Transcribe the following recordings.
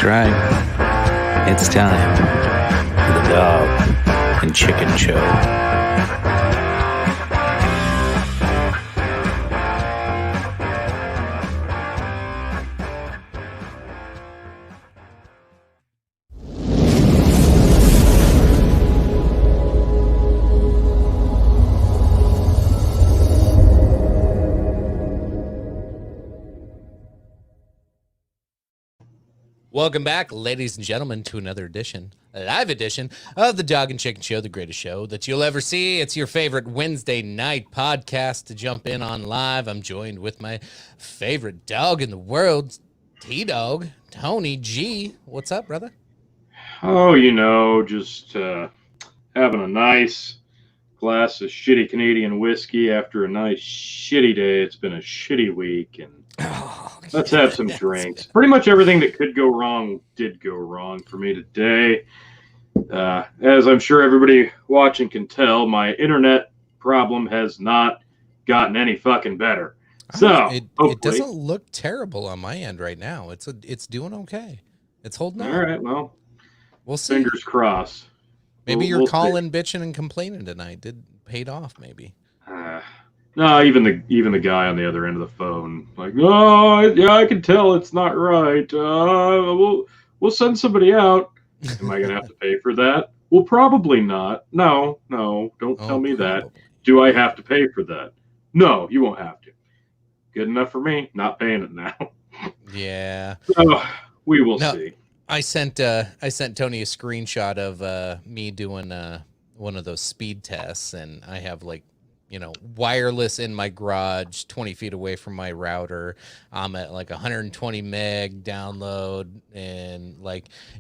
That's right. It's time for the Dog and Chicken Show. Welcome back, ladies and gentlemen, to another edition, a live edition of the Dog and Chicken Show, the greatest show that you'll ever see. It's your favorite Wednesday night podcast to jump in on live. I'm joined with my favorite dog in the world, T-Dog, Tony G. What's up, brother? Oh, just having a nice glass of shitty Canadian whiskey after a nice shitty day. It's been a shitty week, and let's have some drinks. Pretty much everything that could go wrong did go wrong for me today. As I'm sure everybody watching can tell, my internet problem has not gotten any fucking better. So it doesn't look terrible on my end right now. It's doing okay. It's holding on. All right, well, we'll see. Fingers crossed. Maybe you're calling, bitching, and complaining tonight. Paid off, maybe. No, even the guy on the other end of the phone, like, oh yeah, I can tell it's not right. We'll send somebody out. Am I gonna have to pay for that? Well, probably not. No, don't tell me that. Do I have to pay for that? No, you won't have to. Good enough for me. Not paying it now. Yeah. So we will see. I sent Tony a screenshot of me doing one of those speed tests, and I have wireless in my garage 20 feet away from my router. I'm at 120 meg download, and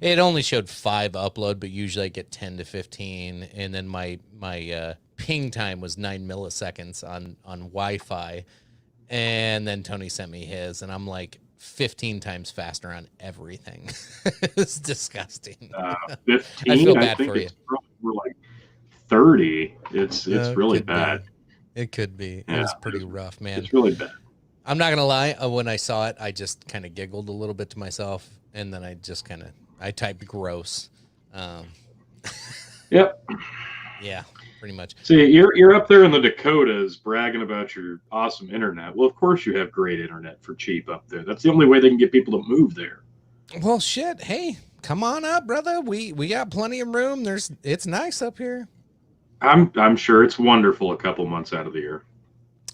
it only showed 5 upload, but usually I get 10 to 15. And then my ping time was 9 milliseconds on Wi-Fi. And then Tony sent me his, and I'm 15 times faster on everything. It's disgusting. 15? I feel bad for you. We're 30. It's really bad. It could be. Yeah, it was pretty rough, man. It's really bad. I'm not gonna lie. When I saw it, I just kind of giggled a little bit to myself, and then I typed gross. Yep. Yeah, pretty much. See, you're up there in the Dakotas bragging about your awesome internet. Well, of course you have great internet for cheap up there. That's the only way they can get people to move there. Well, shit. Hey, come on up, brother. We got plenty of room. It's nice up here. I'm sure it's wonderful a couple months out of the year.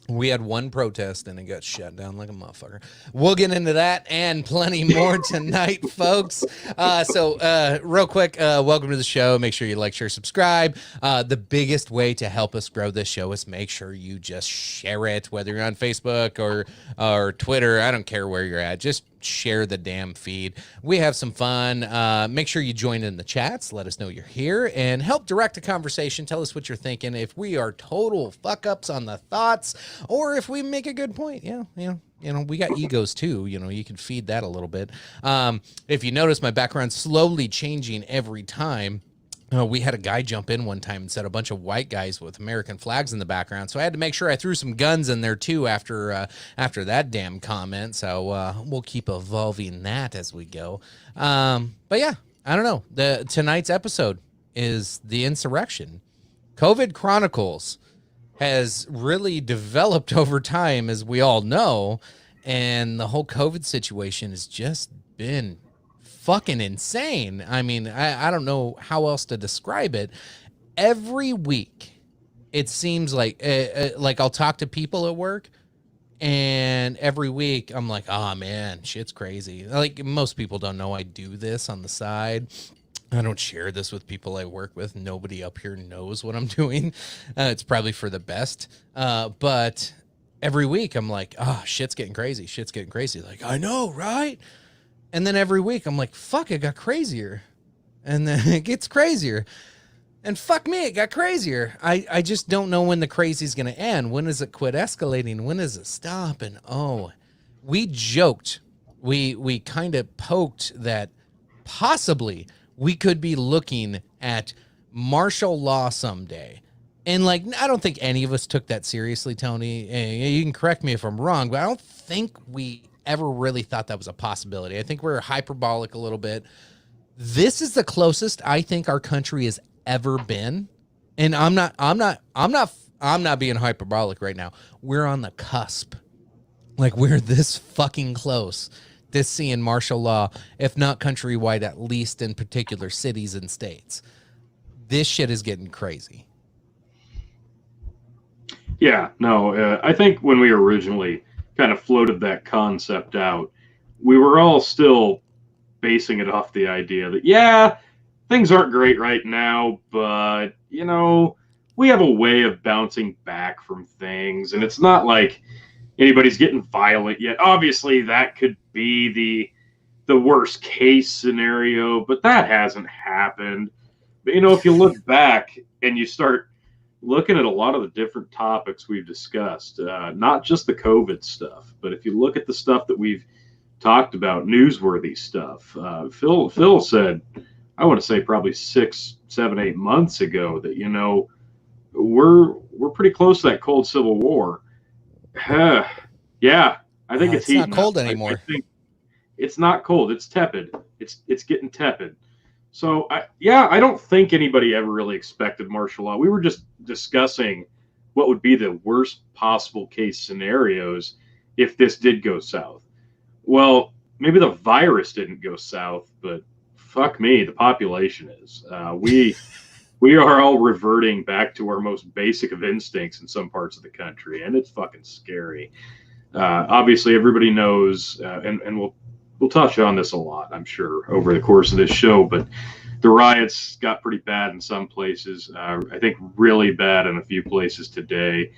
We had one protest and it got shut down like a motherfucker. We'll get into that and plenty more tonight, folks. So real quick, welcome to the show. Make sure you like, share, subscribe. The biggest way to help us grow this show is make sure you just share it, whether you're on Facebook or Twitter. I don't care where you're at. Just share the damn feed. We have some fun. Make sure you join in the chats. Let us know you're here and help direct a conversation. Tell us what you're thinking. If we are total fuck ups on the thoughts, or if we make a good point, we got egos too. You can feed that a little bit. If you notice, my background's slowly changing every time. We had a guy jump in one time and said a bunch of white guys with American flags in the background. So I had to make sure I threw some guns in there too after that damn comment. So we'll keep evolving that as we go. But yeah, I don't know. Tonight's episode is the Insurrection. COVID Chronicles has really developed over time, as we all know. And the whole COVID situation has just been fucking insane. I mean, I don't know how else to describe it. Every week, it seems like I'll talk to people at work, and every week I'm like, oh man, shit's crazy. Like, most people don't know I do this on the side. I don't share this with people I work with. Nobody up here knows what I'm doing. It's probably for the best. But every week I'm like, oh, shit's getting crazy. Shit's getting crazy. Like, I know, right? And then every week I'm like, fuck, it got crazier. And then it gets crazier. And fuck me, it got crazier. I just don't know when the crazy's going to end. When does it quit escalating? When does it stop? And we joked. We kind of poked that possibly we could be looking at martial law someday. And I don't think any of us took that seriously, Tony. You can correct me if I'm wrong, but I don't think we ever really thought that was a possibility. I think we're hyperbolic a little bit. This is the closest I think our country has ever been. And I'm not being hyperbolic right now. We're on the cusp. Like, we're this fucking close to seeing martial law, if not countrywide, at least in particular cities and states. This shit is getting crazy. Yeah, no, I think when we originally kind of floated that concept out, we were all still basing it off the idea that, yeah, things aren't great right now, but, you know, we have a way of bouncing back from things. And it's not like anybody's getting violent yet. Obviously, that could be the worst case scenario, but that hasn't happened. But, you know, if you look back and you start looking at a lot of the different topics we've discussed, not just the COVID stuff, but if you look at the stuff that we've talked about, newsworthy stuff, Phil said, I want to say probably 6, 7, 8 months ago that, you know, we're pretty close to that cold Civil War. Yeah, I think it's heating not cold up. anymore. I think it's not cold. It's tepid. It's getting tepid. So I don't think anybody ever really expected martial law. We were just discussing what would be the worst possible case scenarios if this did go south. Well, maybe the virus didn't go south, but fuck me, the population is. We are all reverting back to our most basic of instincts in some parts of the country, and it's fucking scary. Obviously, everybody knows, and we'll touch on this a lot, I'm sure, over the course of this show, but the riots got pretty bad in some places. I think really bad in a few places today.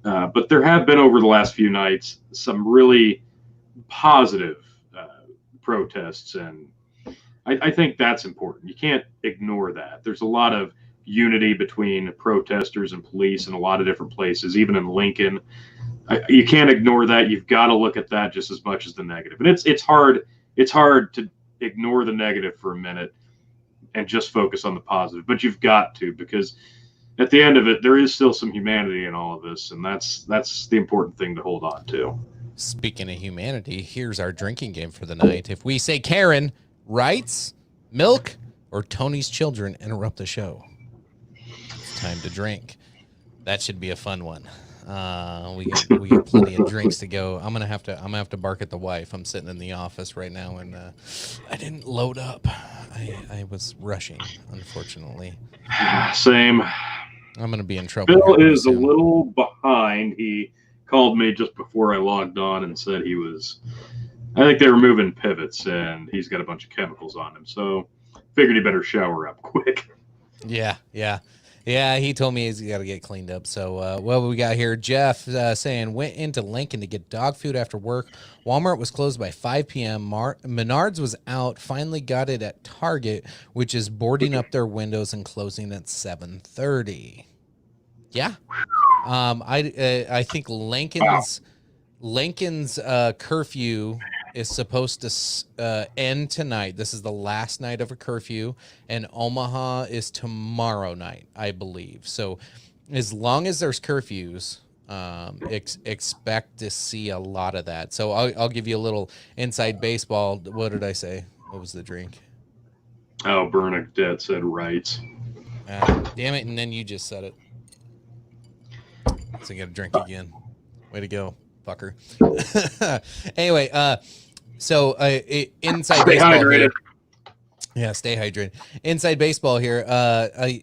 But there have been, over the last few nights, some really positive protests, and I think that's important. You can't ignore that. There's a lot of unity between protesters and police in a lot of different places, even in Lincoln. You can't ignore that. You've got to look at that just as much as the negative. And it's hard to ignore the negative for a minute and just focus on the positive. But you've got to, because at the end of it, there is still some humanity in all of this, and that's the important thing to hold on to. Speaking of humanity, here's our drinking game for the night. If we say Karen, rights, milk, or Tony's children interrupt the show, it's time to drink. That should be a fun one. We got plenty of drinks to go. I'm gonna have to bark at the wife. I'm sitting in the office right now, and I didn't load up. I was rushing, unfortunately. Same. I'm gonna be in trouble. Bill is soon. A little behind. He called me just before I logged on and said he was. I think they were moving pivots, and he's got a bunch of chemicals on him. So figured he better shower up quick. Yeah, he told me he's got to get cleaned up. So what we got here, Jeff saying, went into Lincoln to get dog food after work. Walmart was closed by 5 p.m. Menards was out. Finally got it at Target, which is boarding up their windows and closing at 7:30. Yeah. I think Lincoln's curfew is supposed to end tonight. This is the last night of a curfew, and Omaha is tomorrow night, I believe. So as long as there's curfews, expect to see a lot of that. So I'll give you a little inside baseball. What did I say? What was the drink? Oh, Bernadette said rights. Damn it, and then you just said it. So I got to drink again. Way to go, fucker. Anyway, so inside stay baseball hydrated. Here, yeah, stay hydrated. Inside baseball here.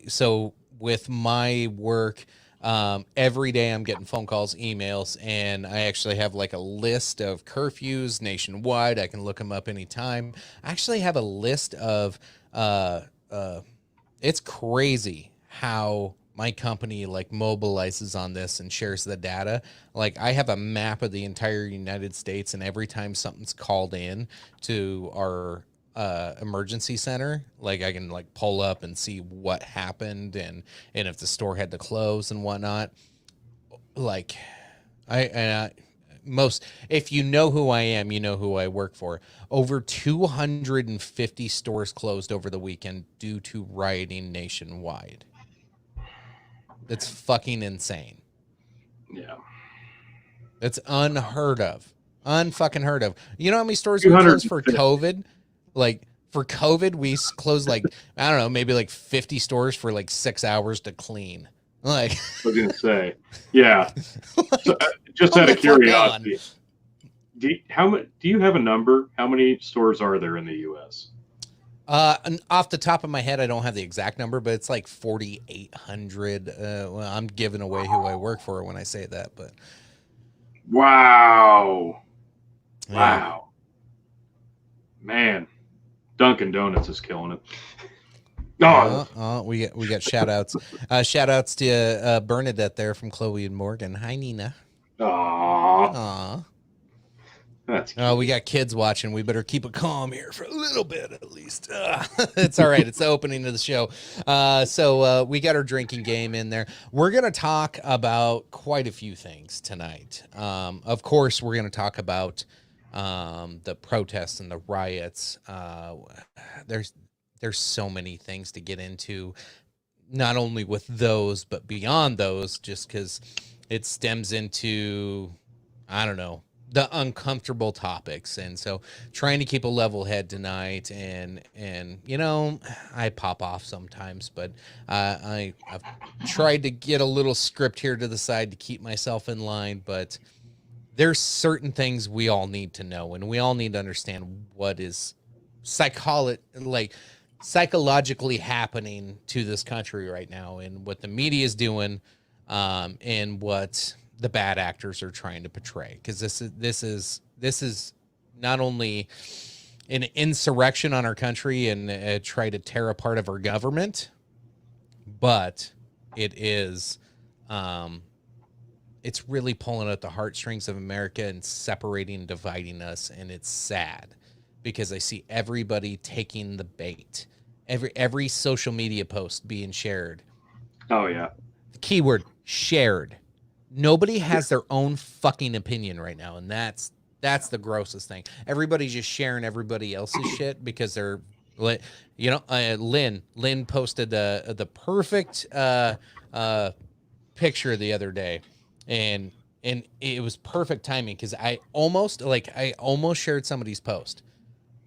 So with my work, every day I'm getting phone calls, emails, and I actually have like a list of curfews nationwide. I can look them up anytime. I actually have a list of. It's crazy how my company like mobilizes on this and shares the data. Like I have a map of the entire United States, and every time something's called in to our emergency center, like I can like pull up and see what happened and if the store had to close and whatnot. Like if you know who I am, you know who I work for. Over 250 stores closed over the weekend due to rioting nationwide. It's fucking insane. Yeah. It's unheard of. Unfucking heard of. You know how many stores we closed for COVID? Like for COVID, we closed like, I don't know, maybe like 50 stores for like 6 hours to clean. Like, I was gonna say, yeah. So, just out of curiosity, do you have a number? How many stores are there in the U.S.? Off the top of my head, I don't have the exact number, but it's like 4,800. Well, I'm giving away who I work for when I say that, but wow, yeah. wow, man, Dunkin' Donuts is killing it. Oh, we got shout outs. Shout outs to Bernadette there from Chloe and Morgan. Hi, Nina. Aw. That's cute. We got kids watching. We better keep it calm here for a little bit at least. It's all right. It's the opening of the show. So we got our drinking game in there. We're going to talk about quite a few things tonight. Of course, we're going to talk about the protests and the riots. There's so many things to get into, not only with those, but beyond those, just because it stems into, I don't know, the uncomfortable topics. And so trying to keep a level head tonight, and you know, I pop off sometimes, but I've tried to get a little script here to the side to keep myself in line, but there's certain things we all need to know, and we all need to understand what is psychologically happening to this country right now, and what the media is doing, and what the bad actors are trying to portray. Because this is not only an insurrection on our country and try to tear apart of our government, but it is it's really pulling at the heartstrings of America and separating and dividing us, and it's sad. Because I see everybody taking the bait. Every social media post being shared. Oh, yeah. The keyword, shared. Nobody has their own fucking opinion right now, and that's the grossest thing. Everybody's just sharing everybody else's shit because they're, you know, Lynn posted the perfect picture the other day, and it was perfect timing because I almost shared somebody's post.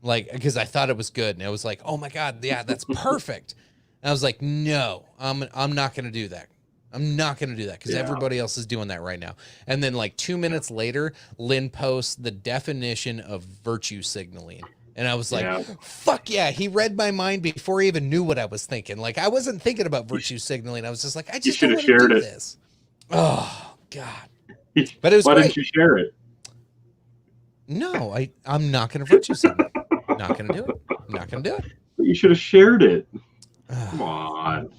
Like, because I thought it was good, and I was like, "Oh my god, yeah, that's perfect." And I was like, "No, I'm not going to do that. I'm not going to do that because everybody else is doing that right now." And then, like 2 minutes later, Lynn posts the definition of virtue signaling, and I was like, "Fuck yeah!" He read my mind before he even knew what I was thinking. Like, I wasn't thinking about virtue signaling. I was just like, "I just don't want to do this." Oh god! But it was. Why didn't you share it? No, I'm not going to virtue signal. Not going to do it. I'm not going to do it. But you should have shared it. Come on.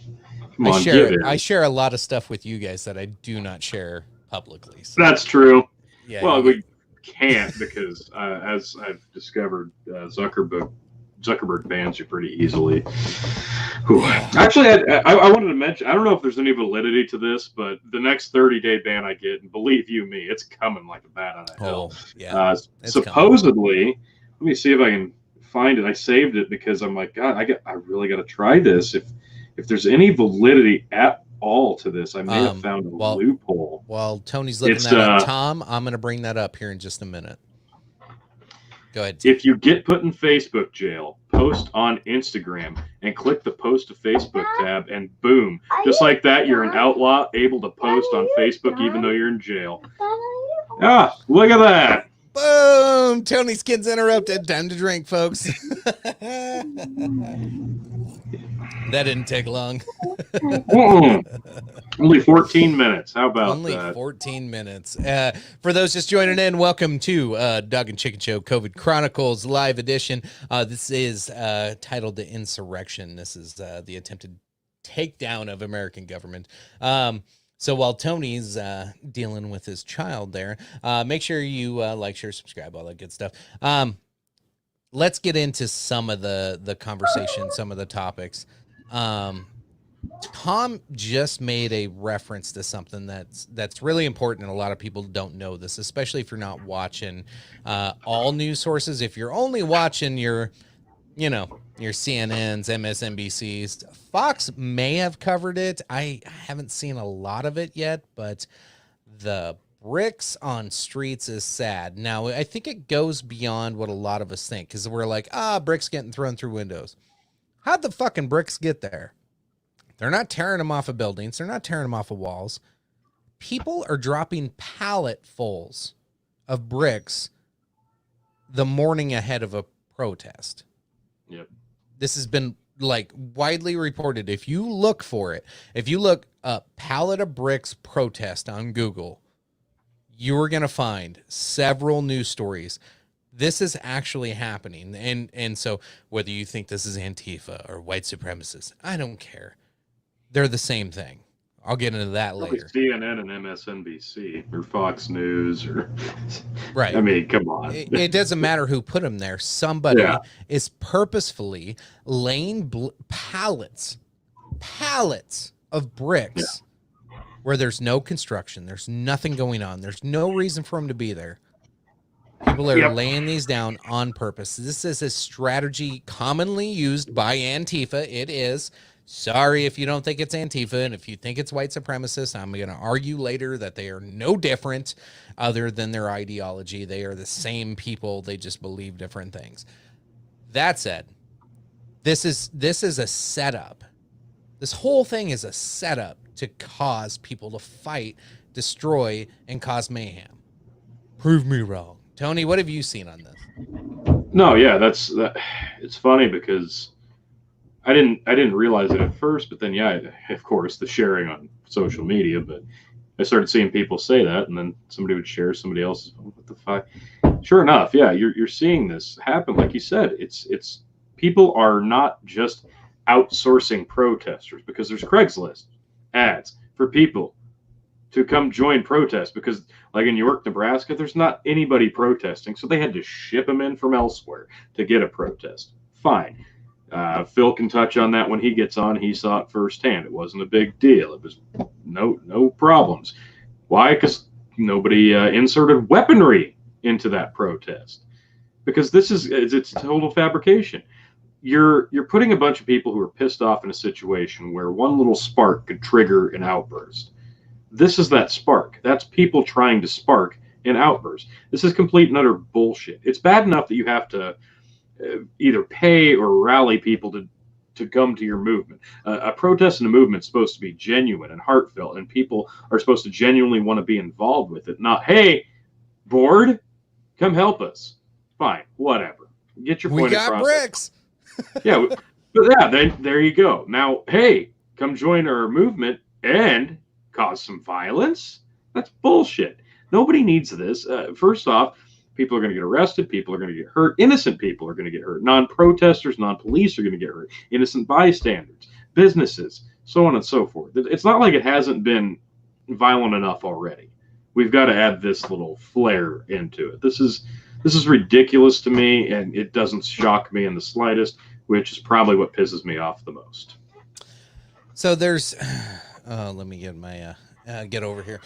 I share a lot of stuff with you guys that I do not share publicly. So. That's true. Yeah. Well, we can't because, as I've discovered, Zuckerberg bans you pretty easily. Actually, I wanted to mention, I don't know if there's any validity to this, but the next 30-day ban I get, and believe you me, it's coming like a bat on a hill. Yeah. Supposedly, let me see if I can find it. I saved it because I'm like, God, I really got to try this. If there's any validity at all to this, I may have found a loophole. While Tony's looking that up, Tom, I'm going to bring that up here in just a minute. Go ahead. If you get put in Facebook jail, post on Instagram and click the post to Facebook tab, and boom, just like that, you're an outlaw able to post on Facebook even though you're in jail. Ah, look at that. Boom! Tony's kids interrupted. Time to drink, folks. That didn't take long. Only 14 minutes. How about Only that? 14 minutes. For those just joining in, welcome to Dog and Chicken Show COVID Chronicles live edition. This is titled The Insurrection. This is the attempted takedown of American government. So while Tony's dealing with his child there, make sure you like, share, subscribe, all that good stuff. Let's get into some of the conversation, some of the topics. Tom just made a reference to something that's really important, and a lot of people don't know this, especially if you're not watching all news sources. If you're only watching your CNNs, MSNBCs, Fox may have covered it. I haven't seen a lot of it yet, but the bricks on streets is sad. Now, I think it goes beyond what a lot of us think, because we're like, bricks getting thrown through windows. How'd the fucking bricks get there? They're not tearing them off of buildings. They're not tearing them off of walls. People are dropping palletfuls of bricks the morning ahead of a protest. Yep. This has been like widely reported. If you look for it, if you look up pallet of bricks protest on Google, you're going to find several news stories. This is actually happening. And so whether you think this is Antifa or white supremacists, I don't care. They're the same thing. I'll get into that later. CNN and MSNBC or Fox News or right. I mean, come on. It doesn't matter who put them there. Somebody is purposefully laying pallets of bricks where there's no construction. There's nothing going on. There's no reason for them to be there. People are laying these down on purpose. This is a strategy commonly used by Antifa. It is. Sorry if you don't think it's Antifa, and if you think it's white supremacists, I'm going to argue later that they are no different other than their ideology. They are the same people. They just believe different things. That said, this is a setup. This whole thing is a setup to cause people to fight, destroy, and cause mayhem. Prove me wrong. Tony, what have you seen on this? No, yeah, it's funny because I didn't realize it at first, but then of course the sharing on social media, but I started seeing people say that, and then somebody would share somebody else's. What the fuck? Sure enough, you're seeing this happen. Like you said, it's people are not just outsourcing protesters, because there's Craigslist ads for people to come join protests, because like in York, Nebraska, there's not anybody protesting, so they had to ship them in from elsewhere to get a protest. Fine. Phil can touch on that when he gets on. He saw it firsthand. It wasn't a big deal. It was no problems. Why? Because nobody inserted weaponry into that protest. Because it's total fabrication. You're putting a bunch of people who are pissed off in a situation where one little spark could trigger an outburst. This is that spark. That's people trying to spark an outburst. This is complete and utter bullshit. It's bad enough that you have to either pay or rally people to come to your movement. A protest and a movement is supposed to be genuine and heartfelt, and people are supposed to genuinely want to be involved with it. Not, hey, bored? Come help us. Fine, whatever. Get your point across. We got bricks. There you go. Now, hey, come join our movement and cause some violence? That's bullshit. Nobody needs this. First off, people are going to get arrested. People are going to get hurt. Innocent people are going to get hurt. Non-protesters, non-police are going to get hurt. Innocent bystanders, businesses, so on and so forth. It's not like it hasn't been violent enough already. We've got to add this little flair into it. This is ridiculous to me, and it doesn't shock me in the slightest, which is probably what pisses me off the most. So there's, let me get my get over here.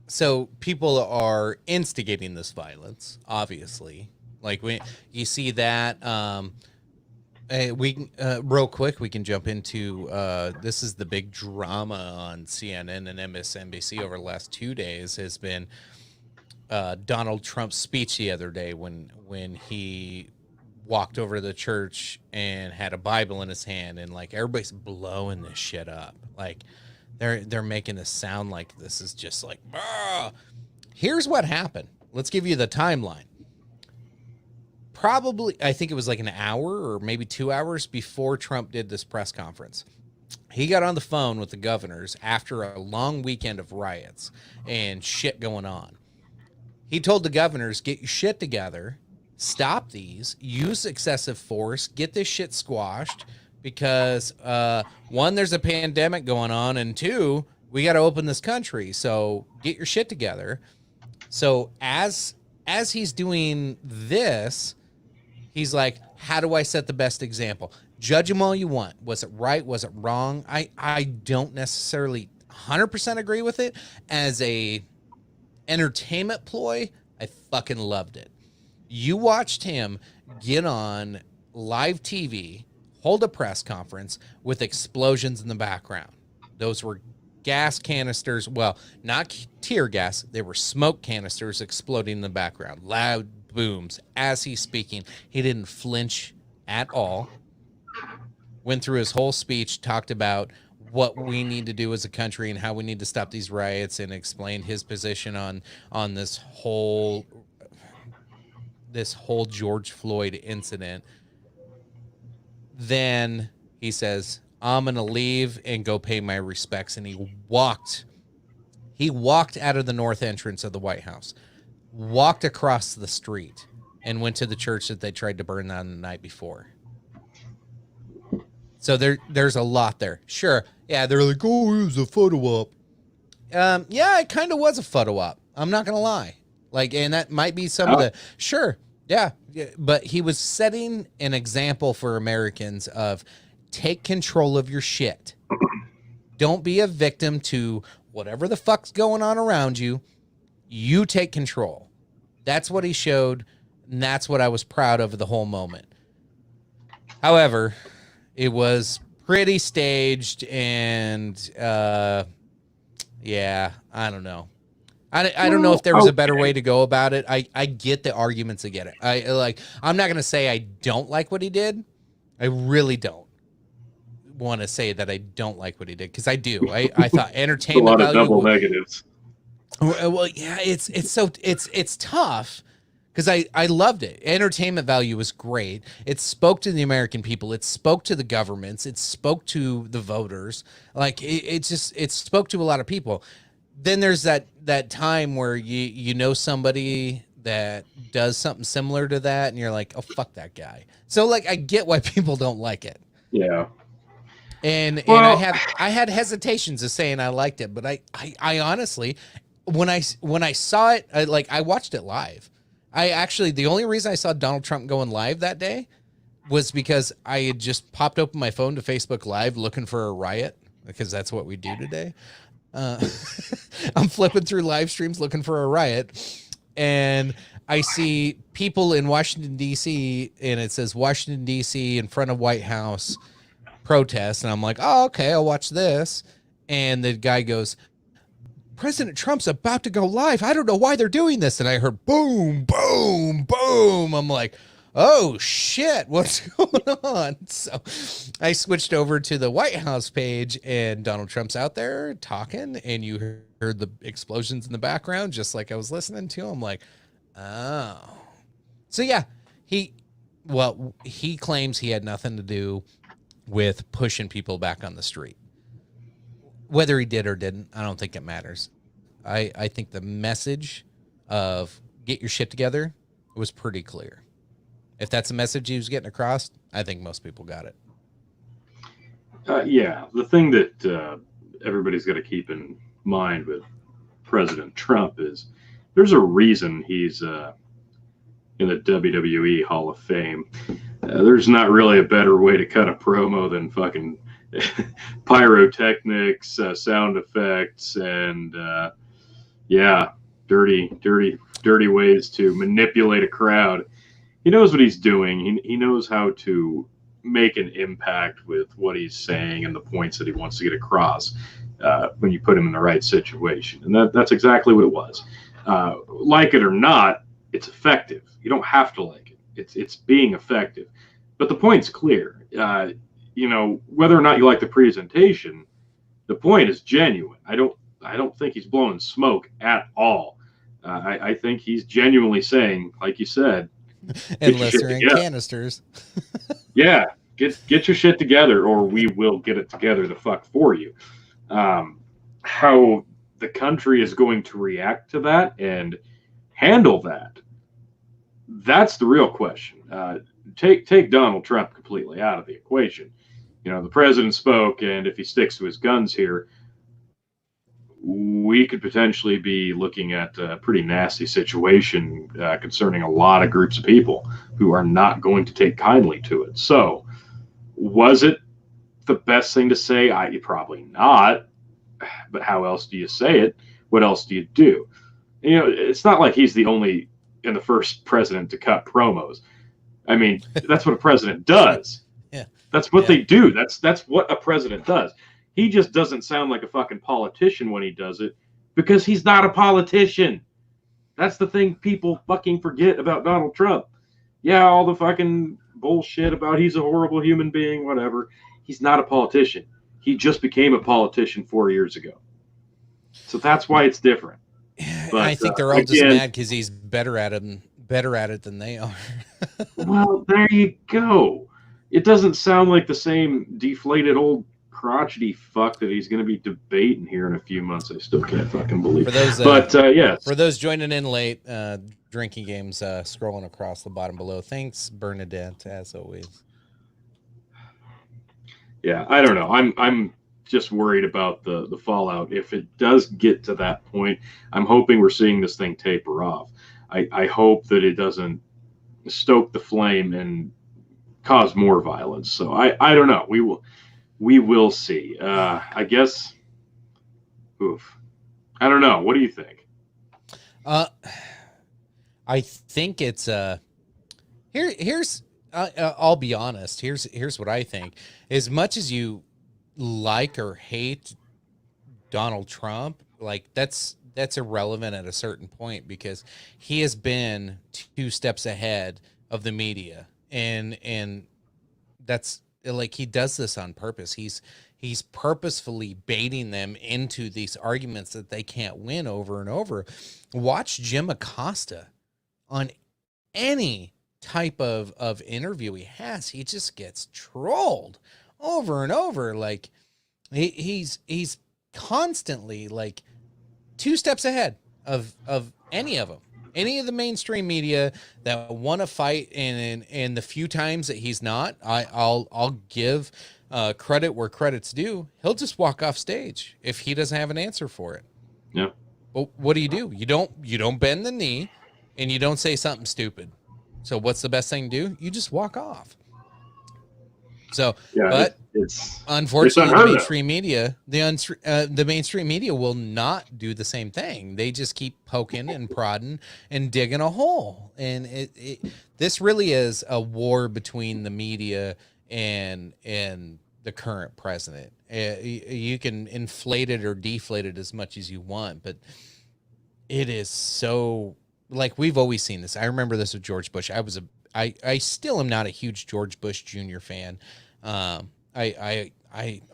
So people are instigating this violence, obviously. Like you see that. We real quick, we can jump into this is the big drama on CNN and MSNBC over the last 2 days has been Donald Trump's speech the other day when he walked over to the church and had a Bible in his hand, and like everybody's blowing this shit up. Like they're making this sound like this is just like, bah. Here's what happened. Let's give you the timeline. Probably, I think it was like an hour or maybe 2 hours before Trump did this press conference. He got on the phone with the governors after a long weekend of riots and shit going on. He told the governors, get your shit together, stop these, use excessive force, get this shit squashed because, one, there's a pandemic going on, and two, we got to open this country. So get your shit together. So as he's doing this, he's like, how do I set the best example? Judge him all you want. Was it right? Was it wrong? I don't necessarily 100% agree with it. As a entertainment ploy, I fucking loved it. You watched him get on live TV, hold a press conference with explosions in the background. Those were gas canisters. Well, not tear gas. They were smoke canisters exploding in the background. Loud booms as he's speaking. He didn't flinch at all. Went through his whole speech, talked about what we need to do as a country and how we need to stop these riots, and explained his position on this whole George Floyd incident. Then he says, I'm going to leave and go pay my respects. And he walked out of the north entrance of the White House, walked across the street, and went to the church that they tried to burn down the night before. So there's a lot there. Sure. Yeah, they're like, oh, it was a photo op. Yeah, it kind of was a photo op. I'm not going to lie. Like, and that might be some of the, sure. Yeah. But he was setting an example for Americans of take control of your shit. Don't be a victim to whatever the fuck's going on around you. You take control. That's what he showed. And that's what I was proud of the whole moment. However, it was pretty staged, and yeah, I don't know. I don't know if there was a better way to go about it. I get the arguments. I get it. I'm not going to say I don't like what he did. I really don't want to say that I don't like what he did, because I do. I thought entertainment value. A lot of double negatives. Well, yeah, it's tough. Because I loved it. Entertainment value was great. It spoke to the American people. It spoke to the governments. It spoke to the voters. Like it spoke to a lot of people. Then there's that time where you know somebody that does something similar to that, and you're like, oh, fuck that guy. So like I get why people don't like it. Yeah. And I had hesitations of saying I liked it, but I honestly, when I saw it, I watched it live. The only reason I saw Donald Trump going live that day was because I had just popped open my phone to Facebook Live looking for a riot, because that's what we do today. I'm flipping through live streams looking for a riot, and I see people in Washington, D.C., and it says Washington, D.C. in front of White House protest, and I'm like, oh, okay, I'll watch this. And the guy goes, President Trump's about to go live. I don't know why they're doing this. And I heard boom, boom, boom. I'm like, oh shit, what's going on? So I switched over to the White House page, and Donald Trump's out there talking, and you heard the explosions in the background, just like I was listening to. I'm like, oh. So yeah, he claims he had nothing to do with pushing people back on the street. Whether he did or didn't, I don't think it matters. I think the message of get your shit together was pretty clear. If that's the message he was getting across, I think most people got it. Yeah, the thing that everybody's got to keep in mind with President Trump is there's a reason he's in the WWE Hall of Fame. There's not really a better way to cut a promo than fucking pyrotechnics, sound effects, and dirty ways to manipulate a crowd. He knows what he's doing. He knows how to make an impact with what he's saying and the points that he wants to get across when you put him in the right situation. And that's exactly what it was. Like it or not, it's effective. You don't have to like it. It's being effective. But the point's clear. Whether or not you like the presentation, the point is genuine. I don't think he's blowing smoke at all. I think he's genuinely saying, like you said, unless they're in canisters. Yeah, get your shit together, or we will get it together the fuck for you. How the country is going to react to that and handle that's the real question. Take Donald Trump completely out of the equation. The president spoke, and if he sticks to his guns here, we could potentially be looking at a pretty nasty situation concerning a lot of groups of people who are not going to take kindly to it. So, was it the best thing to say? Probably not. But how else do you say it? What else do you do? It's not like he's the only and the first president to cut promos. I mean, that's what a president does. Yeah. That's what they do. That's what a president does. He just doesn't sound like a fucking politician when he does it because he's not a politician. That's the thing people fucking forget about Donald Trump. Yeah, all the fucking bullshit about he's a horrible human being, whatever. He's not a politician. He just became a politician 4 years ago. So that's why it's different. But I think they're all just mad because he's better at it than they are. Well, there you go. It doesn't sound like the same deflated old crotchety fuck that he's going to be debating here in a few months. I still can't fucking believe. For those, yes. For those joining in late, drinking games scrolling across the bottom below. Thanks, Bernadette, as always. Yeah, I don't know. I'm just worried about the fallout. If it does get to that point, I'm hoping we're seeing this thing taper off. I hope that it doesn't stoke the flame and cause more violence. So I don't know. We will see. I guess. Oof. I don't know. What do you think? I think it's here's I'll be honest. Here's what I think. As much as you like or hate Donald Trump, like that's irrelevant at a certain point because he has been 2 steps ahead of the media, and that's like he does this on purpose. He's purposefully baiting them into these arguments that they can't win over and over. Watch Jim Acosta on any type of interview he has. He just gets trolled over and over. Like he's constantly like 2 steps ahead of any of them. Any of the mainstream media that want to fight, and the few times that he's not, I'll give credit where credit's due. He'll just walk off stage if he doesn't have an answer for it. Yeah. Well, what do? You don't bend the knee, and you don't say something stupid. So what's the best thing to do? You just walk off. So, yeah, but it's unfortunately, the mainstream media, the mainstream media will not do the same thing. They just keep poking and prodding and digging a hole. And this really is a war between the media and the current president. You can inflate it or deflate it as much as you want, but it is so, like, we've always seen this. I remember this with George Bush. I still am not a huge George Bush Jr. fan. I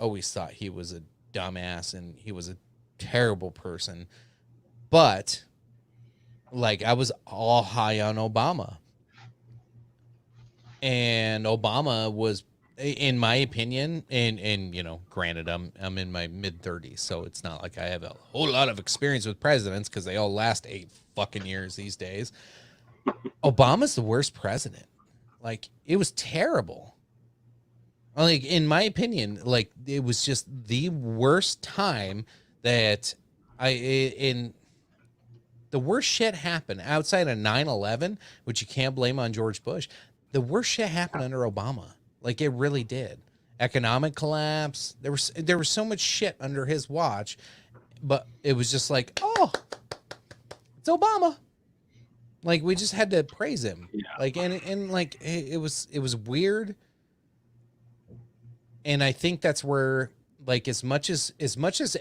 always thought he was a dumbass and he was a terrible person, but like I was all high on Obama, and Obama was, in my opinion, and you know, granted, I'm in my mid-30s, so it's not like I have a whole lot of experience with presidents because they all last 8 fucking years these days. Obama's the worst president. Like, it was terrible. Like, in my opinion, like, it was just the worst time that the worst shit happened outside of 9/11, which you can't blame on George Bush. The worst shit happened under Obama. Like, it really did. Economic collapse. There was so much shit under his watch, but it was just like, oh, it's Obama. Like, we just had to praise him. Yeah. Like, and like, it was weird. And I think that's where, like, as much as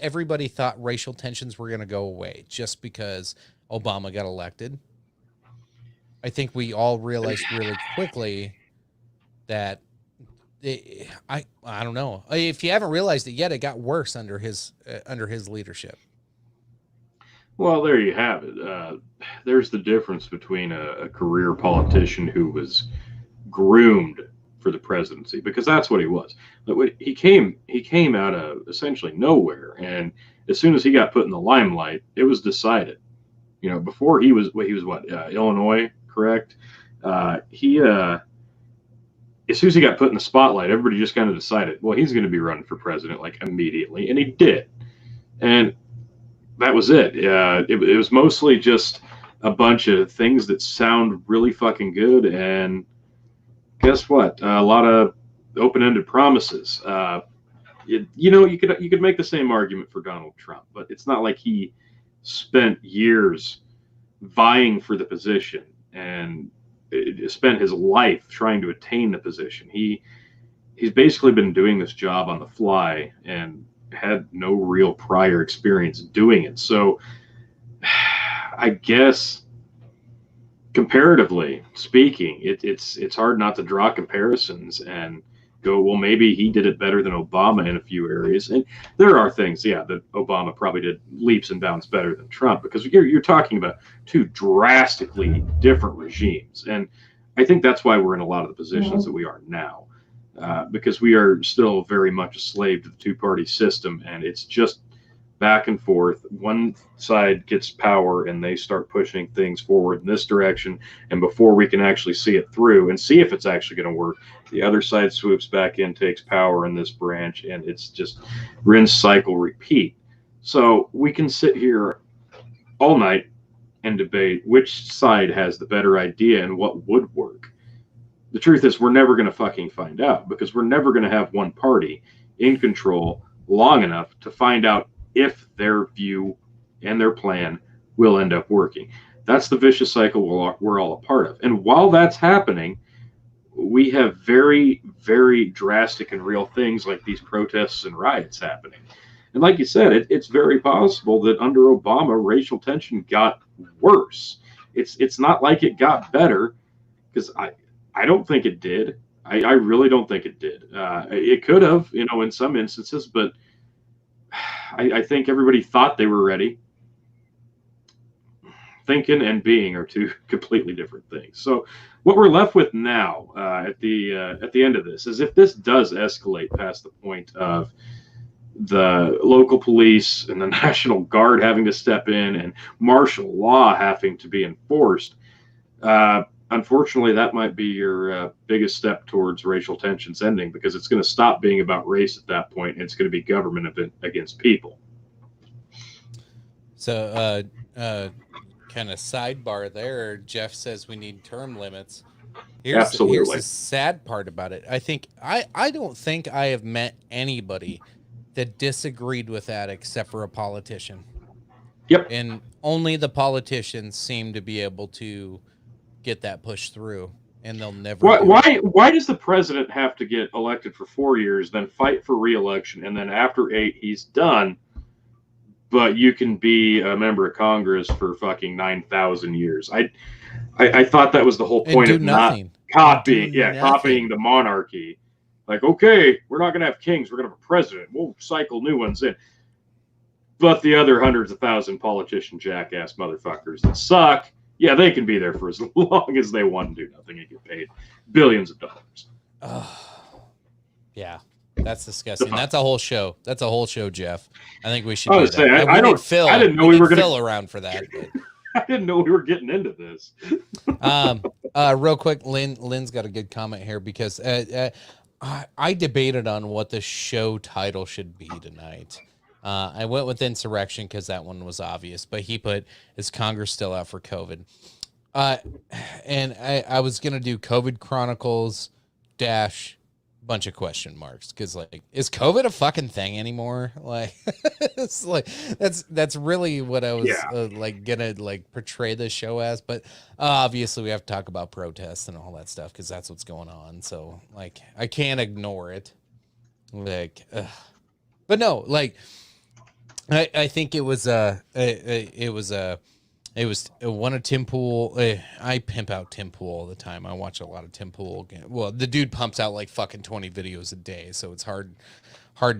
everybody thought racial tensions were going to go away just because Obama got elected, I think we all realized really quickly that I don't know. If you haven't realized it yet, it got worse under his leadership. Well, there you have it. There's the difference between a career politician who was groomed for the presidency, because that's what he was. But he came out of essentially nowhere, and as soon as he got put in the limelight, it was decided. You know, before he was what, Illinois, correct? As soon as he got put in the spotlight, everybody just kind of decided, well, he's going to be running for president, like, immediately, and he did. And that was it. It was mostly just a bunch of things that sound really fucking good, and guess what? A lot of open-ended promises. You could make the same argument for Donald Trump, but it's not like he spent years vying for the position and spent his life trying to attain the position. He's basically been doing this job on the fly, and had no real prior experience doing it. So I guess comparatively speaking, it's hard not to draw comparisons and go, well, maybe he did it better than Obama in a few areas. And there are things, yeah, that Obama probably did leaps and bounds better than Trump, because you're talking about two drastically different regimes. And I think that's why we're in a lot of the positions that we are now, because we are still very much a slave to the two-party system, and it's just back and forth. One side gets power and they start pushing things forward in this direction, and before we can actually see it through and see if it's actually going to work, the other side swoops back in, takes power in this branch, and it's just rinse, cycle, repeat. So we can sit here all night and debate which side has the better idea and what would work. The truth is, we're never going to fucking find out, because we're never going to have one party in control long enough to find out if their view and their plan will end up working. That's the vicious cycle we're all a part of. And while that's happening, we have very, very drastic and real things like these protests and riots happening. And like you said, it's very possible that under Obama, racial tension got worse. It's not like it got better, because I don't think it did. I really don't think it did. It could have, in some instances, but I think everybody thought they were ready. Thinking and being are two completely different things. So what we're left with now at the end of this is, if this does escalate past the point of the local police and the National Guard having to step in and martial law having to be enforced, unfortunately, that might be your biggest step towards racial tensions ending, because it's going to stop being about race at that point, and it's going to be government against people. So, kind of sidebar there, Jeff says we need term limits. Here's the sad part about it. I don't think I have met anybody that disagreed with that except for a politician. Yep. And only the politicians seem to be able to get that pushed through, and they'll never. Why does the president have to get elected for 4 years, then fight for re-election, and then after 8 he's done, but you can be a member of Congress for fucking 9,000 years? I thought that was the whole point of nothing. Not copying the monarchy. Like, okay, we're not going to have kings, we're going to have a president. We'll cycle new ones in. But the other hundreds of thousand politician jackass motherfuckers that suck, yeah, they can be there for as long as they want and do nothing and get paid billions of dollars. Yeah, that's disgusting. That's a whole show. That's a whole show, Jeff. I think we should. I didn't know we were going Phil around for that. I didn't know we were getting into this. Real quick, Lynn's got a good comment here, because I debated on what the show title should be tonight. I went with Insurrection because that one was obvious, but he put, is Congress still out for COVID? And I was going to do COVID Chronicles dash bunch of question marks, because like, is COVID a fucking thing anymore? Like, it's like that's really what I was gonna like portray the show as. But obviously we have to talk about protests and all that stuff, because that's what's going on. So like, I can't ignore it. Like, but no, like, I think it was one of Tim Pool. I pimp out Tim Pool all the time. I watch a lot of Tim Pool. Well, the dude pumps out like fucking 20 videos a day, so it's hard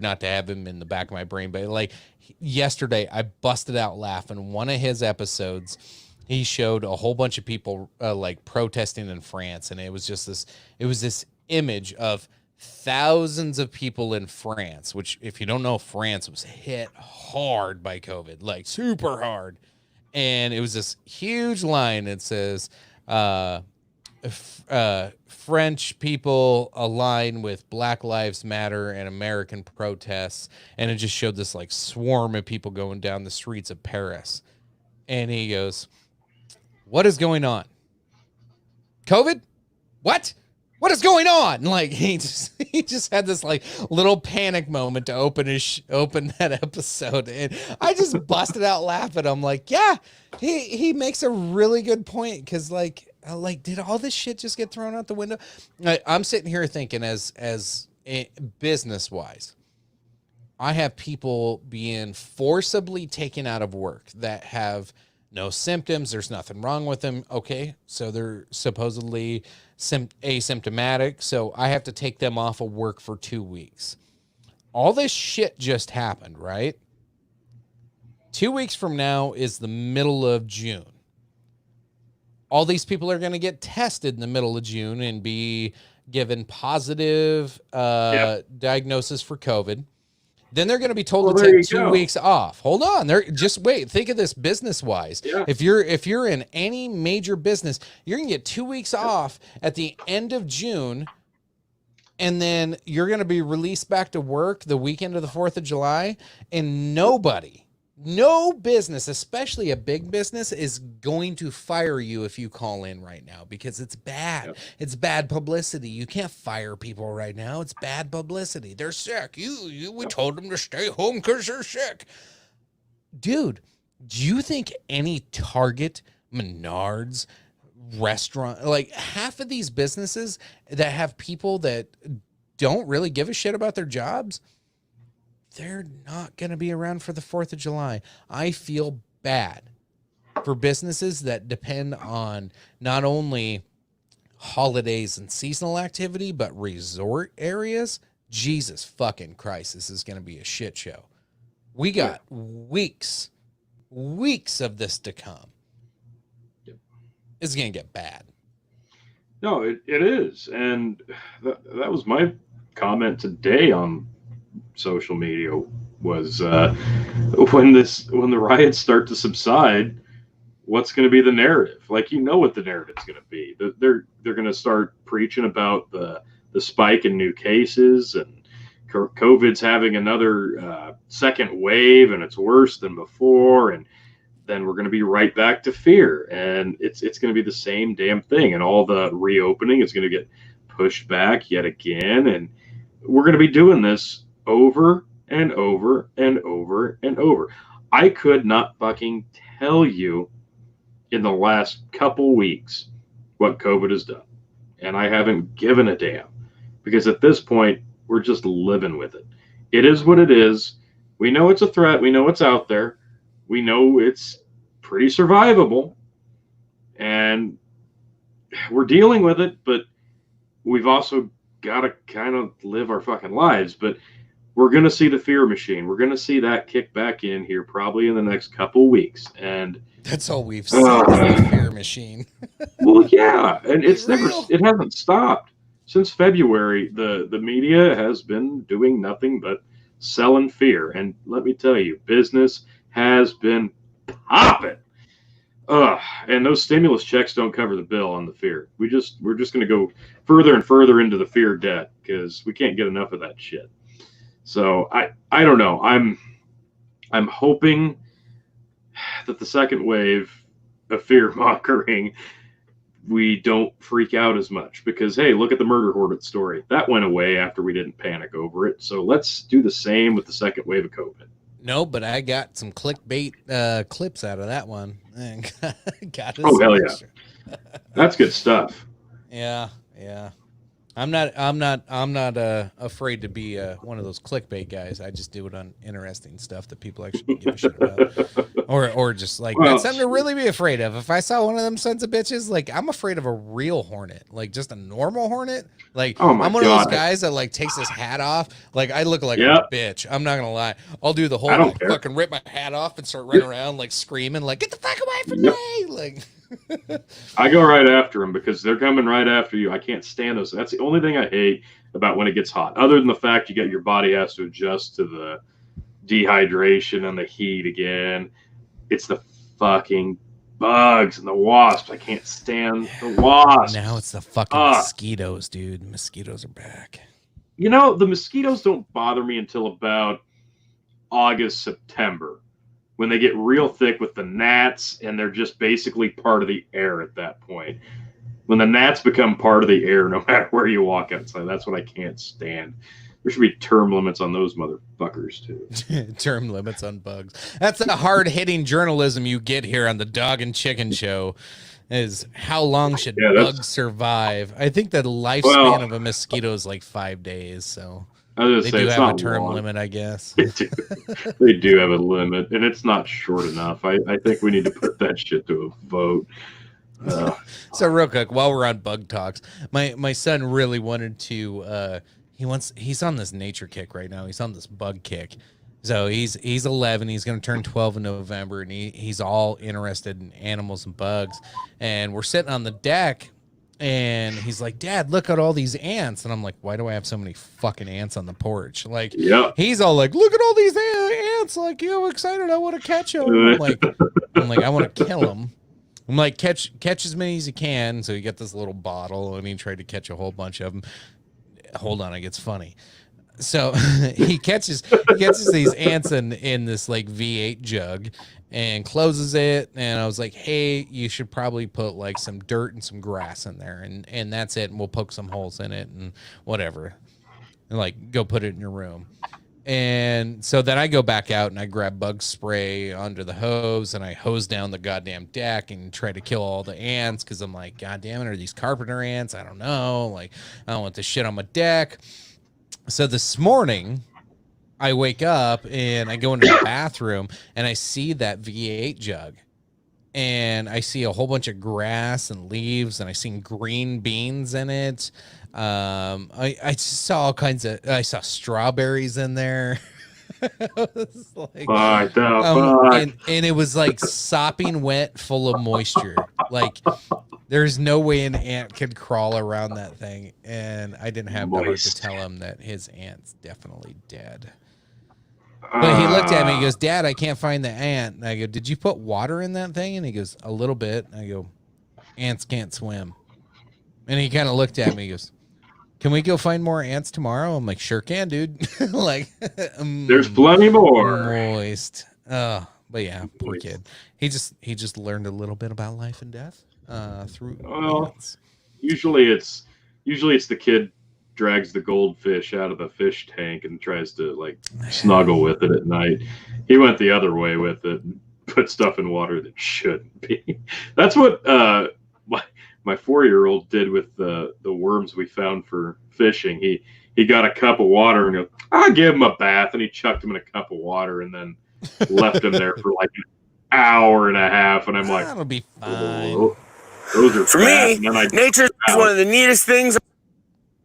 not to have him in the back of my brain. But like yesterday, I busted out laughing. One of his episodes, he showed a whole bunch of people like protesting in France, and it was this image of thousands of people in France, which, if you don't know, France was hit hard by COVID, like super hard. And it was this huge line that says, French people align with Black Lives Matter and American protests. And it just showed this like swarm of people going down the streets of Paris. And he goes, what is going on? COVID? What is going on? And like, he just had this like little panic moment to open that episode, and I just busted out laughing. I'm like, yeah, he makes a really good point, because like did all this shit just get thrown out the window? I'm sitting here thinking, as business wise, I have people being forcibly taken out of work that have no symptoms. There's nothing wrong with them. Okay, so they're supposedly asymptomatic. So I have to take them off of work for 2 weeks. All this shit just happened, right? 2 weeks from now is the middle of June. All these people are going to get tested in the middle of June and be given positive diagnosis for COVID. Then they're going to be told to take 2 weeks off. Hold on. Just wait. Think of this business wise. Yeah. If you're in any major business, you're going to get 2 weeks off at the end of June. And then you're going to be released back to work the weekend of the 4th of July. And no business, especially a big business, is going to fire you if you call in right now because it's bad. Yep. It's bad publicity. You can't fire people right now. It's bad publicity. They're sick. We told them to stay home because they're sick. Dude, do you think any Target, Menards, restaurant, like half of these businesses that have people that don't really give a shit about their jobs, they're not going to be around for the 4th of July. I feel bad for businesses that depend on not only holidays and seasonal activity, but resort areas. Jesus fucking Christ, this is going to be a shit show. We got weeks of this to come. Yep. It's going to get bad. No, it is. And that was my comment today on social media was when the riots start to subside, what's going to be the narrative? Like, you know what the narrative's going to be. They're going to start preaching about the spike in new cases and COVID's having another second wave and it's worse than before, and then we're going to be right back to fear, and it's going to be the same damn thing, and all the reopening is going to get pushed back yet again, and we're going to be doing this over and over and over and over. I could not fucking tell you in the last couple weeks what COVID has done. And I haven't given a damn because at this point, we're just living with it. It is what it is. We know it's a threat. We know it's out there. We know it's pretty survivable. And we're dealing with it, but we've also got to kind of live our fucking lives. But we're going to see the fear machine. We're going to see that kick back in here probably in the next couple weeks. And that's all we've seen, the fear machine. Well, yeah. And it hasn't stopped since February. The media has been doing nothing but selling fear. And let me tell you, business has been popping. And those stimulus checks don't cover the bill on the fear. We're just going to go further and further into the fear debt because we can't get enough of that shit. So I don't know. I'm hoping that the second wave of fear mongering, we don't freak out as much because, hey, look at the murder hornet story. That went away after we didn't panic over it. So let's do the same with the second wave of COVID. No, but I got some clickbait clips out of that one. Oh, hell yeah. That's good stuff. Yeah. I'm not afraid to be one of those clickbait guys. I just do it on interesting stuff that people actually give a shit about, or just like that's something to really be afraid of. If I saw one of them sons of bitches, like I'm afraid of a real hornet, like just a normal hornet. Like I'm one of those guys that like takes his hat off. Like I look like a bitch. I'm not gonna lie. I'll do the whole like, fucking rip my hat off and start running around like screaming, like get the fuck away from me, like. I go right after them because they're coming right after you. I can't stand those. That's the only thing I hate about when it gets hot. Other than the fact your body has to adjust to the dehydration and the heat again. It's the fucking bugs and the wasps. I can't stand the wasps. Now it's the fucking mosquitoes, dude. Mosquitoes are back. You know, the mosquitoes don't bother me until about August, September, when they get real thick with the gnats and they're just basically part of the air at that point. When the gnats become part of the air, no matter where you walk outside, that's what I can't stand. There should be term limits on those motherfuckers too. Term limits on bugs. That's the hard-hitting journalism you get here on the Dog and Chicken Show. is how long should Yeah, bugs survive? I think the lifespan Well- of a mosquito is like 5 days. So I was they gonna say do it's have a not term long. limit, I guess. They do have a limit, and it's not short enough. I think we need to put that shit to a vote. So real quick, while we're on bug talks, my son really wanted to. He's on this nature kick right now. He's on this bug kick. So he's 11. He's going to turn 12 in November, and he's all interested in animals and bugs. And we're sitting on the deck, and he's like, "Dad, look at all these ants." And I'm like, "Why do I have so many fucking ants on the porch?" Like, Yeah. he's all like, "Look at all these ants! Like, you excited? I want to catch them." I'm like, I want to kill them. I'm like, catch as many as you can. So you get this little bottle, and he tried to catch a whole bunch of them. Hold on, it gets funny. So he catches these ants in this like V8 jug and closes it. And I was like, "Hey, you should probably put like some dirt and some grass in there, and that's it. And we'll poke some holes in it and whatever, and like go put it in your room." And so then I go back out and I grab bug spray under the hose and I hose down the goddamn deck and try to kill all the ants because I'm like, God damn it, are these carpenter ants? I don't know. Like, I don't want this shit on my deck. So this morning, I wake up and I go into the bathroom and I see that V8 jug. And I see a whole bunch of grass and leaves, and I seen green beans in it. I just saw all kinds of. I saw strawberries in there. Like, fuck. And it was like sopping wet, full of moisture. Like there's no way an ant could crawl around that thing. And I didn't have the heart to tell him that his ant's definitely dead. But he looked at me, he goes, "Dad, I can't find the ant." And I go, "Did you put water in that thing?" And he goes, "A little bit." And I go, "Ants can't swim." And he kind of looked at me, he goes, "Can we go find more ants tomorrow?" I'm like, "Sure can, dude." Like, there's plenty more. Moist. But yeah, poor kid. He just learned a little bit about life and death through ants. Usually it's the kid drags the goldfish out of the fish tank and tries to like snuggle with it at night. He went the other way with it and put stuff in water that shouldn't be. That's what my 4-year-old did with the worms we found for fishing. He got a cup of water and I'll give him a bath, and he chucked him in a cup of water and then left him there for like an hour and a half. And I'm like, that'll be fine. Oh, those are for me. Nature is one of the neatest things.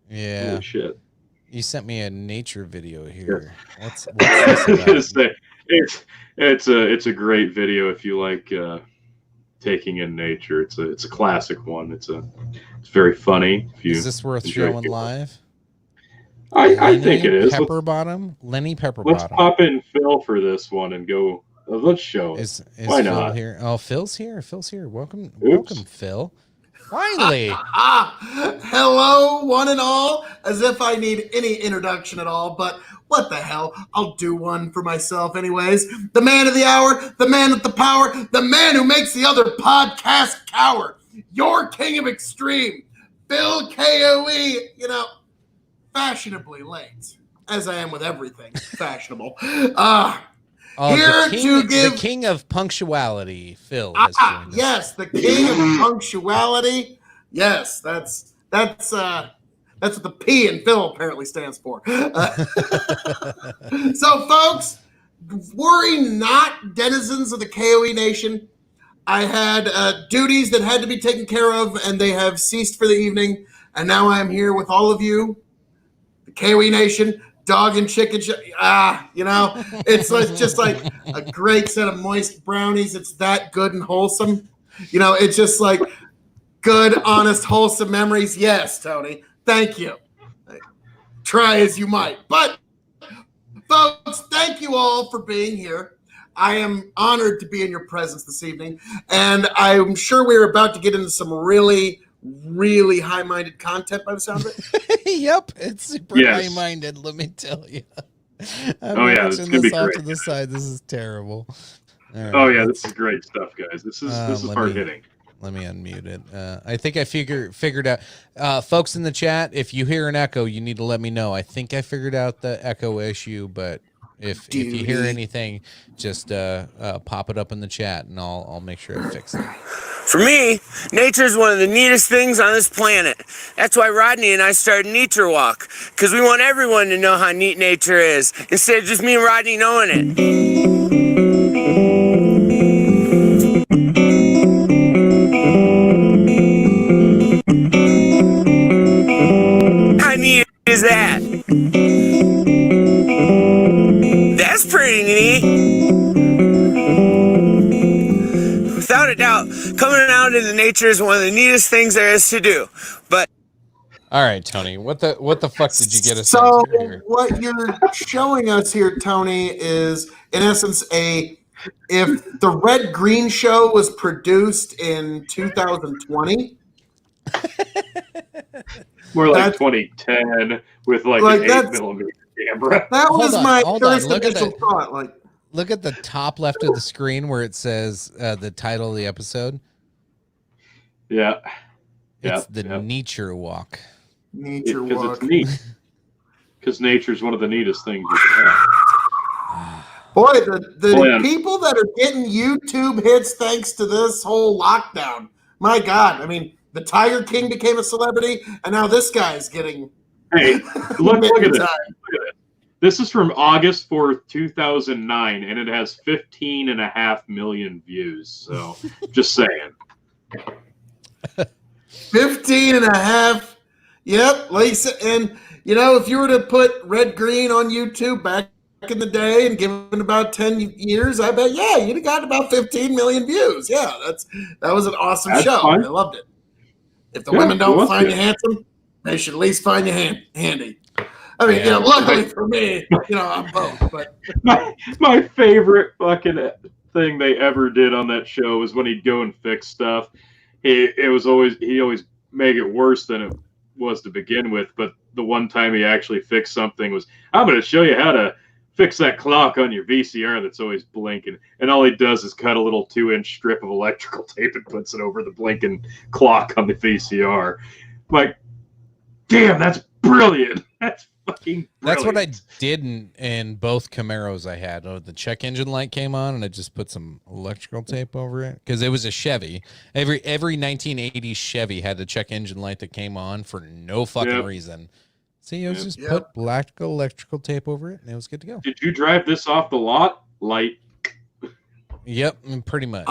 Yeah. Holy shit. You sent me a nature video here. Yeah. What's this about? It's a great video if you like taking in nature. It's a classic one. It's very funny. Is this worth showing live? I think it is. Lenny Pepperbottom. Let's pop in Phil for this one and go. Let's show. Is Why Phil not? here? Oh, Phil's here. Welcome, Phil. Finally. Hello, one and all. As if I need any introduction at all, but what the hell? I'll do one for myself anyways. The man of the hour, the man with the power, the man who makes the other podcast cower. Your king of extreme, Bill KOE, fashionably late, as I am with everything fashionable. Here to give the king of punctuality, Phil. Has joined us. Yes, the king of punctuality. Yes, that's what the P in Phil apparently stands for. So, folks, worry not, denizens of the KOE Nation. I had duties that had to be taken care of, and they have ceased for the evening. And now I am here with all of you, the KOE Nation. Dog and chicken, it's just like a great set of moist brownies. It's that good and wholesome. It's just like good, honest, wholesome memories. Yes, Tony, thank you. Try as you might. But, folks, thank you all for being here. I am honored to be in your presence this evening, and I'm sure we're about to get into some really high-minded content by the sound of it. Yep, it's super high-minded, let me tell you. It's gonna be great. To the side. This is terrible. Right, this is great stuff, guys. This is hard hitting. Let me unmute it. I think I figured out. Folks in the chat, if you hear an echo, you need to let me know. I think I figured out the echo issue, but if you hear anything, just pop it up in the chat, and I'll make sure I fix it. For me, nature is one of the neatest things on this planet. That's why Rodney and I started Nature Walk, because we want everyone to know how neat nature is, instead of just me and Rodney knowing it. How neat is that? That's pretty neat. Without a doubt, coming out into nature is one of the neatest things there is to do. But All right, Tony, what the fuck did you get us So into here? what you're showing us here, Tony, is in essence if the Red Green Show was produced in 2020. More like 2010 with like an 8mm camera. That was my first Look at initial that. thought. Like, Look at the top left of the screen where it says the title of the episode. Yeah. It's the Nature Walk. Nature Because Walk. it's neat. Because nature's one of the neatest things you can have. Boy, the people that are getting YouTube hits thanks to this whole lockdown. My God. I mean, the Tiger King became a celebrity, and now this guy's getting... Hey, look at this. time. Look at this. This is from August 4th, 2009, and it has 15.5 million views. So, just saying. 15.5. Yep, Lisa. And, you know, if you were to put Red Green on YouTube back in the day and give it about 10 years, I bet, yeah, you'd have gotten about 15 million views. Yeah, that was an awesome show. Fine. I loved it. If the women it don't was find good. you handsome, they should at least find you handy. I mean, you know, luckily for me, you know, I'm both. But My favorite fucking thing they ever did on that show was when he'd go and fix stuff. He always make it worse than it was to begin with. But the one time he actually fixed something was, I'm going to show you how to fix that clock on your VCR that's always blinking. And all he does is cut a little 2-inch strip of electrical tape and puts it over the blinking clock on the VCR. Like, damn, that's brilliant. That's fucking brilliant. That's what I did in both Camaros I had. The check engine light came on, and I just put some electrical tape over it because it was a Chevy. Every 1980s Chevy had the check engine light that came on for no fucking reason. See, I was just put black electrical tape over it, and it was good to go. Did you drive this off the lot? Light. Yep, pretty much.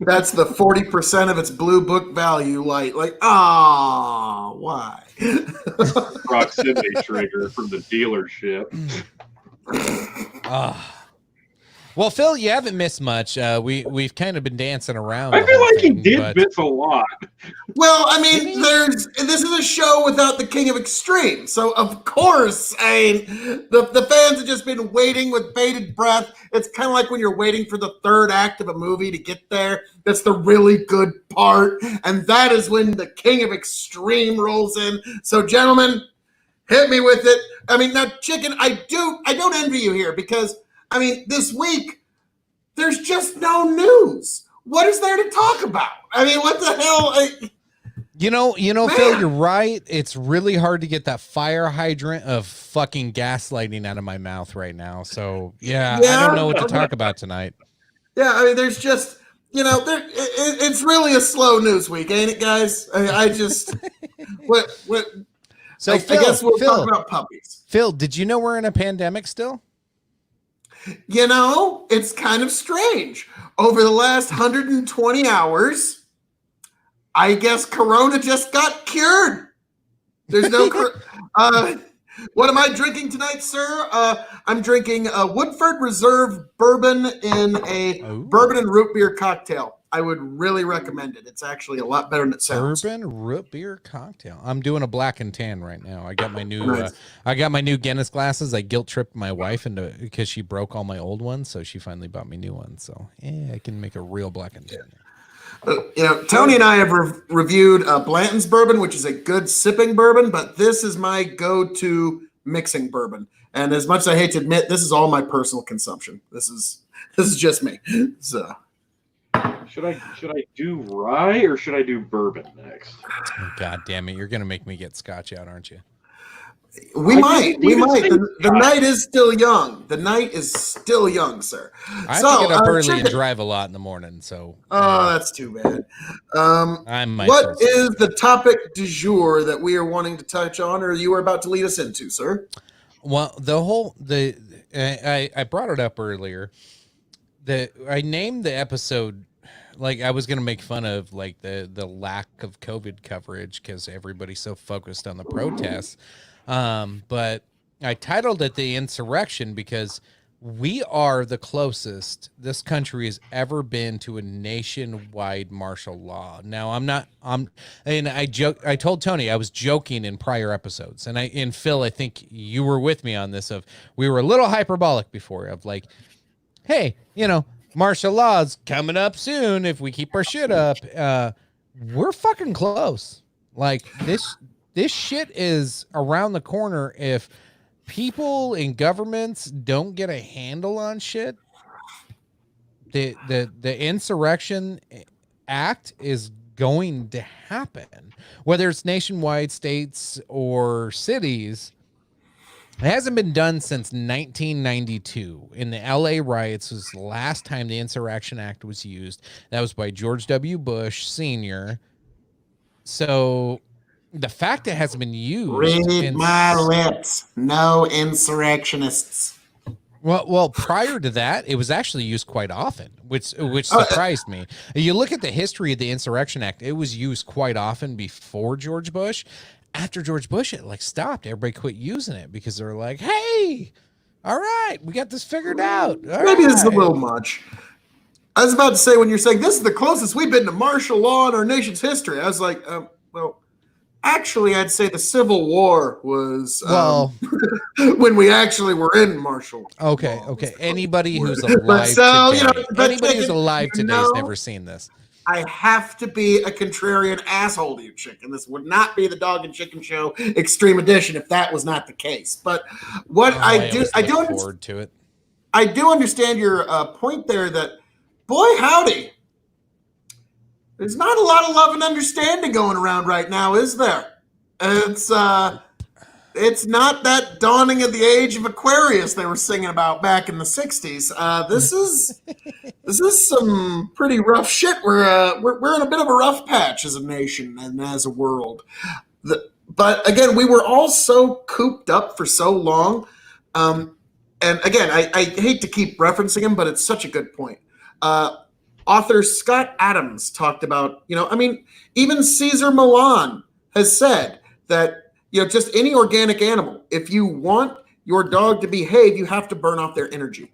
that's the 40% of its blue book value light. Like, why? Proximity trigger from the dealership. Well, Phil, you haven't missed much. We've kind of been dancing around. I feel like he did miss a lot. Well, I mean, this is a show without the King of Extreme, so of course, I mean, the fans have just been waiting with bated breath. It's kind of like when you're waiting for the third act of a movie to get there. That's the really good part, and that is when the King of Extreme rolls in. So, gentlemen, hit me with it. I mean, now, Chicken, I don't envy you here because, I mean, this week, there's just no news. What is there to talk about? I mean, what the hell? You know, Phil, you're right. It's really hard to get that fire hydrant of fucking gaslighting out of my mouth right now. So, I don't know what to talk about tonight. Yeah, I mean, there's just, you know, it's really a slow news week, ain't it, guys? I just, what? So, I Phil, guess we'll talk about puppies. Phil, did you know we're in a pandemic still? You know, it's kind of strange. Over the last 120 hours, I guess Corona just got cured. There's no... what am I drinking tonight, sir? I'm drinking a Woodford Reserve bourbon in a bourbon and root beer cocktail. I would really recommend it. It's actually a lot better than it sounds. Bourbon root beer cocktail. I'm doing a black and tan right now. I got my new Nice. I got my new Guinness glasses. I guilt tripped my wife into because she broke all my old ones, so she finally bought me new ones. So I can make a real black and tan. You know, Tony and I have reviewed Blanton's bourbon, which is a good sipping bourbon, but this is my go-to mixing bourbon. And as much as I hate to admit, this is all my personal consumption. This is just me. So. Should I do rye or should I do bourbon next? Oh, God damn it! You're gonna make me get scotch out, aren't you? We might. The child. night is still young. The night is still young, sir. I have to get up early and drive a lot in the morning, so. Oh, that's too bad. I'm What is the topic du jour that we are wanting to touch on, or you were about to lead us into, sir? Well, I brought it up earlier. I named the episode, like I was going to make fun of like the lack of COVID coverage because everybody's so focused on the protests. But I titled it The Insurrection because we are the closest this country has ever been to a nationwide martial law. Now I told Tony I was joking in prior episodes, and Phil, I think you were with me on this, of we were a little hyperbolic before, of like, hey, martial law's coming up soon if we keep our shit up. We're fucking close. Like this shit is around the corner. If people in governments don't get a handle on shit, the Insurrection Act is going to happen, whether it's nationwide, states, or cities. It hasn't been done since 1992. In the LA riots was the last time the Insurrection Act was used. That was by George W. Bush Sr. So the fact it hasn't been used. Read my lips. No insurrectionists. Well, prior to that, it was actually used quite often, which surprised me. You look at the history of the Insurrection Act; it was used quite often before George Bush. After George Bush, it like stopped. Everybody quit using it because they're like, "Hey, all right, we got this figured out." Maybe this is a little much. I was about to say, when you're saying this is the closest we've been to martial law in our nation's history, I was like, well. Actually, I'd say the Civil War was when we actually were in martial. Okay. law. Anybody who's alive who's alive today has never seen this. I have to be a contrarian asshole to you, chicken. This would not be the Dog and Chicken Show Extreme Edition if that was not the case. But what I do look forward to it. I do understand your point there. That boy, howdy. There's not a lot of love and understanding going around right now, is there? It's not that dawning of the age of Aquarius they were singing about back in the '60s. This is some pretty rough shit. We're in a bit of a rough patch as a nation and as a world. But again, we were all so cooped up for so long. And again, I hate to keep referencing him, but it's such a good point. Author Scott Adams talked about, even Cesar Millan has said that, just any organic animal, if you want your dog to behave, you have to burn off their energy.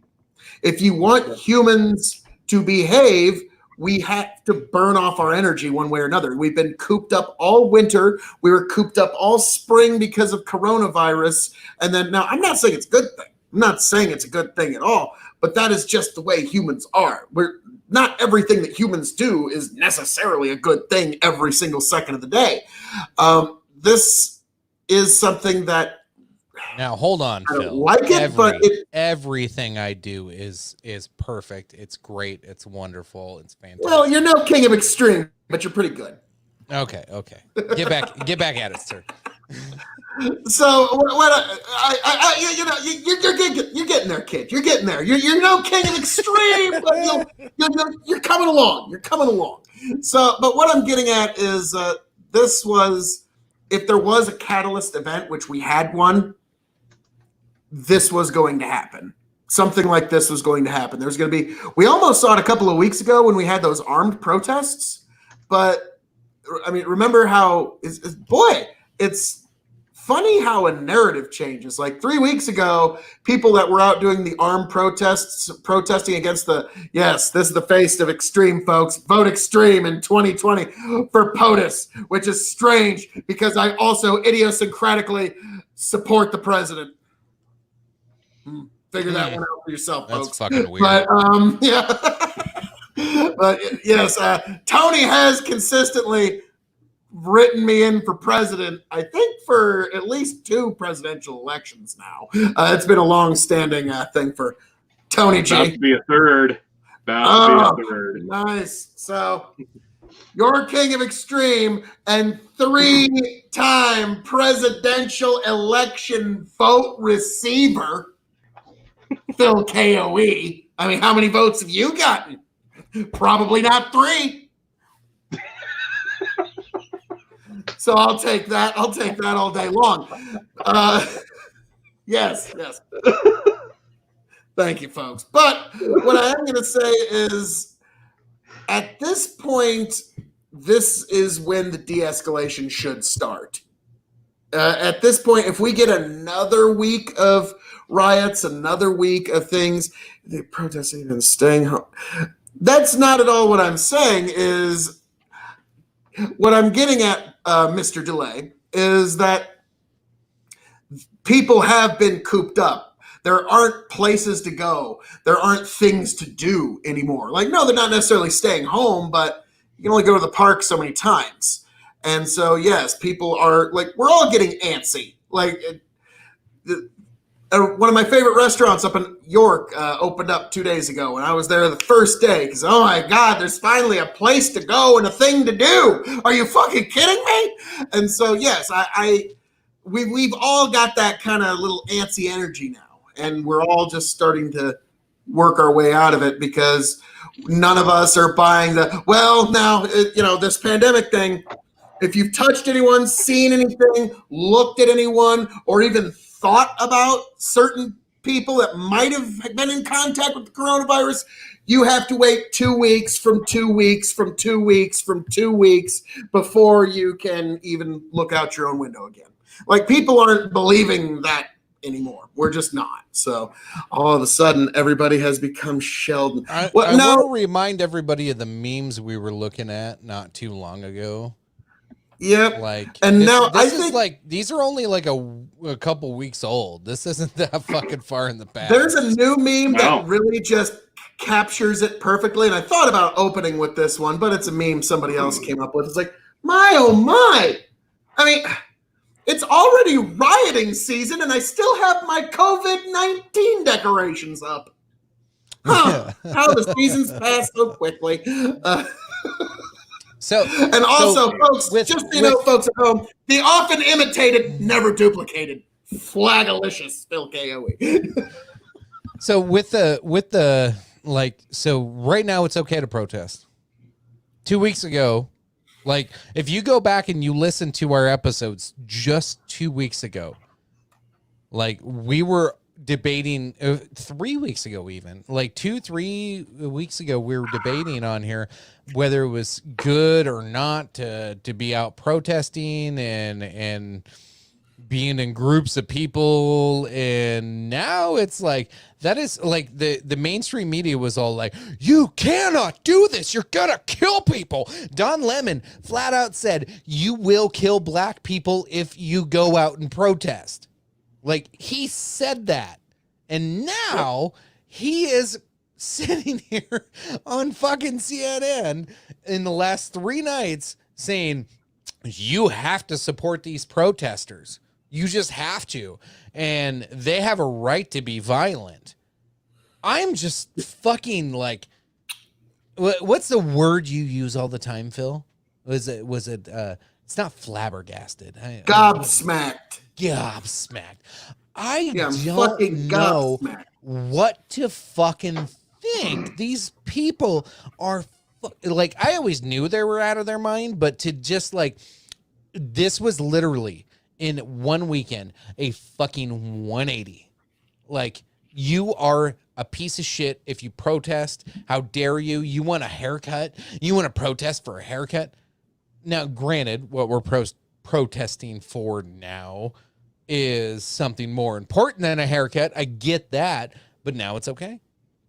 If you want humans to behave, we have to burn off our energy one way or another. We've been cooped up all winter. We were cooped up all spring because of coronavirus. And then now I'm not saying it's a good thing. I'm not saying it's a good thing at all, but that is just the way humans are. Not everything that humans do is necessarily a good thing every single second of the day. This is something that. Now hold on, I don't Phil. like it, but everything I do is perfect. It's great. It's wonderful. It's fantastic. Well, you're no king of extreme, but you're pretty good. Okay. Get back at it, sir. So you're getting there, kid. You're getting there. You're no king of extreme, but you're coming along. You're coming along. So, but what I'm getting at is this was, if there was a catalyst event, which we had one, this was going to happen. Something like this was going to happen. There's going to be. We almost saw it a couple of weeks ago when we had those armed protests, but I mean, remember how it's funny how a narrative changes. Like 3 weeks ago, people that were out doing the armed protests, protesting against this is the face of extreme, folks. Vote extreme in 2020 for POTUS, which is strange because I also idiosyncratically support the president. Figure that one out for yourself, folks. That's fucking weird. But, yeah. But yes, Tony has consistently written me in for president, I think, for at least 2 presidential elections now. It's been a long-standing thing for Tony G. About to be a third. About to be a third. Nice. So, your king of extreme and 3-time presidential election vote receiver, Phil KOE. I mean, how many votes have you gotten? Probably not 3. So I'll take that. I'll take that all day long. Yes. Thank you, folks. But what I am going to say is, at this point, this is when the de-escalation should start. At this point, if we get another week of riots, another week of things, the protesting and staying home, that's not at all what I'm saying. Is what I'm getting at, Mr. Delay, is that people have been cooped up. There aren't places to go. There aren't things to do anymore. Like, no, they're not necessarily staying home, but you can only go to the park so many times. And so, yes, people are like, we're all getting antsy. Like, one of my favorite restaurants up in York opened up 2 days ago, and I was there the first day because, oh my God, there's finally a place to go and a thing to do. Are you fucking kidding me? And so, yes, we've all got that kind of little antsy energy now, and we're all just starting to work our way out of it because none of us are buying this pandemic thing. If you've touched anyone, seen anything, looked at anyone, or even thought about certain people that might have been in contact with the coronavirus, you have to wait 2 weeks from 2 weeks from 2 weeks from 2 weeks before you can even look out your own window again. Like, people aren't believing that anymore. We're just not. So all of a sudden, everybody has become shelled. I want to remind everybody of the memes we were looking at not too long ago. Yep. Like, and now I think like these are only like a couple weeks old. This isn't that fucking far in the past. There's a new meme that really just captures it perfectly. And I thought about opening with this one, but it's a meme somebody else came up with. It's like, my, oh my. I mean, it's already rioting season and I still have my COVID-19 decorations up. Huh. How the seasons pass so quickly. Folks, just so you know, folks at home, the often imitated, never duplicated. Flagalicious, Phil KOE. So so right now it's okay to protest. 2 weeks ago, like, if you go back and you listen to our episodes just 2 weeks ago, like, we were debating 3 weeks ago, even like 2-3 weeks ago, we were debating on here whether it was good or not to be out protesting and being in groups of people. And now it's like, that is like the mainstream media was all like, you cannot do this, you're gonna kill people. Don Lemon flat out said, you will kill black people if you go out and protest. Like, he said that. And now he is sitting here on fucking CNN in the last 3 nights saying, you have to support these protesters. You just have to. And they have a right to be violent. I'm just fucking like, what's the word you use all the time, Phil? Was it it's not flabbergasted. Gobsmacked. Gobsmacked. I don't know what to fucking think. These people are like, I always knew they were out of their mind, but to just like, this was literally in one weekend, a fucking 180. Like, you are a piece of shit if you protest. How dare you? You want a haircut? You want to protest for a haircut? Now, granted, what we're protesting for now is something more important than a haircut. I get that, but now it's okay.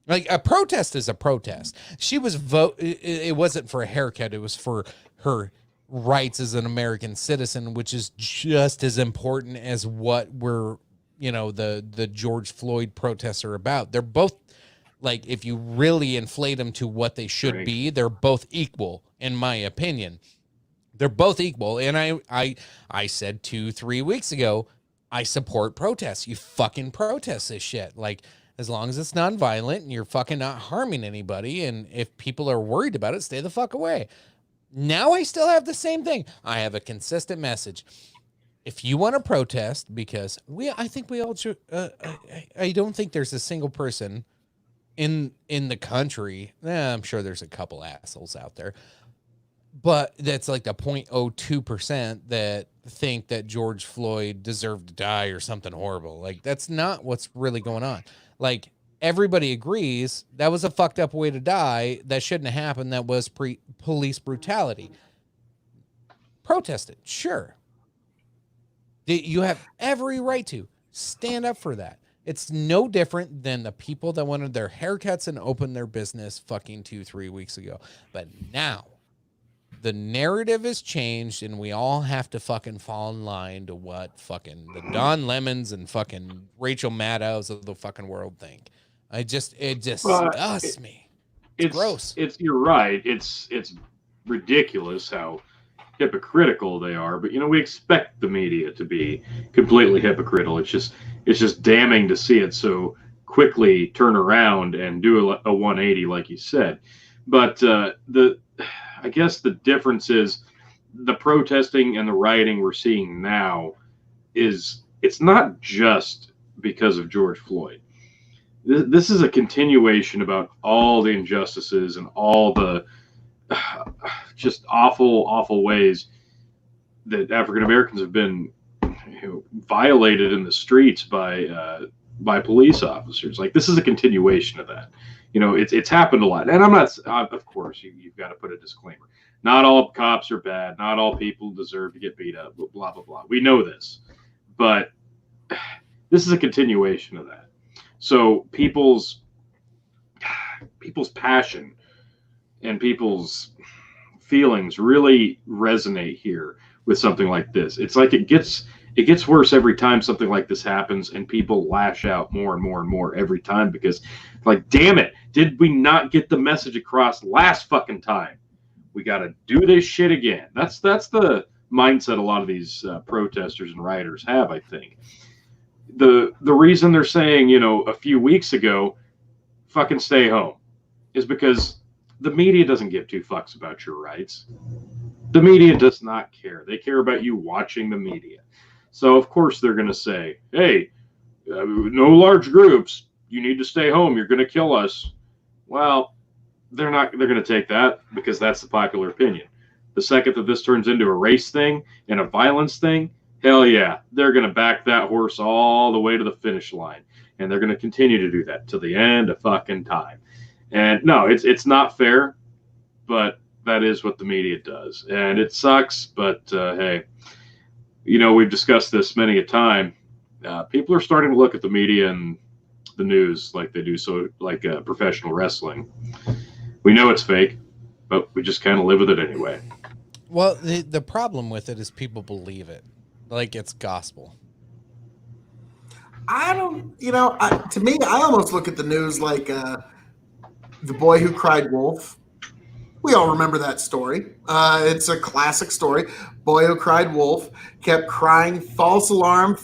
Like, a protest is a protest. She was it wasn't for a haircut. It was for her rights as an American citizen, which is just as important as what we're, the George Floyd protests are about. They're both, like, if you really inflate them to what they should be, they're both equal, in my opinion. They're both equal. And I said 2-3 weeks ago, I support protests. You fucking protest this shit. Like, as long as it's nonviolent and you're fucking not harming anybody, and if people are worried about it, stay the fuck away. Now I still have the same thing. I have a consistent message. If you want to protest, because I think we all should. I don't think there's a single person in the country. I'm sure there's a couple assholes out there, but that's like the 0.02% that think that George Floyd deserved to die or something horrible. Like, that's not what's really going on. Like, everybody agrees that was a fucked up way to die. That shouldn't have happened. That was police brutality. Protest it, sure. You have every right to stand up for that. It's no different than the people that wanted their haircuts and opened their business fucking 2-3 weeks ago. But now the narrative has changed, and we all have to fucking fall in line to what fucking the Don Lemons and fucking Rachel Maddows of the fucking world think. It disgusts me. It's gross. You're right. It's ridiculous how hypocritical they are, but we expect the media to be completely hypocritical. It's just damning to see it so quickly turn around and do a 180, like you said. But I guess the difference is the protesting and the rioting we're seeing now it's not just because of George Floyd. This is a continuation about all the injustices and all the just awful ways that African Americans have been violated in the streets by police officers. Like, this is a continuation of that. It's happened a lot, and I'm not. Of course, you've got to put a disclaimer. Not all cops are bad. Not all people deserve to get beat up. Blah blah blah. We know this, but this is a continuation of that. So people's passion and people's feelings really resonate here with something like this. It's like it gets worse every time something like this happens, and people lash out more and more and more every time, because, like, damn it, did we not get the message across last fucking time? We got to do this shit again. That's the mindset a lot of these protesters and rioters have, I think. The reason they're saying, a few weeks ago, fucking stay home, is because the media doesn't give two fucks about your rights. The media does not care. They care about you watching the media. So, of course, they're going to say, hey, no large groups. You need to stay home. You're going to kill us. Well, they're going to take that because that's the popular opinion. The second that this turns into a race thing and a violence thing, hell yeah, they're going to back that horse all the way to the finish line. And they're going to continue to do that till the end of fucking time. And no, it's not fair, but that is what the media does. And it sucks, but hey, we've discussed this many a time. People are starting to look at the media and the news like they do professional wrestling. We know it's fake, but we just kind of live with it anyway. Well, the problem with it is people believe it like it's gospel. I don't, to me, I almost look at the news like The Boy Who Cried Wolf. We all remember that story. It's a classic story. Boy Who Cried Wolf kept crying false alarm,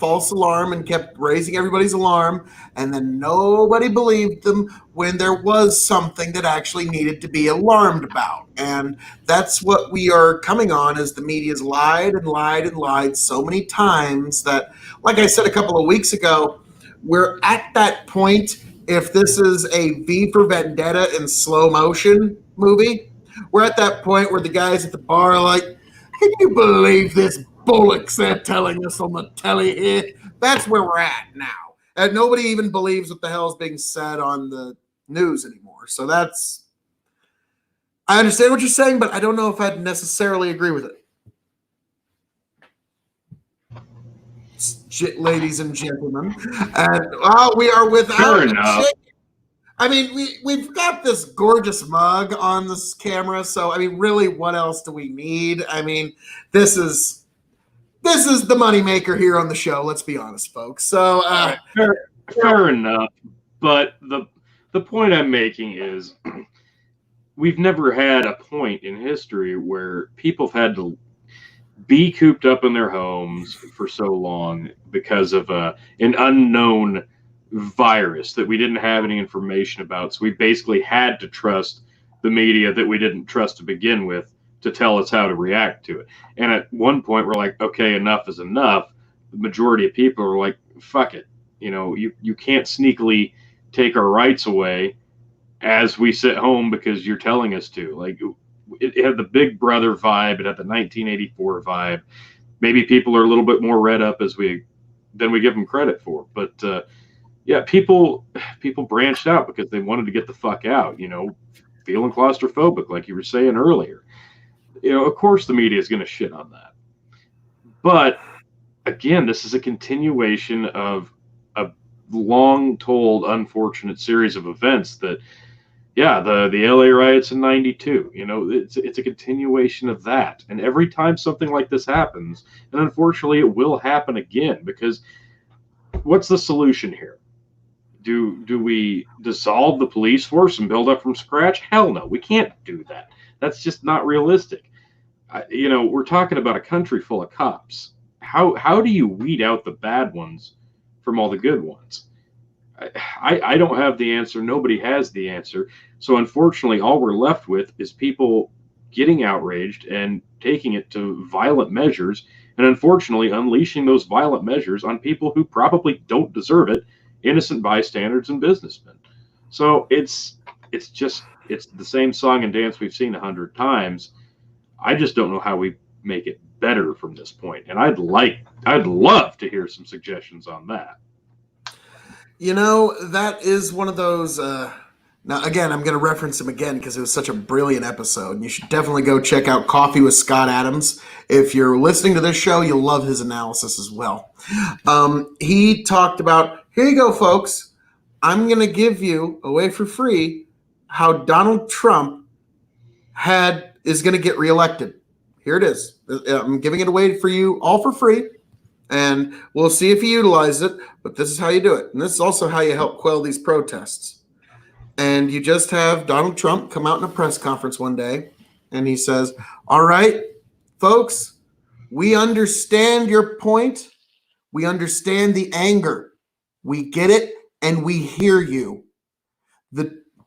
and kept raising everybody's alarm. And then nobody believed them when there was something that actually needed to be alarmed about. And that's what we are coming on, as the media's lied and lied and lied so many times that, like I said a couple of weeks ago, we're at that point. If this is a V for Vendetta in slow motion movie, we're at that point where the guys at the bar are like, can you believe this bullocks they're telling us on the telly here? That's where we're at now. And nobody even believes what the hell is being said on the news anymore. So I understand what you're saying, but I don't know if I'd necessarily agree with it. Ladies and gentlemen, and we are without I mean, we've got this gorgeous mug on this camera, so I mean, really, what else do we need? I mean, this is the moneymaker here on the show. Let's be honest, folks. So fair enough, but the point I'm making is we've never had a point in history where people have had to be cooped up in their homes for so long because of an unknown virus that we didn't have any information about. So we basically had to trust the media that we didn't trust to begin with to tell us how to react to it. And at one point, we're like, okay, enough is enough. The majority of people are like, fuck it. You can't sneakily take our rights away as we sit home because you're telling us to. Like, it had the Big Brother vibe. It had the 1984 vibe. Maybe people are a little bit more read up than we give them credit for. But yeah, people branched out because they wanted to get the fuck out. Feeling claustrophobic, like you were saying earlier. Of course the media is going to shit on that. But again, this is a continuation of a long-told, unfortunate series of events that, yeah, the LA riots in '92. It's a continuation of that. And every time something like this happens, and unfortunately it will happen again, because what's the solution here? Do we dissolve the police force and build up from scratch? Hell no, we can't do that. That's just not realistic. We're talking about a country full of cops. How do you weed out the bad ones from all the good ones? I don't have the answer. Nobody has the answer. So unfortunately, all we're left with is people getting outraged and taking it to violent measures, and unfortunately unleashing those violent measures on people who probably don't deserve it, innocent bystanders and businessmen. So it's the same song and dance we've seen 100 times. I just don't know how we make it better from this point. And I'd love to hear some suggestions on that. That is one of those. Now, again, I'm going to reference him again because it was such a brilliant episode. And you should definitely go check out Coffee with Scott Adams. If you're listening to this show, you'll love his analysis as well. He talked about, here you go, folks. I'm going to give you away for free how Donald Trump is going to get reelected. Here it is. I'm giving it away for you all for free. And we'll see if you utilize it, but this is how you do it. And this is also how you help quell these protests. And you just have Donald Trump come out in a press conference one day, and he says, all right, folks, we understand your point. We understand the anger. We get it, and we hear you.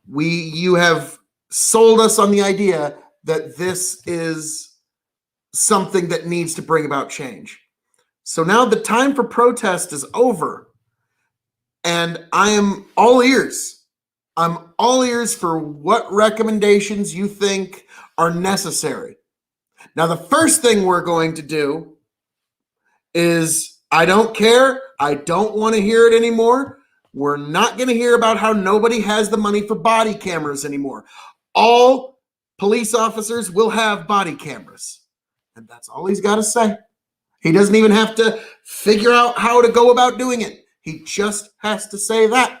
You have sold us on the idea that this is something that needs to bring about change. So now the time for protest is over, and I am all ears. I'm all ears for what recommendations you think are necessary. Now, the first thing we're going to do is, I don't care. I don't want to hear it anymore. We're not going to hear about how nobody has the money for body cameras anymore. All police officers will have body cameras. And that's all he's got to say. He doesn't even have to figure out how to go about doing it. He just has to say that.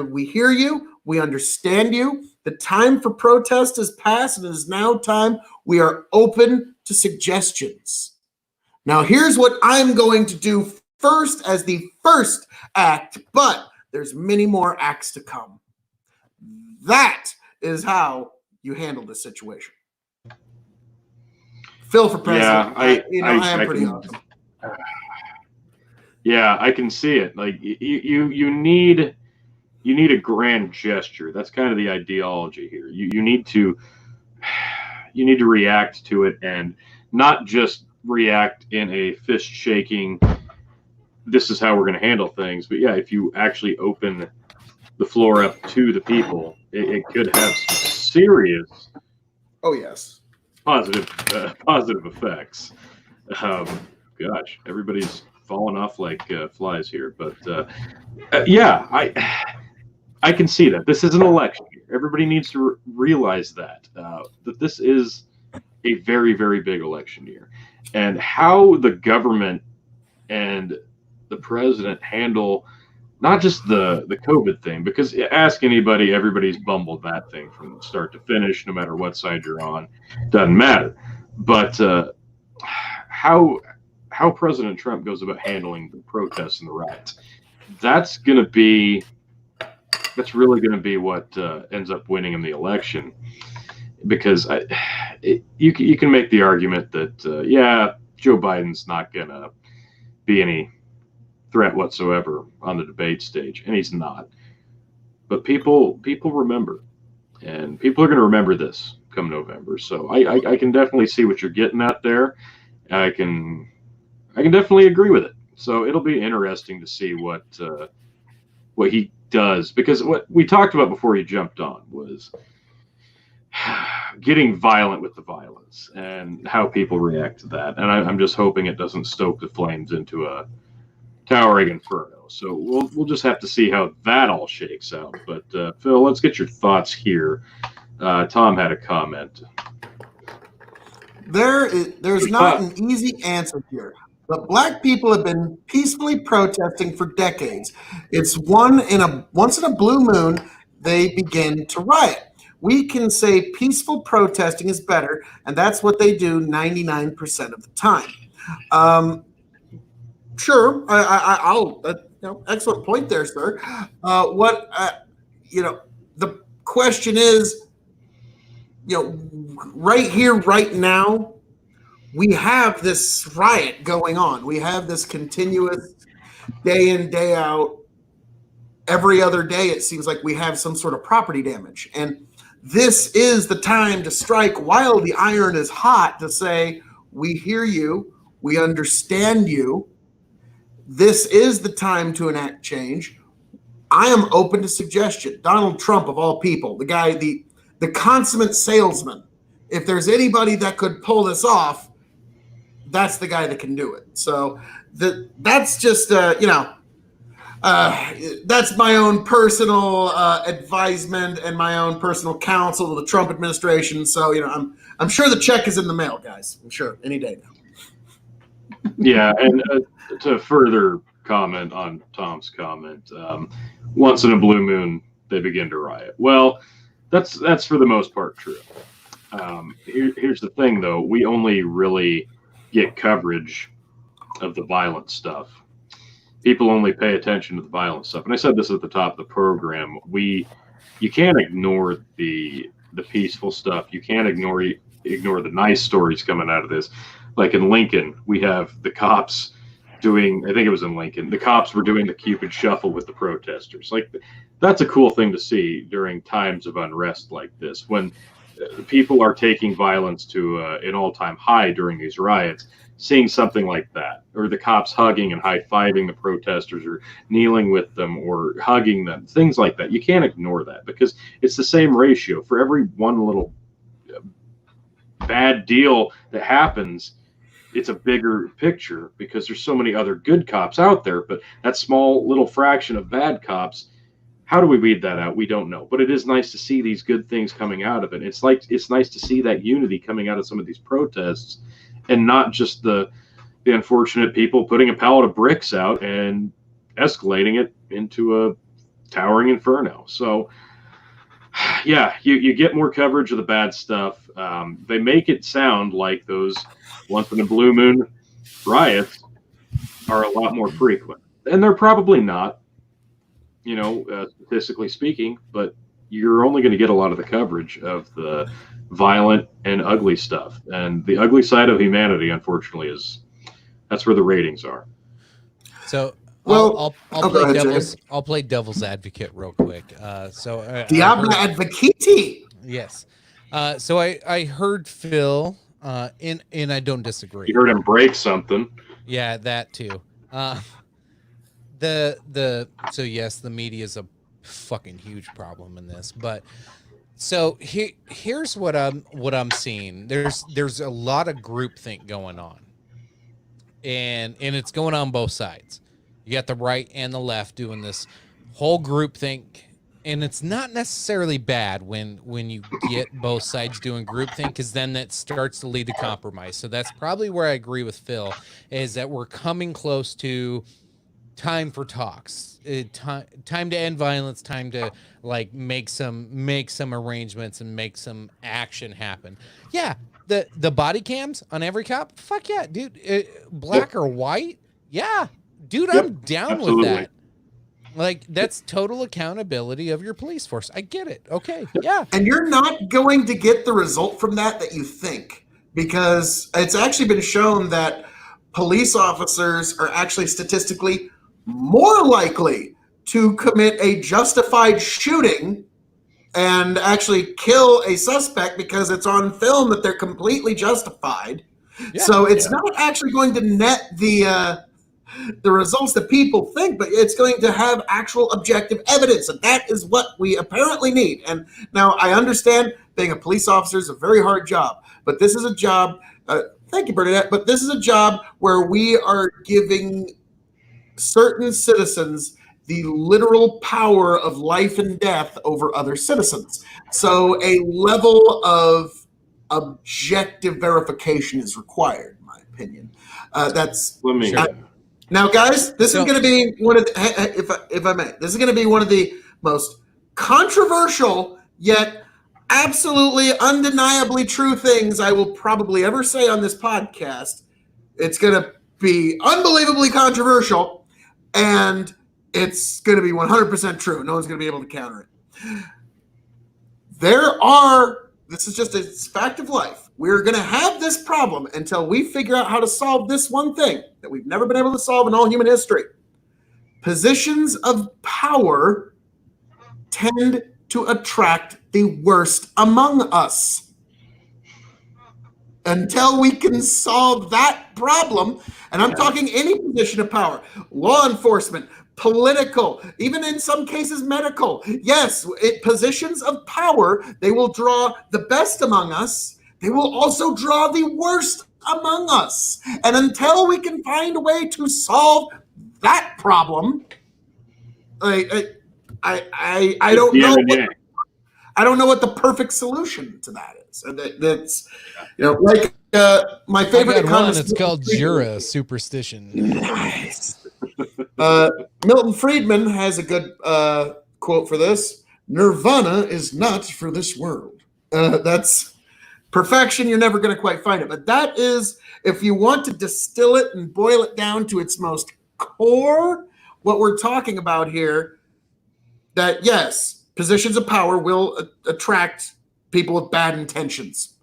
We hear you. We understand you. The time for protest has passed, and it is now time. We are open to suggestions. Now, here's what I'm going to do first as the first act, but there's many more acts to come. That is how you handle this situation. Phil for president. Yeah, I am pretty awesome. Yeah, I can see it. Like you need a grand gesture. That's kind of the ideology here. You need to react to it, and not just react in a fist shaking, this is how we're going to handle things. But yeah, if you actually open the floor up to the people, it could have some serious, positive effects. Gosh, everybody's falling off like flies here, but yeah, I can see that this is an election year. Everybody needs to realize that this is a very, very big election year, and how the government and the president handle not just the COVID thing, because ask anybody, everybody's bumbled that thing from start to finish, no matter what side you're on, doesn't matter. But how President Trump goes about handling the protests and the riots, that's really going to be what ends up winning him the election. Because you can make the argument that yeah, Joe Biden's not going to be any threat whatsoever on the debate stage, and he's not. But people remember, and people are going to remember this. come November. So I can definitely see what you're getting at there. I can definitely agree with it. So it'll be interesting to see what he does, because what we talked about before he jumped on was getting violent with the violence and how people react to that. And I'm just hoping it doesn't stoke the flames into a towering inferno. So we'll just have to see how that all shakes out. But Phil, let's get your thoughts here. Tom had a comment. There's not an easy answer here, but Black people have been peacefully protesting for decades. It's once in a blue moon they begin to riot. We can say peaceful protesting is better, and that's what they do 99% of the time. Sure, I'll excellent point there, sir. The question is, right here, right now, we have this riot going on. We have this continuous day in, day out, every other day. It seems like we have some sort of property damage. And this is the time to strike while the iron is hot, to say, we hear you, we understand you. This is the time to enact change. I am open to suggestion. Donald Trump, of all people, the guy, the consummate salesman. If there's anybody that could pull this off, that's the guy that can do it. So that's just that's my own personal advisement and my own personal counsel to the Trump administration. So I'm sure the check is in the mail, guys. I'm sure any day now. Yeah, and to further comment on Tom's comment, once in a blue moon they begin to riot. Well, that's for the most part true. Here's the thing, though: we only really get coverage of the violent stuff. People only pay attention to the violent stuff, and I said this at the top of the program. You can't ignore the peaceful stuff. You can't ignore the nice stories coming out of this. Like in Lincoln, we have the cops doing, I think it was in Lincoln, the cops were doing the Cupid shuffle with the protesters. Like, that's a cool thing to see during times of unrest like this, when people are taking violence to an all-time high during these riots. Seeing something like that, or the cops hugging and high-fiving the protesters, or kneeling with them, or hugging them, things like that. You can't ignore that, because it's the same ratio. For every one little bad deal that happens, it's a bigger picture, because there's so many other good cops out there. But that small little fraction of bad cops, how do we weed that out? We don't know. But it is nice to see these good things coming out of it. It's nice to see that unity coming out of some of these protests, and not just the unfortunate people putting a pallet of bricks out and escalating it into a towering inferno. So, yeah, you get more coverage of the bad stuff. They make it sound like those once in a blue moon riots are a lot more frequent, and they're probably not, statistically speaking, but you're only going to get a lot of the coverage of the violent and ugly stuff. And the ugly side of humanity, unfortunately, that's where the ratings are. So Well, I'll play devil's advocate real quick. Diablo Advocati. Yes. So I heard Phil, and I don't disagree. You heard him break something. Yeah, that too. So yes, the media is a fucking huge problem in this, but so here's what I'm seeing. There's a lot of groupthink going on, and it's going on both sides. You got the right and the left doing this whole groupthink, and it's not necessarily bad when you get both sides doing groupthink, because then that starts to lead to compromise. So that's probably where I agree with Phil, is that we're coming close to time for talks, time to end violence, time to make some arrangements and make some action happen. Yeah, the body cams on every cop, fuck yeah, dude. Black or white, yeah, dude, I'm down with that. That's total accountability of your police force. I get it. Okay, yeah. And you're not going to get the result from that you think, because it's actually been shown that police officers are actually statistically more likely to commit a justified shooting and actually kill a suspect because it's on film that they're completely justified. Yeah. So it's not actually going to net the results that people think, but it's going to have actual objective evidence, and that is what we apparently need. And now I understand being a police officer is a very hard job, but this is a job. Thank you, Bernadette. But this is a job where we are giving certain citizens the literal power of life and death over other citizens. So a level of objective verification is required, in my opinion. Now, guys, this is going to be one of the, if I may, this is going to be one of the most controversial yet absolutely undeniably true things I will probably ever say on this podcast. It's going to be unbelievably controversial, and it's going to be 100% true. No one's going to be able to counter it. This is just a fact of life. We're going to have this problem until we figure out how to solve this one thing that we've never been able to solve in all human history. Positions of power tend to attract the worst among us. Until we can solve that problem, and I'm talking any position of power, law enforcement, political, even in some cases medical. Yes, positions of power, they will draw the best among us. They will also draw the worst among us. And until we can find a way to solve that problem, I don't know. I don't know what the perfect solution to that is. And that's, like my favorite economist. It's called Jura superstition. Nice. Milton Friedman has a good quote for this. Nirvana is not for this world. That's perfection. You're never going to quite find it. But that is, if you want to distill it and boil it down to its most core, what we're talking about here, that yes, positions of power will attract people with bad intentions.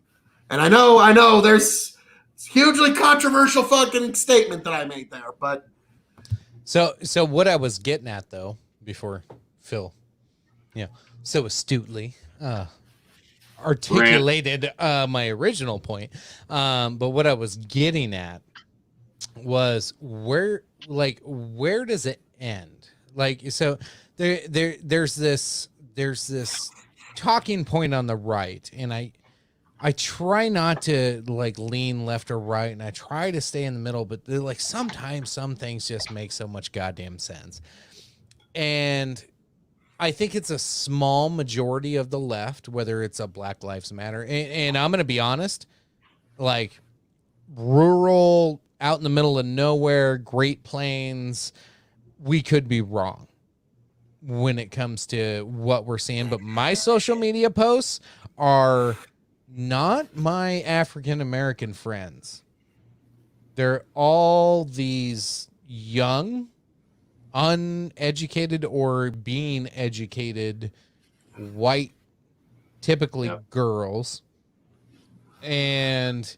And I know there's a hugely controversial fucking statement that I made there, but So what I was getting at, though, before Phil, so astutely articulated my original point, but what I was getting at was where does it end? Like, so there's this talking point on the right, and I try not to lean left or right, and I try to stay in the middle, but sometimes some things just make so much goddamn sense. And I think it's a small majority of the left, whether it's a Black Lives Matter. And I'm going to be honest, rural, out in the middle of nowhere, Great Plains, we could be wrong when it comes to what we're seeing. But my social media posts are not my African-American friends. They're all these young, uneducated or being educated white, typically girls. And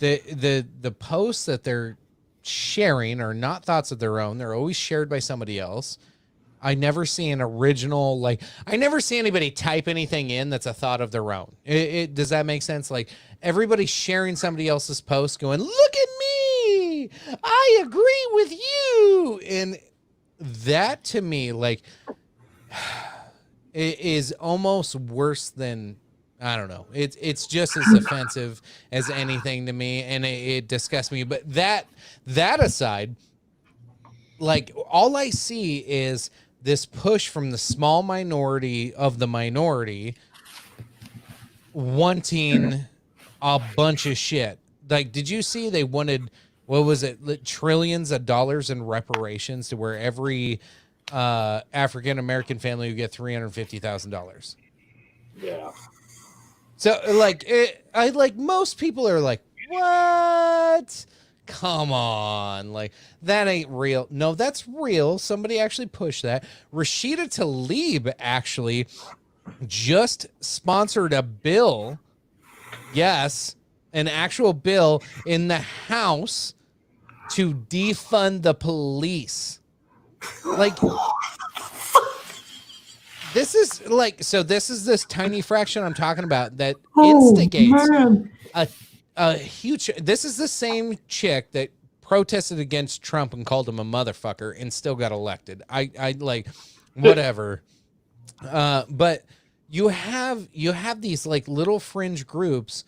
the posts that they're sharing are not thoughts of their own. They're always shared by somebody else. I never see an original, I never see anybody type anything in that's a thought of their own. Does that make sense? Everybody's sharing somebody else's post going, look at me, I agree with you. And that to me, it is almost worse than, I don't know. It's just as offensive as anything to me, and it disgusts me. But that aside, all I see is this push from the small minority of the minority wanting a bunch of shit. Did you see they wanted, what was it, trillions of dollars in reparations to where every African-American family would get $350,000? Yeah. So most people are like, what? Come on, that ain't real. No, that's real. Somebody actually pushed that. Rashida Tlaib actually just sponsored a bill. Yes, an actual bill in the House to defund the police. this is like, so this is this tiny fraction I'm talking about that instigates a huge. This is the same chick that protested against Trump and called him a motherfucker and still got elected. I like whatever. But you have these like little fringe groups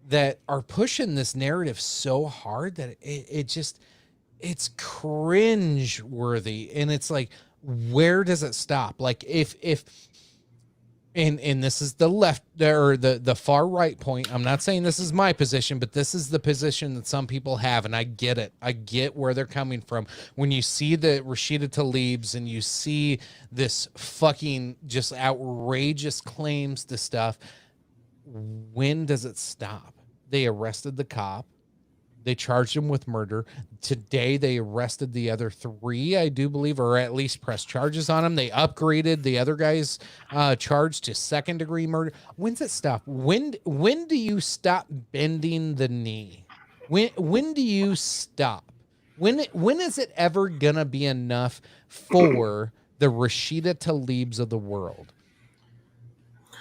that are pushing this narrative so hard that it's cringe worthy. And it's like, where does it stop? Like if and this is the left or the far right point. I'm not saying this is my position, but this is the position that some people have, and I get it. I get where they're coming from. When you see the Rashida Tlaibs and you see this fucking just outrageous claims to stuff, when does it stop? They arrested the cop. They charged him with murder. Today, they arrested the other 3, I do believe, or at least pressed charges on him. They upgraded the other guy's charge to second-degree murder. When's it stop? When do you stop bending the knee? When do you stop? When is it ever gonna be enough for the Rashida Tlaibs of the world?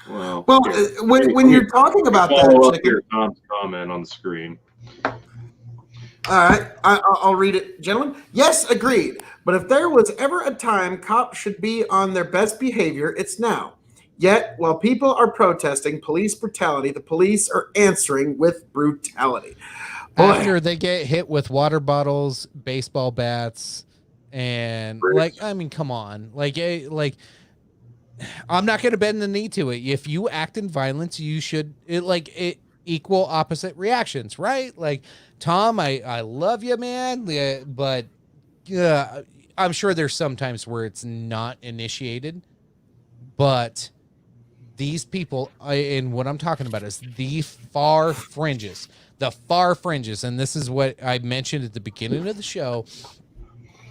Well, when you're talking about follow that, up your Tom's comment on the screen. All right, I'll read it, gentlemen. Yes, agreed. But if there was ever a time cops should be on their best behavior, it's now. Yet, while people are protesting police brutality, the police are answering with brutality. Boy. After they get hit with water bottles, baseball bats, and like, I mean, come on, like I'm not going to bend the knee to it. If you act in violence, you should equal opposite reactions, right? Like, Tom, I love you, man, but I'm sure there's some times where it's not initiated, but these people, and what I'm talking about is the far fringes, and this is what I mentioned at the beginning of the show.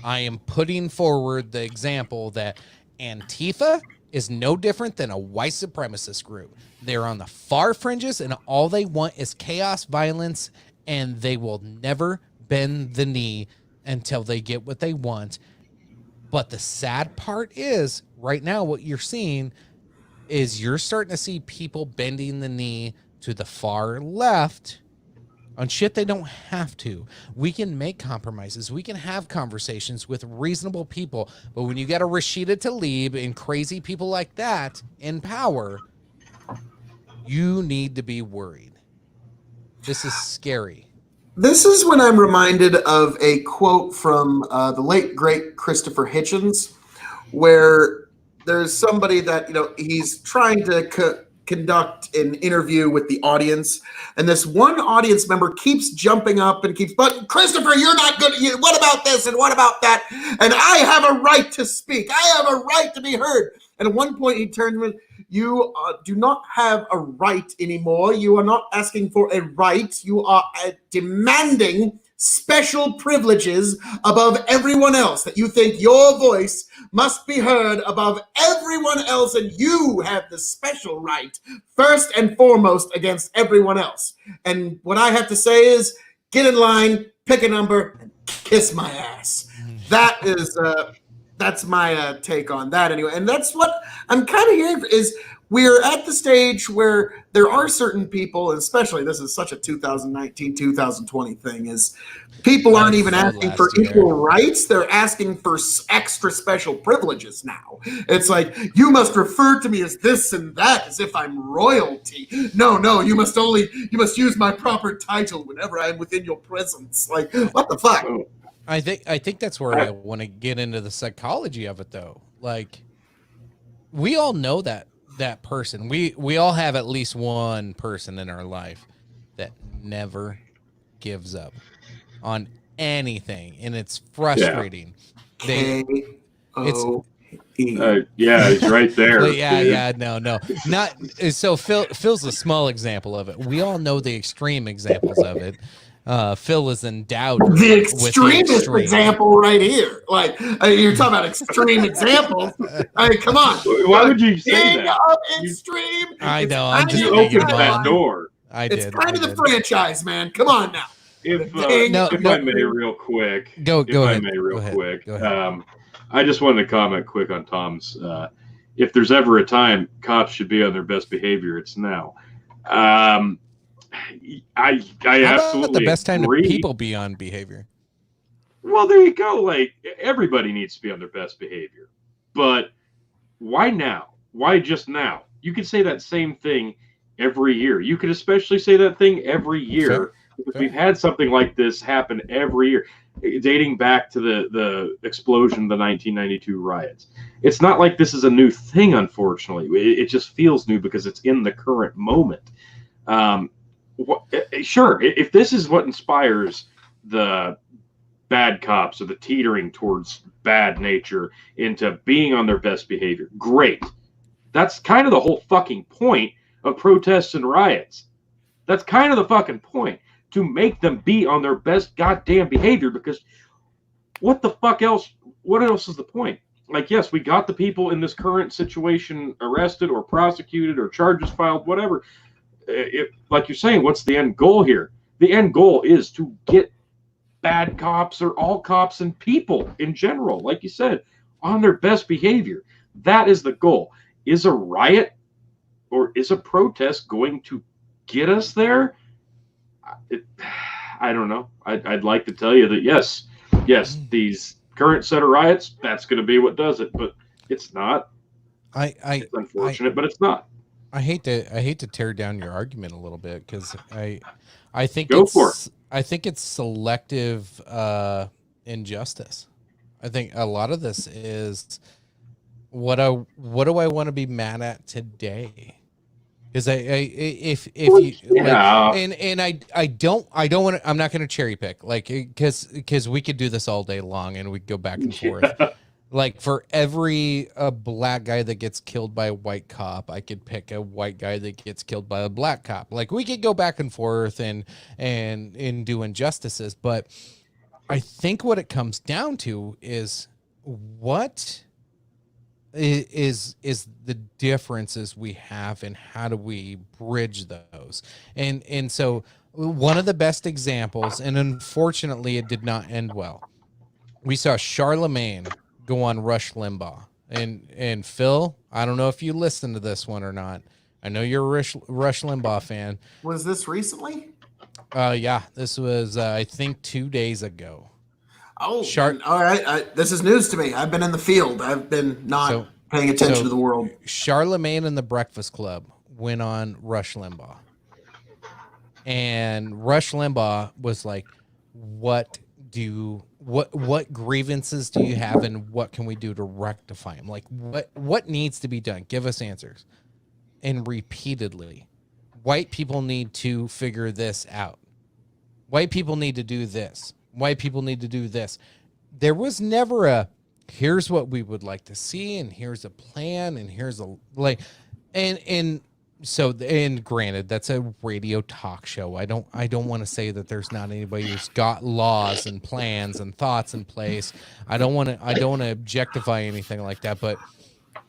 I am putting forward the example that Antifa is no different than a white supremacist group. They're on the far fringes, and all they want is chaos, violence, and they will never bend the knee until they get what they want. But the sad part is, right now, what you're seeing is you're starting to see people bending the knee to the far left on shit they don't have to. We can make compromises. We can have conversations with reasonable people. But when you got a Rashida Tlaib and crazy people like that in power, you need to be worried. This is scary. This is when I'm reminded of a quote from the late, great Christopher Hitchens, where there's somebody that, he's trying to conduct an interview with the audience, and this one audience member keeps jumping up and but Christopher, you're not good. What about this and what about that? And I have a right to speak. I have a right to be heard. And at one point he turns to me, you do not have a right anymore. You are not asking for a right. You are demanding special privileges above everyone else, that you think your voice must be heard above everyone else, and you have the special right first and foremost against everyone else. And what I have to say is, get in line, pick a number, and kiss my ass. That is that's my take on that anyway. And that's what I'm kind of hearing is, we're at the stage where there are certain people, and especially this is such a 2019, 2020 thing, is people aren't even asking for equal rights. They're asking for extra special privileges now. It's like, you must refer to me as this and that, as if I'm royalty. No, you must use my proper title whenever I'm within your presence. Like, what the fuck? I think that's where I want to get into the psychology of it, though. Like, we all know that person. We all have at least one person in our life that never gives up on anything, and it's frustrating. Yeah, he's right there. No, not so. Phil's a small example of it. We all know the extreme examples of it. Phil is endowed the extremist example right here. Like, you're talking about extreme examples. I mean, come on. Why would you say that? Extreme. I know. I'm just opened that door. It's kind of the franchise, man. Come on now. If I may, real quick. Go ahead. I just wanted to comment quick on Tom's. if there's ever a time cops should be on their best behavior, it's now. I How absolutely about the best agree. time to people be on behavior? Well, there you go. Like, everybody needs to be on their best behavior. But why now? Why just now? You could say that same thing every year. You could especially say that thing every year. Because we've had something like this happen every year, dating back to the explosion of the 1992 riots. It's not like this is a new thing, unfortunately. It just feels new because it's in the current moment. Sure, if this is what inspires the bad cops or the teetering towards bad nature into being on their best behavior, great. That's kind of the whole fucking point of protests and riots. That's kind of the fucking point, to make them be on their best goddamn behavior, because what the fuck else? What else is the point? Like, yes, we got the people in this current situation arrested or prosecuted or charges filed, whatever. Like you're saying, what's the end goal here? The end goal is to get bad cops, or all cops and people in general, like you said, on their best behavior. That is the goal. Is a riot or is a protest going to get us there? I don't know. I'd like to tell you that yes, these current set of riots, that's going to be what does it, but it's not. It's unfortunate, but it's not. I hate to tear down your argument a little bit, because I think I think it's selective injustice. I think a lot of this is what do I want to be mad at today? Because I don't want to. I'm not going to cherry pick, like, because we could do this all day long and we go back and forth. Like, for every black guy that gets killed by a white cop, I could pick a white guy that gets killed by a black cop. Like, we could go back and forth and do injustices. But I think what it comes down to is what is the differences we have, and how do we bridge those? And so one of the best examples, and unfortunately it did not end well, we saw Charlemagne go on Rush Limbaugh. And Phil, I don't know if you listened to this one or not. I know you're a Rush Limbaugh fan. Was this recently? Yeah, this was I think 2 days ago. Oh, all right. This is news to me. I've been in the field. I've been not paying attention to the world. Charlemagne and the Breakfast Club went on Rush Limbaugh. And Rush Limbaugh was like, what grievances do you have, and what can we do to rectify them? Like, what needs to be done? Give us answers. And repeatedly, white people need to figure this out. White people need to do this. White people need to do this. There was never a, here's what we would like to see, and here's a plan, and here's a, like, and so, and granted, that's a radio talk show. I don't want to say that there's not anybody who's got laws and plans and thoughts in place. I don't want to objectify anything like that, but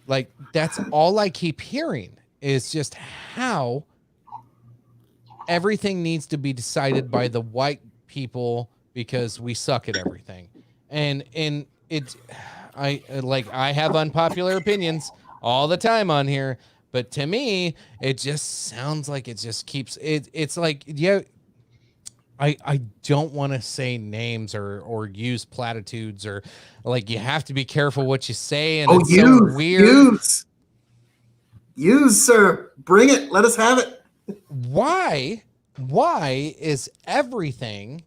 like, that's all I keep hearing is just how everything needs to be decided by the white people because we suck at everything. And it's, I have unpopular opinions all the time on here. But to me, it just sounds like it just keeps it. It's like, yeah, I don't want to say names or use platitudes, or like, you have to be careful what you say. And it's so weird. Use, sir. Bring it. Let us have it. Why is everything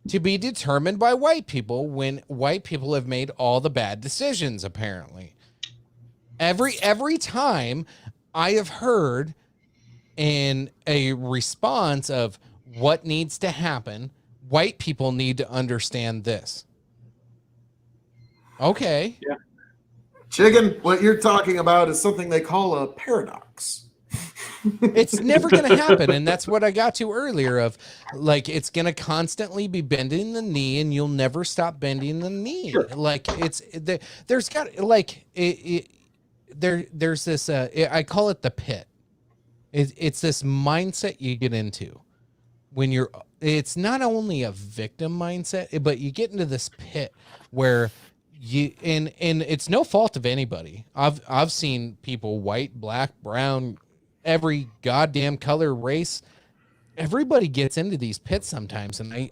to be determined by white people when white people have made all the bad decisions, apparently? Every time I have heard in a response of what needs to happen, white people need to understand this. Okay. Yeah. Chicken, what you're talking about is something they call a paradox. It's never going to happen. And that's what I got to earlier of, like, it's going to constantly be bending the knee and you'll never stop bending the knee. Sure. Like, there's got, like, there's this I call it the pit. It's this mindset you get into when it's not only a victim mindset, but you get into this pit where and it's no fault of anybody. I've seen people, white, black, brown, every goddamn color, race. Everybody gets into these pits sometimes, and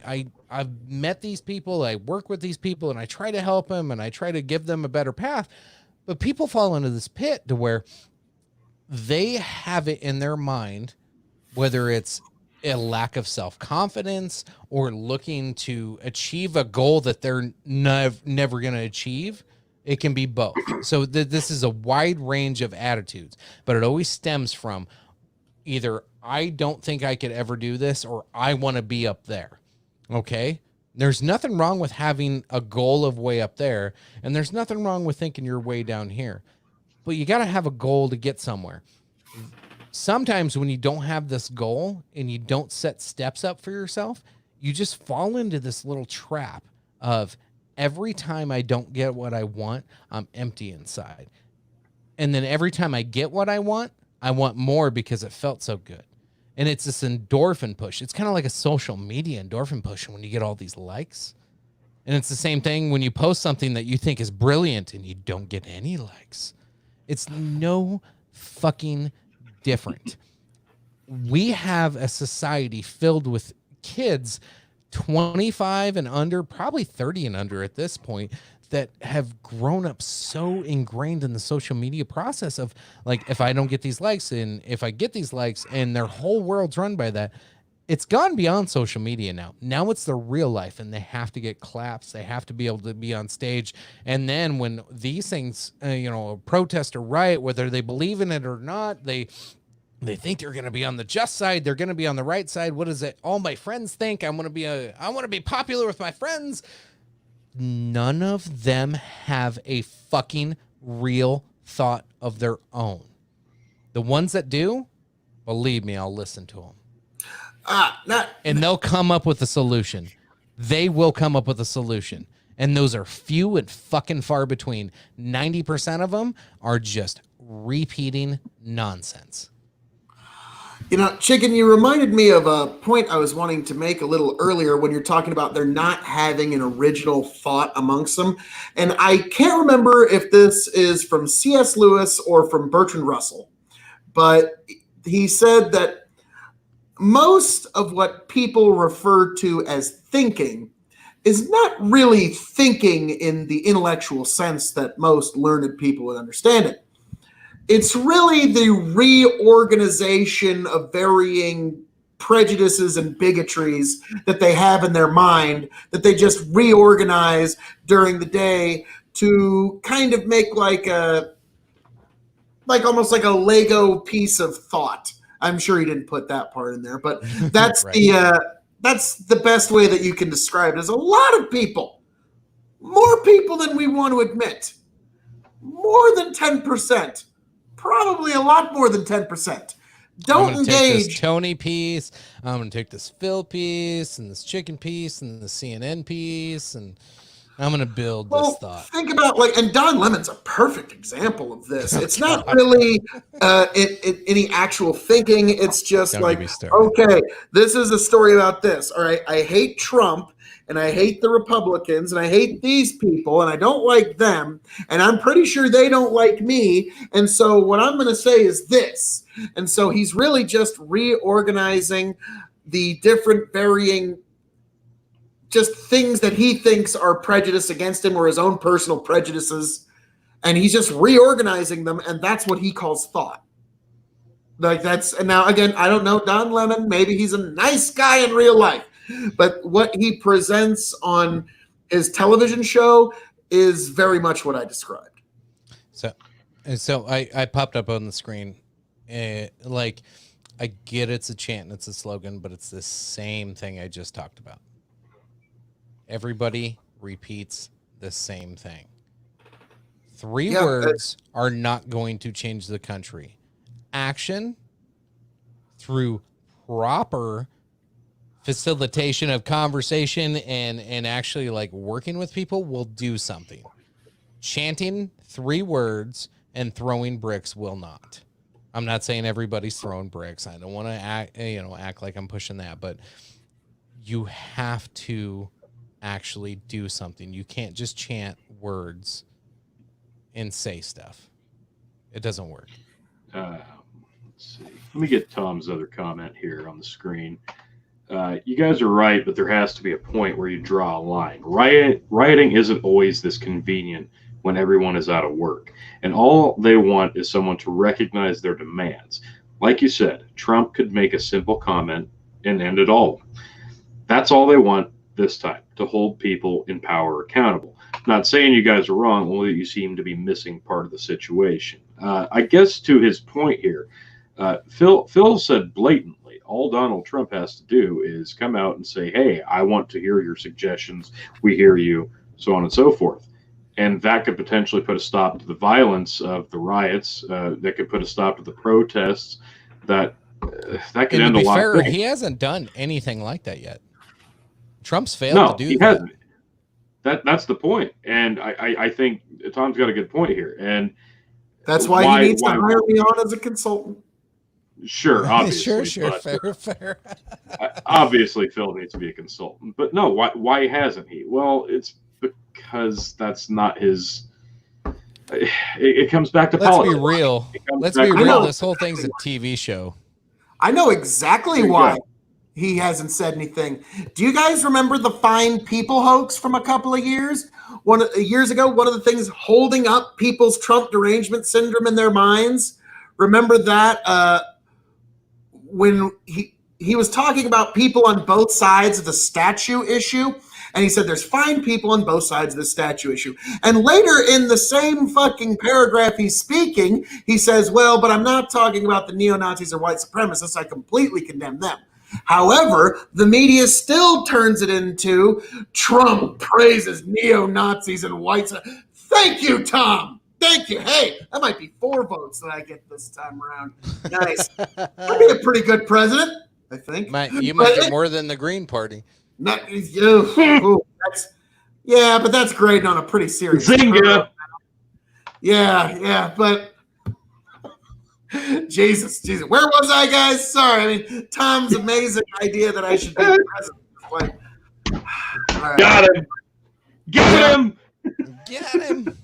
I've met these people, I work with these people, and I try to help them, and I try to give them a better path. But people fall into this pit to where they have it in their mind, whether it's a lack of self-confidence or looking to achieve a goal that they're never going to achieve. It can be both. So this is a wide range of attitudes, but it always stems from either I don't think I could ever do this, or I want to be up there. Okay? There's nothing wrong with having a goal of way up there, and there's nothing wrong with thinking you're way down here. But you got to have a goal to get somewhere. Sometimes when you don't have this goal and you don't set steps up for yourself, you just fall into this little trap of every time I don't get what I want, I'm empty inside. And then every time I get what I want more because it felt so good. And it's this endorphin push. It's kind of like a social media endorphin push when you get all these likes. And it's the same thing when you post something that you think is brilliant and you don't get any likes. It's no fucking different. We have a society filled with kids 25 and under, probably 30 and under at this point, that have grown up so ingrained in the social media process of like, if I don't get these likes and if I get these likes, and their whole world's run by that. It's gone beyond social media now. Now it's their real life, and they have to get claps. They have to be able to be on stage. And then when these things, protest or riot, whether they believe in it or not, they think they're going to be on the just side. They're going to be on the right side. What is it? All my friends think I want to be popular with my friends. None of them have a fucking real thought of their own. The ones that do, believe me, I'll listen to them. And they'll come up with a solution. They will come up with a solution. And those are few and fucking far between. 90% of them are just repeating nonsense. Chicken, you reminded me of a point I was wanting to make a little earlier when you're talking about they're not having an original thought amongst them. And I can't remember if this is from C.S. Lewis or from Bertrand Russell, but he said that most of what people refer to as thinking is not really thinking in the intellectual sense that most learned people would understand it. It's really the reorganization of varying prejudices and bigotries that they have in their mind that they just reorganize during the day to kind of make almost like a Lego piece of thought. I'm sure he didn't put that part in there, but that's right. That's the best way that you can describe it. There's a lot of people, more people than we want to admit, more than 10%. Probably a lot more than 10%. Don't engage. Take this Tony piece. I'm going to take this Phil piece and this chicken piece and the CNN piece, and I'm going to build this thought. Think about and Don Lemon's a perfect example of this. It's not really any actual thinking. It's just okay, this is a story about this. All right, I hate Trump. And I hate the Republicans, and I hate these people, and I don't like them, and I'm pretty sure they don't like me, and so what I'm going to say is this. And so he's really just reorganizing the different varying just things that he thinks are prejudice against him or his own personal prejudices, and he's just reorganizing them, and that's what he calls thought. And now, again, I don't know Don Lemon. Maybe he's a nice guy in real life. But what he presents on his television show is very much what I described. So I popped up on the screen. I get it's a chant and it's a slogan, but it's the same thing I just talked about. Everybody repeats the same thing. Three words are not going to change the country. Action through proper facilitation of conversation and actually working with people will do something. Chanting 3 words and throwing bricks will not. I'm not saying everybody's throwing bricks. I don't want to act like I'm pushing that, but you have to actually do something. You can't just chant words and say stuff. It doesn't work. Let's see. Let me get Tom's other comment here on the screen. You guys are right, but there has to be a point where you draw a line. Rioting isn't always this convenient when everyone is out of work, and all they want is someone to recognize their demands. Like you said, Trump could make a simple comment and end it all. That's all they want this time, to hold people in power accountable. Not saying you guys are wrong, only that you seem to be missing part of the situation. I guess to his point here, Phil said blatantly, all Donald Trump has to do is come out and say, hey, I want to hear your suggestions. We hear you, so on and so forth. And that could potentially put a stop to the violence of the riots. That could put a stop to the protests. That could end a lot of things. He hasn't done anything like that yet. Trump's failed to do that. No, he hasn't. That's the point. And I think Tom's got a good point here. And that's why he needs to hire me on as a consultant. Sure, obviously. Sure, fair. Obviously, Phil needs to be a consultant. But no, why hasn't he? Well, it's because that's not his. It comes back to politics. Let's be real. Let's be real. This whole thing's a TV show. I know exactly why he hasn't said anything. Do you guys remember the Fine People hoax from a couple of years? Years ago, one of the things holding up people's Trump derangement syndrome in their minds. Remember that when he was talking about people on both sides of the statue issue, and he said there's fine people on both sides of the statue issue. And later in the same fucking paragraph he's speaking, he says, well, but I'm not talking about the neo-Nazis or white supremacists. I completely condemn them. However, the media still turns it into Trump praises neo-Nazis and whites. Thank you, Tom. Thank you. Hey, that might be 4 votes that I get this time around. Nice. I'd be a pretty good president, I think. You might get more than the Green Party. But that's grading on a pretty serious. Zinga. Yeah, but Jesus. Where was I, guys? Sorry. I mean, Tom's amazing idea that I should be the president. Right. Got him. Get him.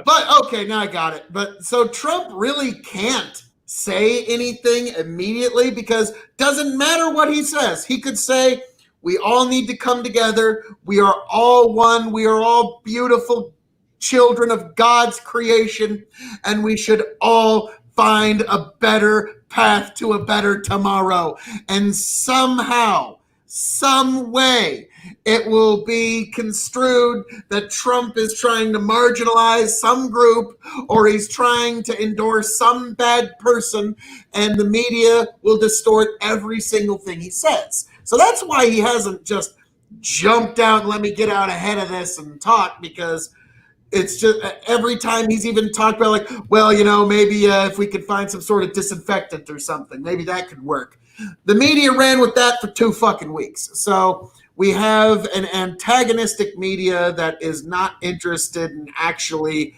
But okay, now I got it. But so Trump really can't say anything immediately because doesn't matter what he says. He could say, we all need to come together. We are all one. We are all beautiful children of God's creation, and we should all find a better path to a better tomorrow. And somehow, some way, it will be construed that Trump is trying to marginalize some group or he's trying to endorse some bad person, and the media will distort every single thing he says. So that's why he hasn't just jumped out and let me get out ahead of this and talk, because it's just every time he's even talked about like, well, maybe if we could find some sort of disinfectant or something, maybe that could work. The media ran with that for 2 fucking weeks. So we have an antagonistic media that is not interested in actually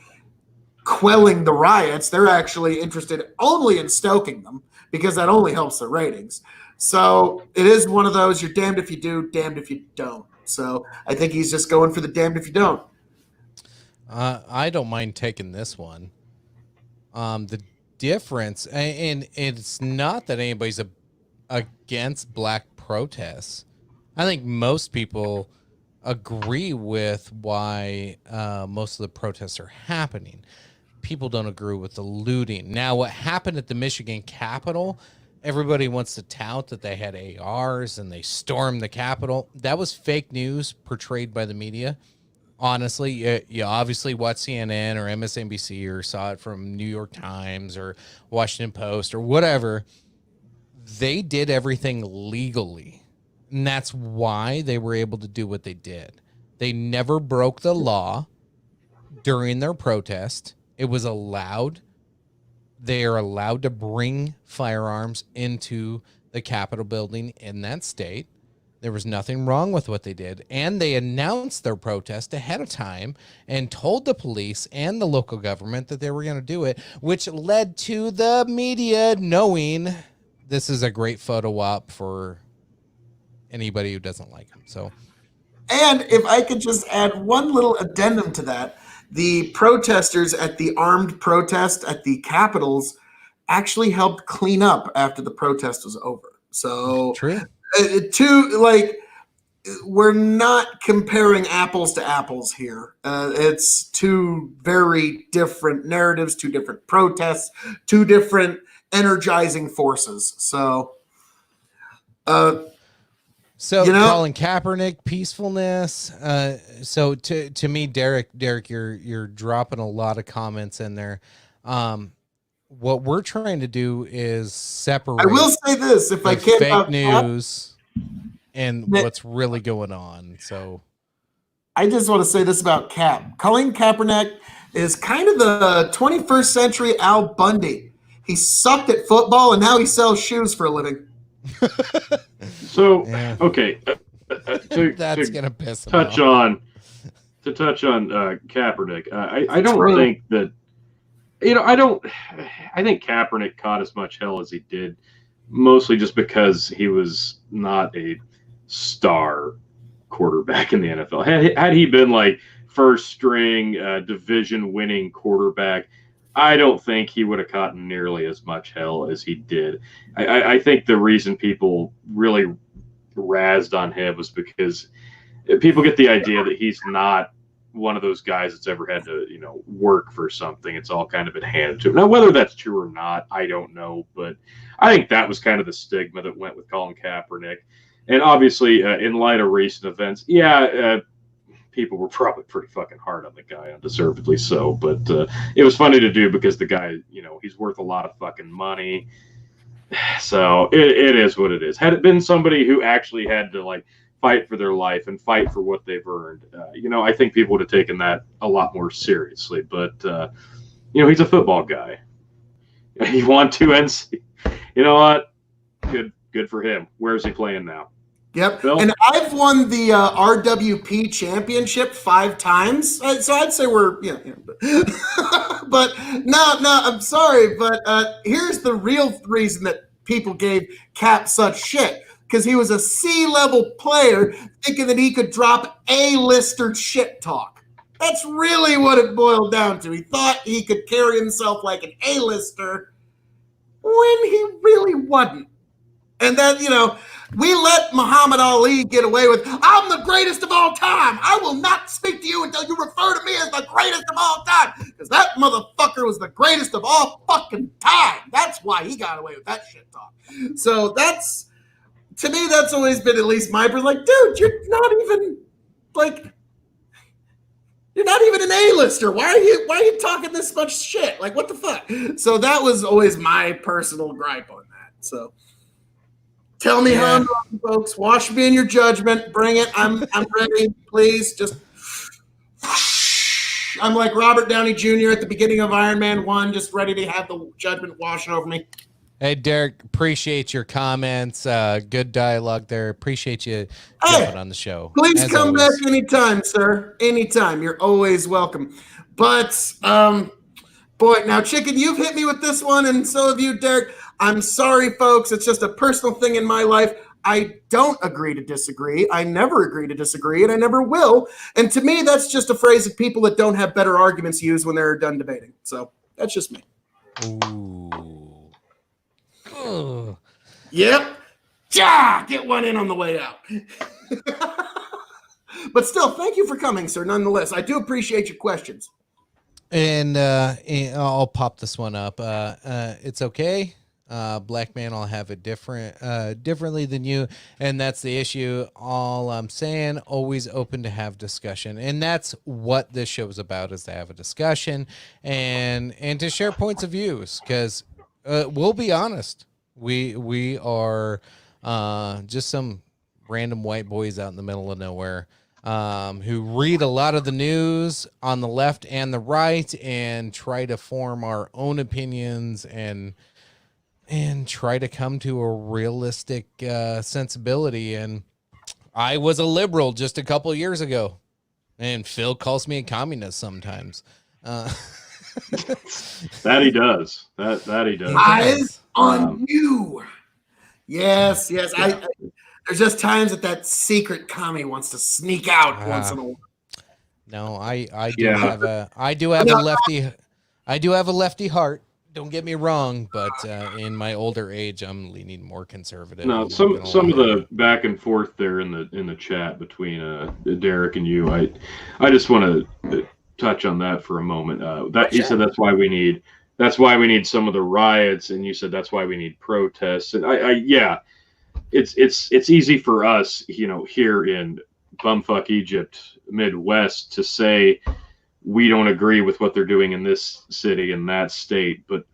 quelling the riots. They're actually interested only in stoking them because that only helps their ratings. So it is one of those, you're damned if you do, damned if you don't. So I think he's just going for the damned if you don't. I don't mind taking this one. The difference, and it's not that anybody's against black protests. I think most people agree with why most of the protests are happening. People don't agree with the looting. Now, what happened at the Michigan Capitol, everybody wants to tout that they had ARs and they stormed the Capitol. That was fake news portrayed by the media. Honestly, you obviously watched CNN or MSNBC or saw it from New York Times or Washington Post or whatever. They did everything legally. And that's why they were able to do what they did. They never broke the law during their protest. It was allowed. They are allowed to bring firearms into the Capitol building in that state. There was nothing wrong with what they did. And they announced their protest ahead of time and told the police and the local government that they were going to do it, which led to the media knowing this is a great photo op for anybody who doesn't like him. So, and if I could just add one little addendum to that, the protesters at the armed protest at the Capitals actually helped clean up after the protest was over. So true. We're not comparing apples to apples here. It's two very different narratives, two different protests, two different energizing forces. So, Colin Kaepernick, peacefulness. So to me, Derek, you're dropping a lot of comments in there. What we're trying to do is separate. I will say this: if I can, fake news and what's really going on. So I just want to say this about Cap. Colin Kaepernick is kind of the 21st century Al Bundy. He sucked at football, and now he sells shoes for a living. So, yeah. Okay, that's gonna piss him touch off. on Kaepernick. I don't think that, I think Kaepernick caught as much hell as he did, mostly just because he was not a star quarterback in the NFL. Had he been like first string division winning quarterback, I don't think he would have caught nearly as much hell as he did. I think the reason people really razzed on him was because people get the idea that he's not one of those guys that's ever had to, work for something. It's all kind of been handed to him. Now, whether that's true or not, I don't know. But I think that was kind of the stigma that went with Colin Kaepernick. And obviously, in light of recent events, people were probably pretty fucking hard on the guy, undeservedly so. But it was funny to do because the guy, he's worth a lot of fucking money. So it is what it is. Had it been somebody who actually had to fight for their life and fight for what they've earned, I think people would have taken that a lot more seriously. But he's a football guy. He won 2 NC. You know what? Good for him. Where's he playing now? Yep. Bill? And I've won the RWP championship 5 times. So I'd say we're, but no, I'm sorry. But here's the real reason that people gave Cap such shit. Because he was a C-level player thinking that he could drop A-lister shit talk. That's really what it boiled down to. He thought he could carry himself like an A-lister when he really wasn't. And then, we let Muhammad Ali get away with, I'm the greatest of all time. I will not speak to you until you refer to me as the greatest of all time. Because that motherfucker was the greatest of all fucking time. That's why he got away with that shit talk. So to me, that's always been at least my dude, you're not even an A-lister. Why are you talking this much shit? What the fuck? So that was always my personal gripe on that. So tell me how I'm wrong, folks. Wash me in your judgment. Bring it. I'm ready. Please just. I'm like Robert Downey Jr. at the beginning of Iron Man 1, just ready to have the judgment wash over me. Hey, Derek, appreciate your comments. Good dialogue there. Appreciate you jumping on the show. Please come back anytime, sir. Anytime. You're always welcome. But, boy, now, Chicken, you've hit me with this one, and so have you, Derek. I'm sorry, folks. It's just a personal thing in my life. I don't agree to disagree. I never agree to disagree, and I never will. And to me, that's just a phrase of people that don't have better arguments used when they're done debating. So that's just me. Ooh. Ugh. Yep. Yeah, get one in on the way out. But still, thank you for coming, sir, nonetheless. I do appreciate your questions. And I'll pop this one up. It's okay. Black man, I'll have it differently than you. And that's the issue. All I'm saying, always open to have discussion. And that's what this show is about, is to have a discussion and to share points of views. Because we'll be honest. We are just some random white boys out in the middle of nowhere who read a lot of the news on the left and the right and try to form our own opinions and try to come to a realistic sensibility. And I was a liberal just a couple of years ago, and Phil calls me a communist sometimes. That he does. That he does. Eyes on you. Yes. There's just times that secret commie wants to sneak out once in a while. No, I do have a lefty heart. Don't get me wrong, but in my older age, I'm leaning more conservative. No, some of the back and forth there in the chat between Derek and you, I just want to touch on that for a moment. He said that's why we need some of the riots, and you said that's why we need protests. And it's easy for us, here in bumfuck Egypt, Midwest, to say we don't agree with what they're doing in this city and that state, but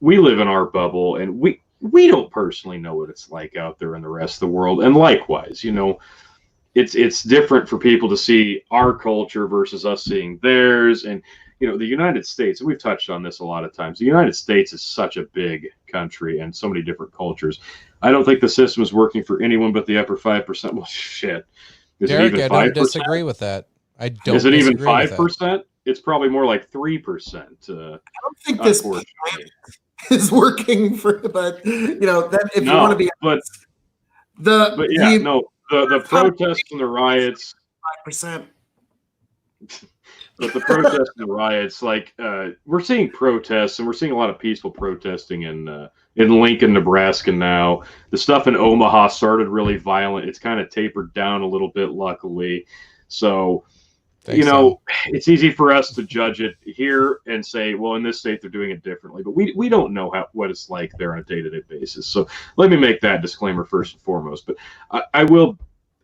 we live in our bubble, and we don't personally know what it's like out there in the rest of the world. And likewise, it's different for people to see our culture versus us seeing theirs. And the United States, and we've touched on this a lot of times, the United States is such a big country and so many different cultures. I don't think the system is working for anyone but the upper 5%. Well, shit. Derek, I don't disagree with that. I don't. Is it even 5%? It's probably more like 3%. I don't think this plan is working but that if you want to be honest, the protests and the riots, 5%. But the protests and the riots, we're seeing protests, and we're seeing a lot of peaceful protesting in Lincoln, Nebraska now. The stuff in Omaha started really violent. It's kind of tapered down a little bit, luckily. So, it's easy for us to judge it here and say, well, in this state they're doing it differently. But we don't know what it's like there on a day-to-day basis. So let me make that disclaimer first and foremost. But I will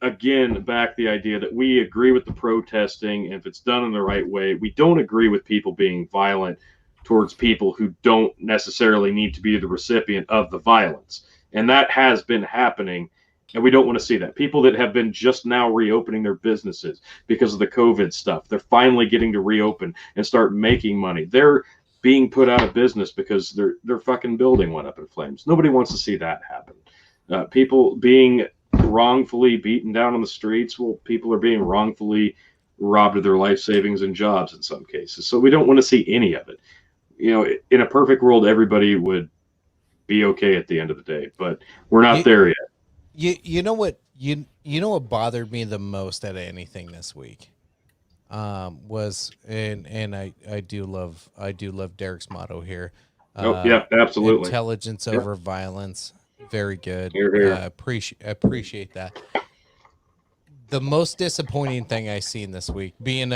again back the idea that we agree with the protesting, and if it's done in the right way. We don't agree with people being violent towards people who don't necessarily need to be the recipient of the violence, and that has been happening, and we don't want to see that. People that have been just now reopening their businesses because of the COVID stuff, they're finally getting to reopen and start making money. They're being put out of business because their fucking building went up in flames. Nobody wants to see that happen. People being wrongfully beaten down on the streets. Well, people are being wrongfully robbed of their life savings and jobs in some cases. So we don't want to see any of it. In a perfect world, everybody would be okay at the end of the day, but we're not there yet. You know what what bothered me the most out of anything this week was, and I do love Derek's motto here. Yeah, absolutely. Intelligence over violence. Very good. Appreciate that. The most disappointing thing I seen this week, being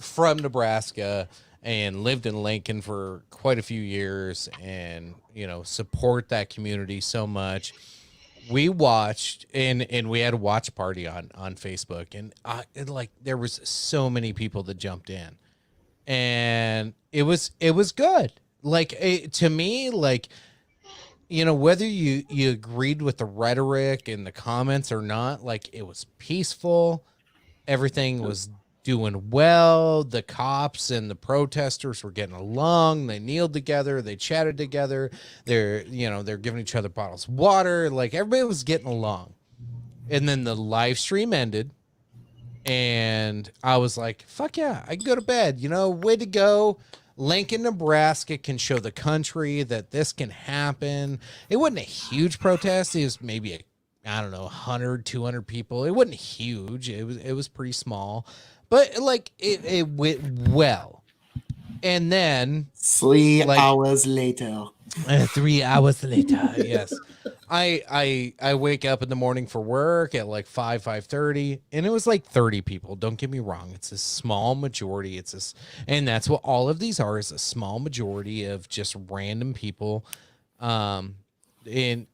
from Nebraska and lived in Lincoln for quite a few years, and support that community so much. We watched and we had a watch party on Facebook, and there was so many people that jumped in, and it was good. To me, whether you agreed with the rhetoric and the comments or not, it was peaceful. Everything was doing well. The cops and the protesters were getting along. They kneeled together. They chatted together. They're giving each other bottles of water. Everybody was getting along. And then the live stream ended, and I was like, fuck yeah, I can go to bed. Way to go. Lincoln, Nebraska can show the country that this can happen. It wasn't a huge protest. It was maybe 100, 200 people. It wasn't huge. It was pretty small, but it went well. And then 3 hours later, 3 hours later, yes. I wake up in the morning for work at 5:30, and it was 30 people. Don't get me wrong. It's a small majority. And that's what all of these are, is a small majority of just random people. In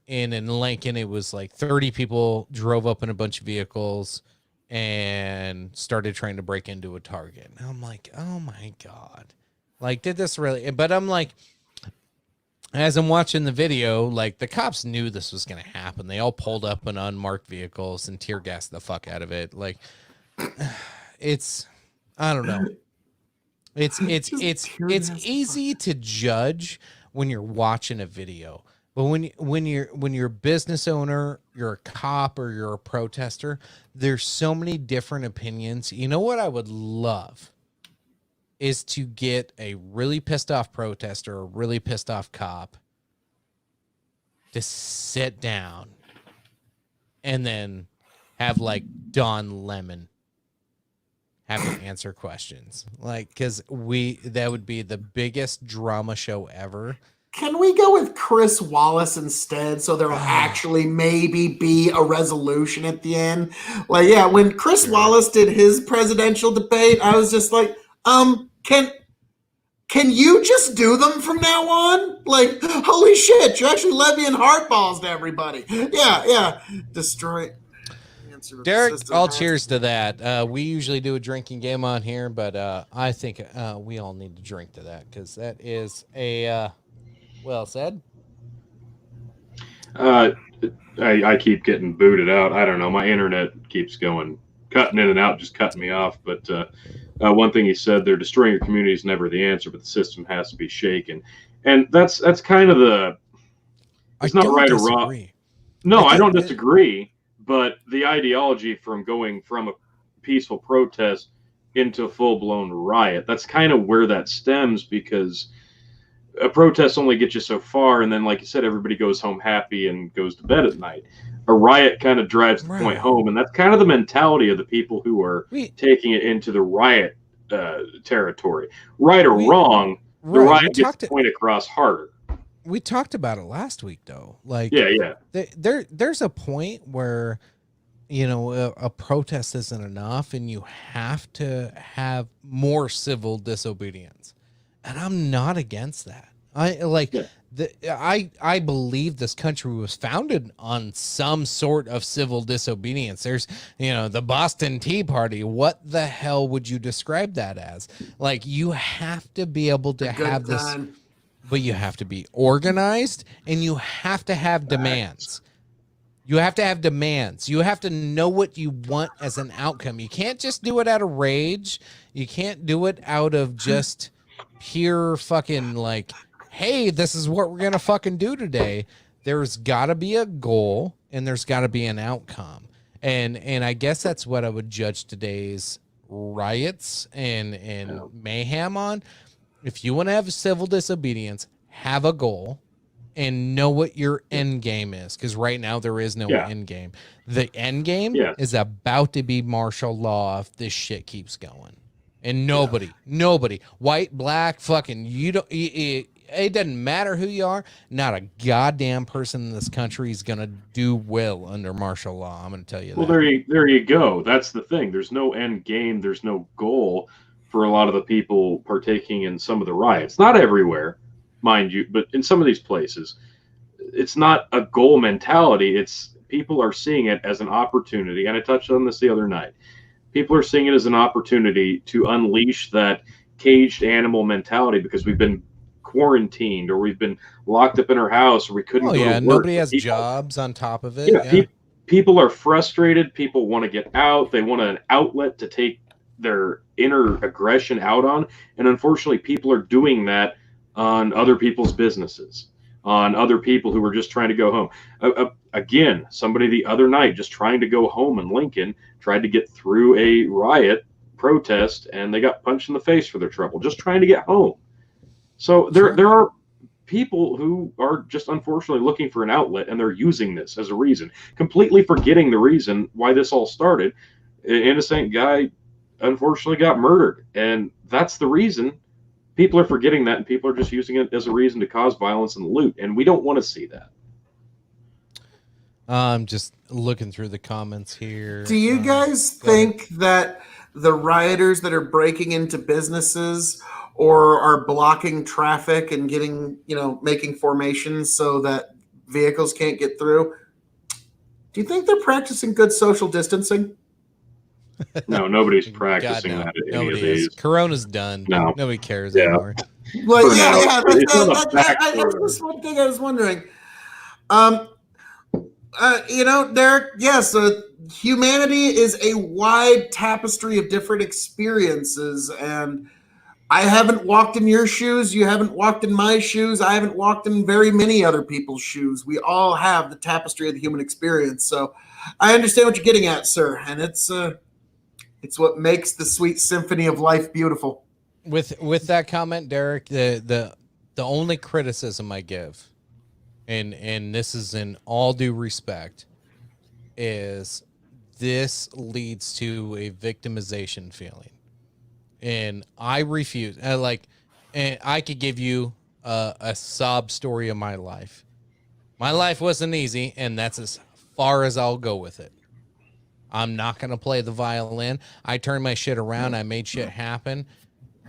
Lincoln, it was 30 people drove up in a bunch of vehicles and started trying to break into a Target. And I'm like, oh my God. Did this really? But I'm as I'm watching the video, the cops knew this was going to happen. They all pulled up in unmarked vehicles and tear gassed the fuck out of it. I don't know. It's easy to judge when you're watching a video, but when you're a business owner, you're a cop, or you're a protester, there's so many different opinions. You know what I would love is to get a really pissed off protester, a really pissed off cop to sit down and then have like Don Lemon have to answer questions, like, because that would be the biggest drama show ever. Can we go with Chris Wallace instead, so there'll actually maybe be a resolution at the end? Like, yeah, when Chris Wallace did his presidential debate, I was just like, can you just do them from now on? Like, holy shit, you're actually levying hardballs to everybody. Yeah. Destroy. Derek, all cheers to that. We usually do a drinking game on here, but I think we all need to drink to that, because that is a well said. I keep getting booted out. I don't know. My internet keeps going, cutting in and out, just cutting me off. But one thing he said, they're destroying your community is never the answer, but the system has to be shaken. And that's kind of the, it's not right or wrong. No, I don't disagree. But the ideology from going from a peaceful protest into a full-blown riot, that's kind of where that stems, because a protest only gets you so far, and then, like you said, everybody goes home happy and goes to bed at night. A riot kind of drives the point home, and that's kind of the mentality of the people who are taking it into the riot territory. Right or wrong, the riot gets the point across harder. We talked about it last week, though. Like, there's a point where, you know, a protest isn't enough, and you have to have more civil disobedience. And I'm not against that. I believe this country was founded on some sort of civil disobedience. There's, you know, the Boston Tea Party. What the hell would you describe that as? Like, you have to be able to have this. But you have to be organized, and you have to have demands. You have to have demands. You have to know what you want as an outcome. You can't just do it out of rage. You can't do it out of just pure fucking like, hey, this is what we're going to fucking do today. There's got to be a goal, and there's got to be an outcome. And I guess that's what I would judge today's riots and mayhem on. If you want to have civil disobedience, have a goal and know what your end game is. Because right now there is no end game. The end game is about to be martial law if this shit keeps going. And nobody, white, black, fucking, it doesn't matter who you are. Not a goddamn person in this country is going to do well under martial law. I'm going to tell you that. Well, there you go. That's the thing. There's no end game. There's no goal for a lot of the people partaking in some of the riots. Not everywhere, mind you, but in some of these places, it's not a goal mentality. It's people are seeing it as an opportunity. And I touched on this the other night. People are seeing it as an opportunity to unleash that caged animal mentality, because we've been quarantined, or we've been locked up in our house, or we couldn't go to work. Nobody has jobs on top of it. People are frustrated. People want to get out. They want an outlet to take their inner aggression out on, and unfortunately people are doing that on other people's businesses, on other people who are just trying to go home. Again, somebody the other night just trying to go home in Lincoln tried to get through a riot protest, and they got punched in the face for their trouble just trying to get home. So there are people who are just unfortunately looking for an outlet, and they're using this as a reason, completely forgetting the reason why this all started. An innocent guy unfortunately got murdered, and that's the reason. People are forgetting that, and people are just using it as a reason to cause violence and loot, and we don't want to see that. I'm just looking through the comments here. Do you guys think that the rioters that are breaking into businesses or are blocking traffic and getting, making formations so that vehicles can't get through, do you think they're practicing good social distancing? No, nobody's practicing that. Nobody is. Corona's done. No. Nobody cares anymore. Well, that's just one thing I was wondering. Derek, yes, humanity is a wide tapestry of different experiences, and I haven't walked in your shoes. You haven't walked in my shoes. I haven't walked in very many other people's shoes. We all have the tapestry of the human experience. So I understand what you're getting at, sir, and it's what makes the sweet symphony of life beautiful. With that comment, Derek, the only criticism I give, and this is in all due respect, is this leads to a victimization feeling. And I refuse. And I could give you a sob story of my life. My life wasn't easy, and that's as far as I'll go with it. I'm not going to play the violin. I turned my shit around. I made shit happen.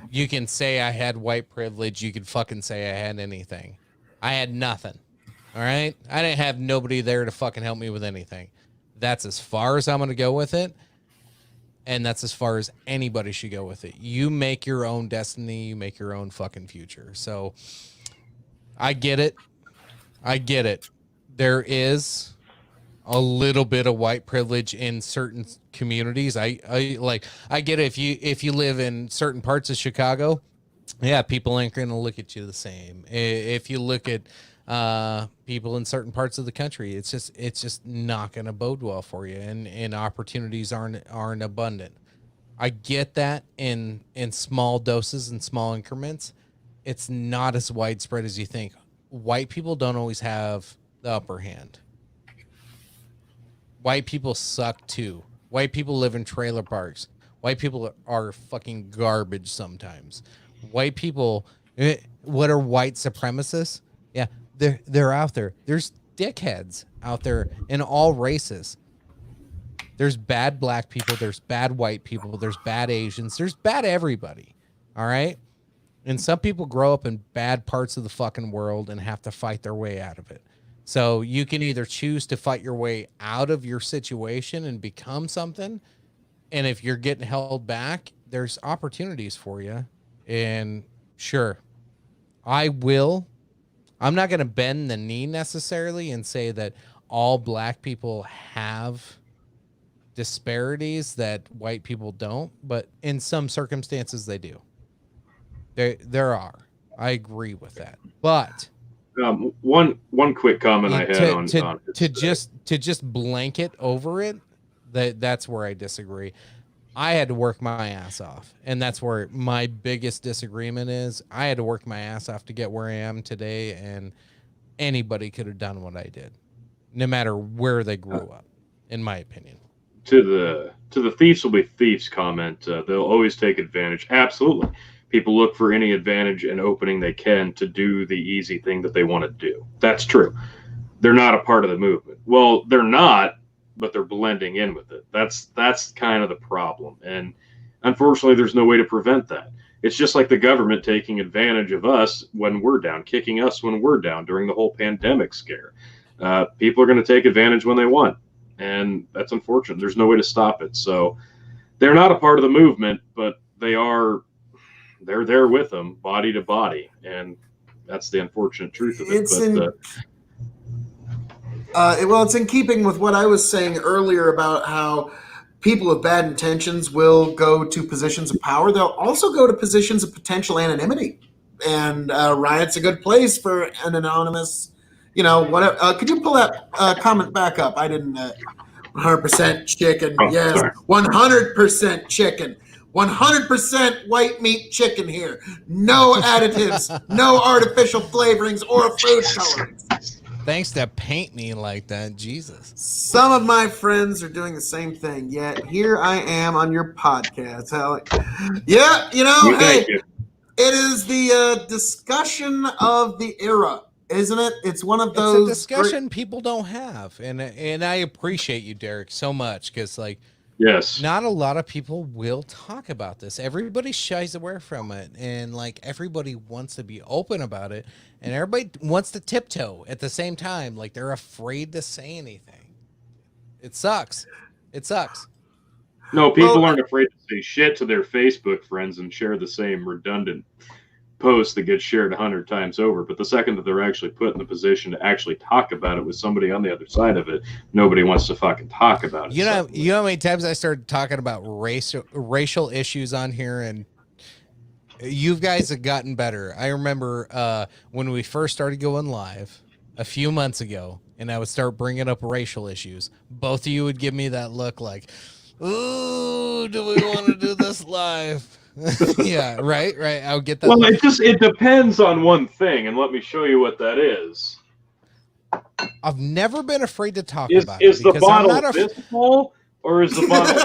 You can say I had white privilege. You could fucking say I had anything. I had nothing. All right? I didn't have nobody there to fucking help me with anything. That's as far as I'm going to go with it. And that's as far as anybody should go with it. You make your own destiny. You make your own fucking future. So I get it. I get it. There is a little bit of white privilege in certain communities. I get it. If you live in certain parts of Chicago, yeah, people ain't going to look at you the same. If you look at people in certain parts of the country, it's just not going to bode well for you, and opportunities aren't abundant. I get that in small doses and small increments. It's not as widespread as you think. White people don't always have the upper hand. White people suck too. White people live in trailer parks. White people are fucking garbage sometimes. White people, what are white supremacists? Yeah, they're out there. There's dickheads out there in all races. There's bad black people. There's bad white people. There's bad Asians. There's bad everybody. All right? And some people grow up in bad parts of the fucking world and have to fight their way out of it. So you can either choose to fight your way out of your situation and become something. And if you're getting held back, there's opportunities for you. And sure, I'm not going to bend the knee necessarily and say that all black people have disparities that white people don't, but in some circumstances they do. There are. I agree with that. But one quick comment I had on to just blanket over it, that's where I disagree. I had to work my ass off, and that's where my biggest disagreement is. I had to work my ass off to get where I am today, and anybody could have done what I did, no matter where they grew up, in my opinion. To the thieves will be thieves comment, they'll always take advantage. Absolutely. People look for any advantage and opening they can to do the easy thing that they want to do. That's true. They're not a part of the movement. Well, they're not, but they're blending in with it. That's kind of the problem. And unfortunately, there's no way to prevent that. It's just like the government taking advantage of us when we're down, kicking us when we're down during the whole pandemic scare. People are going to take advantage when they want. And that's unfortunate. There's no way to stop it. So they're not a part of the movement, but they're there with them, body to body. And that's the unfortunate truth of it. It's in keeping with what I was saying earlier about how people with bad intentions will go to positions of power. They'll also go to positions of potential anonymity. And Riot's a good place for an anonymous, whatever. Could you pull that comment back up? I didn't. 100% chicken. Oh, yes, sorry. 100% chicken. 100% white meat chicken here. No additives, no artificial flavorings or food colorings. Thanks to paint me like that, Jesus. Some of my friends are doing the same thing, yet here I am on your podcast. Yeah, hey, it is the discussion of the era, isn't it? It's one of those. It's a discussion people don't have, and I appreciate you, Derek, so much because yes, not a lot of people will talk about this. Everybody shies away from it, and everybody wants to be open about it, and everybody wants to tiptoe at the same time. They're afraid to say anything. It sucks. It sucks. No, people aren't afraid to say shit to their Facebook friends and share the same redundant post that gets shared 100 times over. But the second that they're actually put in the position to actually talk about it with somebody on the other side of it, nobody wants to fucking talk about it. You know how many times I started talking about racial issues on here, and you guys have gotten better. I remember when we first started going live a few months ago, and I would start bringing up racial issues. Both of you would give me that look like, ooh, do we want to do this live? Yeah, right. I would get that. Well, it depends on one thing, and let me show you what that is. I've never been afraid to talk Is about is it the because I'm bottle not this full or is the bottle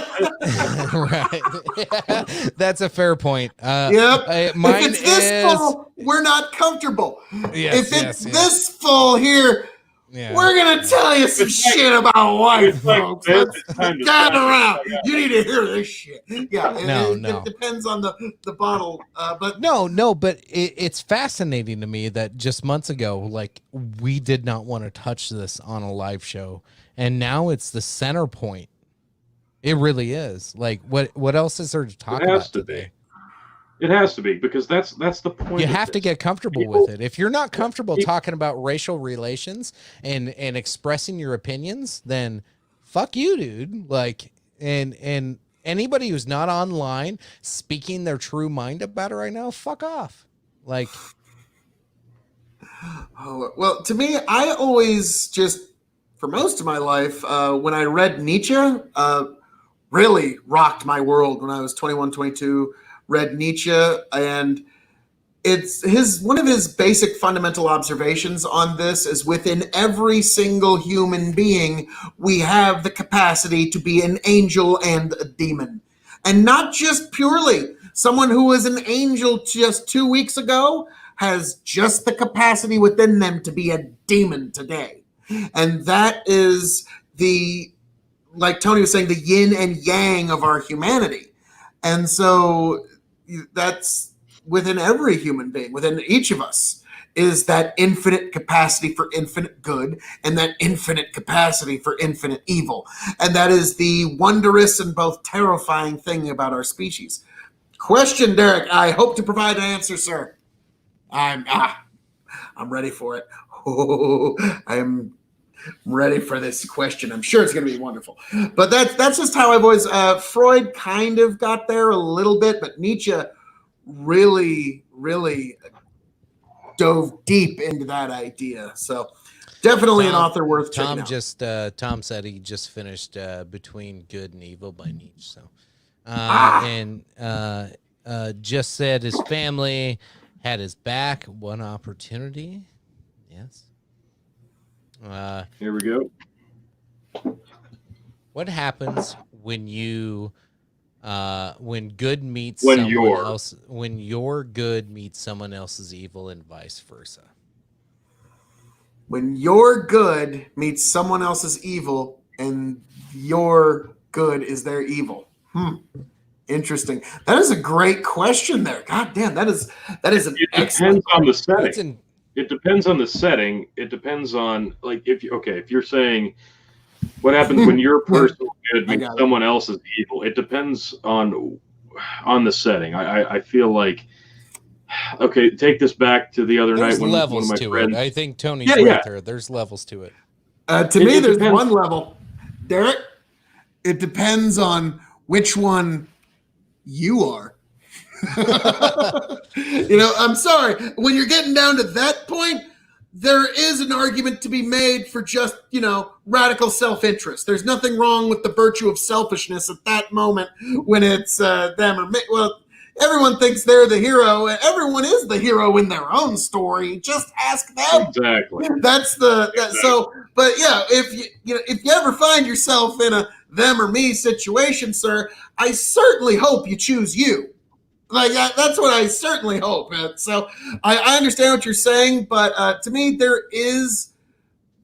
this full? right. That's a fair point. Yep. Mine If it's this is full, we're not comfortable. yes, If it's yes. this full here, Yeah. we're gonna tell you some It's like- shit about life, It's like folks. this. Let's It's time to gather stop. around. You need to hear this shit. Yeah, No, it no. depends on the bottle, but No, but it's fascinating to me that just months ago, like we did not want to touch this on a live show, and now it's the center point. It really is. Like, what else is there to talk It has about to be. today? It has to be because that's the point. You of have to this. get comfortable People- with it. If you're not comfortable people- talking about racial relations and expressing your opinions, then fuck you, dude. Like, and anybody who's not online speaking their true mind about it right now, fuck off. Like, oh, well, to me, I always just for most of my life when I read Nietzsche, really rocked my world when I was 21, 22. Read Nietzsche, and it's one of his basic fundamental observations on this is within every single human being we have the capacity to be an angel and a demon, and not just purely someone who was an angel just 2 weeks ago has just the capacity within them to be a demon today. And that is like Tony was saying, the yin and yang of our humanity. And so that's within every human being, within each of us, is that infinite capacity for infinite good and that infinite capacity for infinite evil. And that is the wondrous and both terrifying thing about our species. Question, Derek. I hope to provide an answer, sir. I'm ready for it. I'm ready for this question. I'm sure it's going to be wonderful. But that's just how I've always. Freud kind of got there a little bit, but Nietzsche really, really dove deep into that idea. So definitely an author worth checking out. Tom said he just finished Between Good and Evil by Nietzsche. So, and just said his family had his back. One opportunity. Yes. Here we go. What happens when you when good meets When someone you're- else, when your good meets someone else's evil and vice versa? When your good meets someone else's evil and your good is their evil. Interesting. That is a great question there. God damn, that is an It excellent depends on the It's setting. in, It depends on the setting. It depends on like if you're saying what happens when your personal good I meets got it. someone else's evil. It depends on the setting. I feel like okay. Take this back to the other there's night when one of levels my to friends. it. I think Tony's Yeah, right yeah. there. There's levels to it. To me, It there's depends. one level. Derek, it depends on which one you are. I'm sorry. When you're getting down to that point, there is an argument to be made for just, radical self-interest. There's nothing wrong with the virtue of selfishness at that moment when it's them or me. Well, everyone thinks they're the hero. Everyone is the hero in their own story. Just ask them. Exactly. That's so. But yeah, if you ever find yourself in a them or me situation, sir, I certainly hope you choose you. Like that's what I certainly hope. So I understand what you're saying, but to me, there is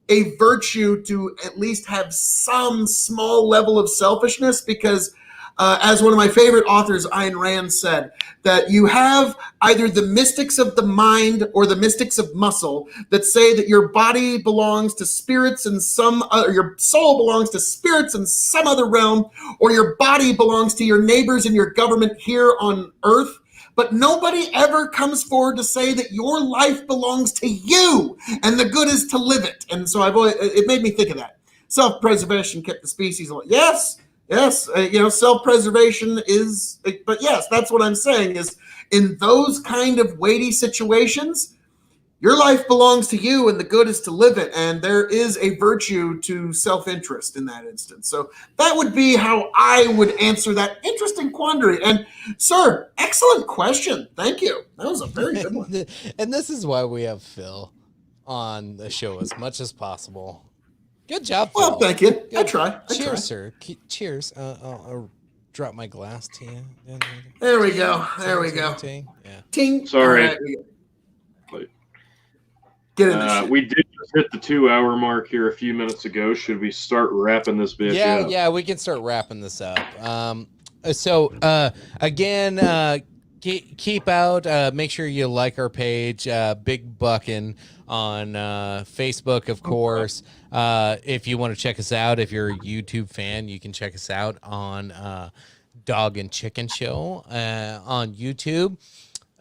a virtue to at least have some small level of selfishness because. As one of my favorite authors, Ayn Rand, said, that you have either the mystics of the mind or the mystics of muscle that say that your body belongs to spirits in some other, your soul belongs to spirits in some other realm, or your body belongs to your neighbors and your government here on earth. But nobody ever comes forward to say that your life belongs to you and the good is to live it. And so it made me think of that. Self-preservation kept the species alive. Yes, self-preservation is, but yes, that's what I'm saying is in those kind of weighty situations, your life belongs to you and the good is to live it. And there is a virtue to self-interest in that instance. So that would be how I would answer that interesting quandary. And sir, excellent question. Thank you. That was a very good one. And this is why we have Phil on the show as much as possible. Good job, Well, Phil. thank you. Good. I try. Cheers, sir. Cheers. I'll drop my glass to you. There we go. There we go. Yeah. Ting. Sorry. All right, get in this shit. We did just hit the 2-hour mark here a few minutes ago. Should we start wrapping this bitch up? Yeah, we can start wrapping this up. Again, keep out. Make sure you like our page, Big Buckin' on Facebook, of course. If you want to check us out, if you're a YouTube fan, you can check us out on Dog and Chicken Show on YouTube.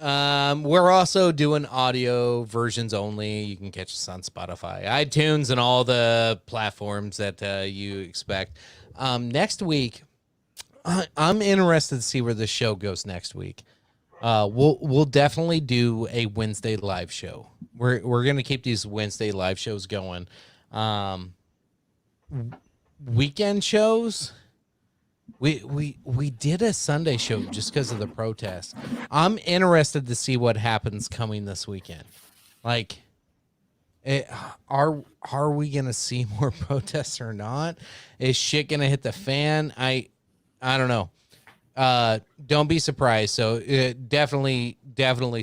We're also doing audio versions only. You can catch us on Spotify, iTunes, and all the platforms that you expect. Next week, I'm interested to see where the show goes next week. We'll definitely do a Wednesday live show. We're gonna keep these Wednesday live shows going. Weekend shows. We did a Sunday show just because of the protest. I'm interested to see what happens coming this weekend. Like, are we gonna see more protests or not? Is shit gonna hit the fan? I don't know. Don't be surprised. So definitely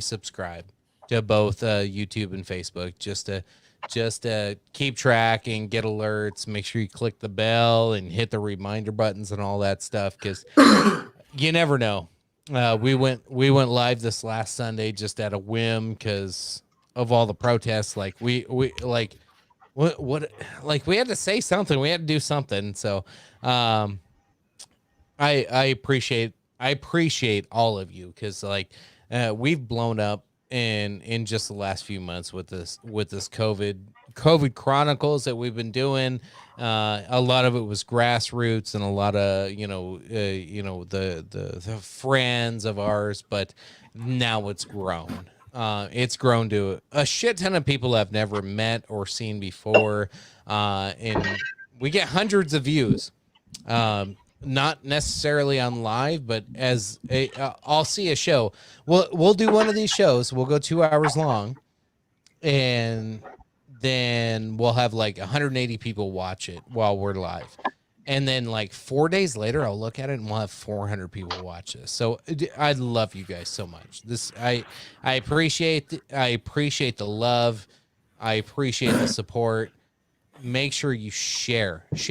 subscribe to both YouTube and Facebook just to keep track and get alerts. Make sure you click the bell and hit the reminder buttons and all that stuff, because you never know. We went live this last Sunday just at a whim because of all the protests. Like we like what like we had to say something. We had to do something. So I appreciate all of you, because like we've blown up in just the last few months with this COVID Chronicles that we've been doing. A lot of it was grassroots and a lot of the friends of ours, but now it's grown. It's grown to a shit ton of people I've never met or seen before, and we get hundreds of views. Not necessarily on live, but as I'll see a show. We'll do one of these shows. We'll go 2 hours long, and then we'll have like 180 people watch it while we're live. And then like 4 days later, I'll look at it and we'll have 400 people watch this. So I love you guys so much. I appreciate the love. I appreciate the support. Make sure you share. If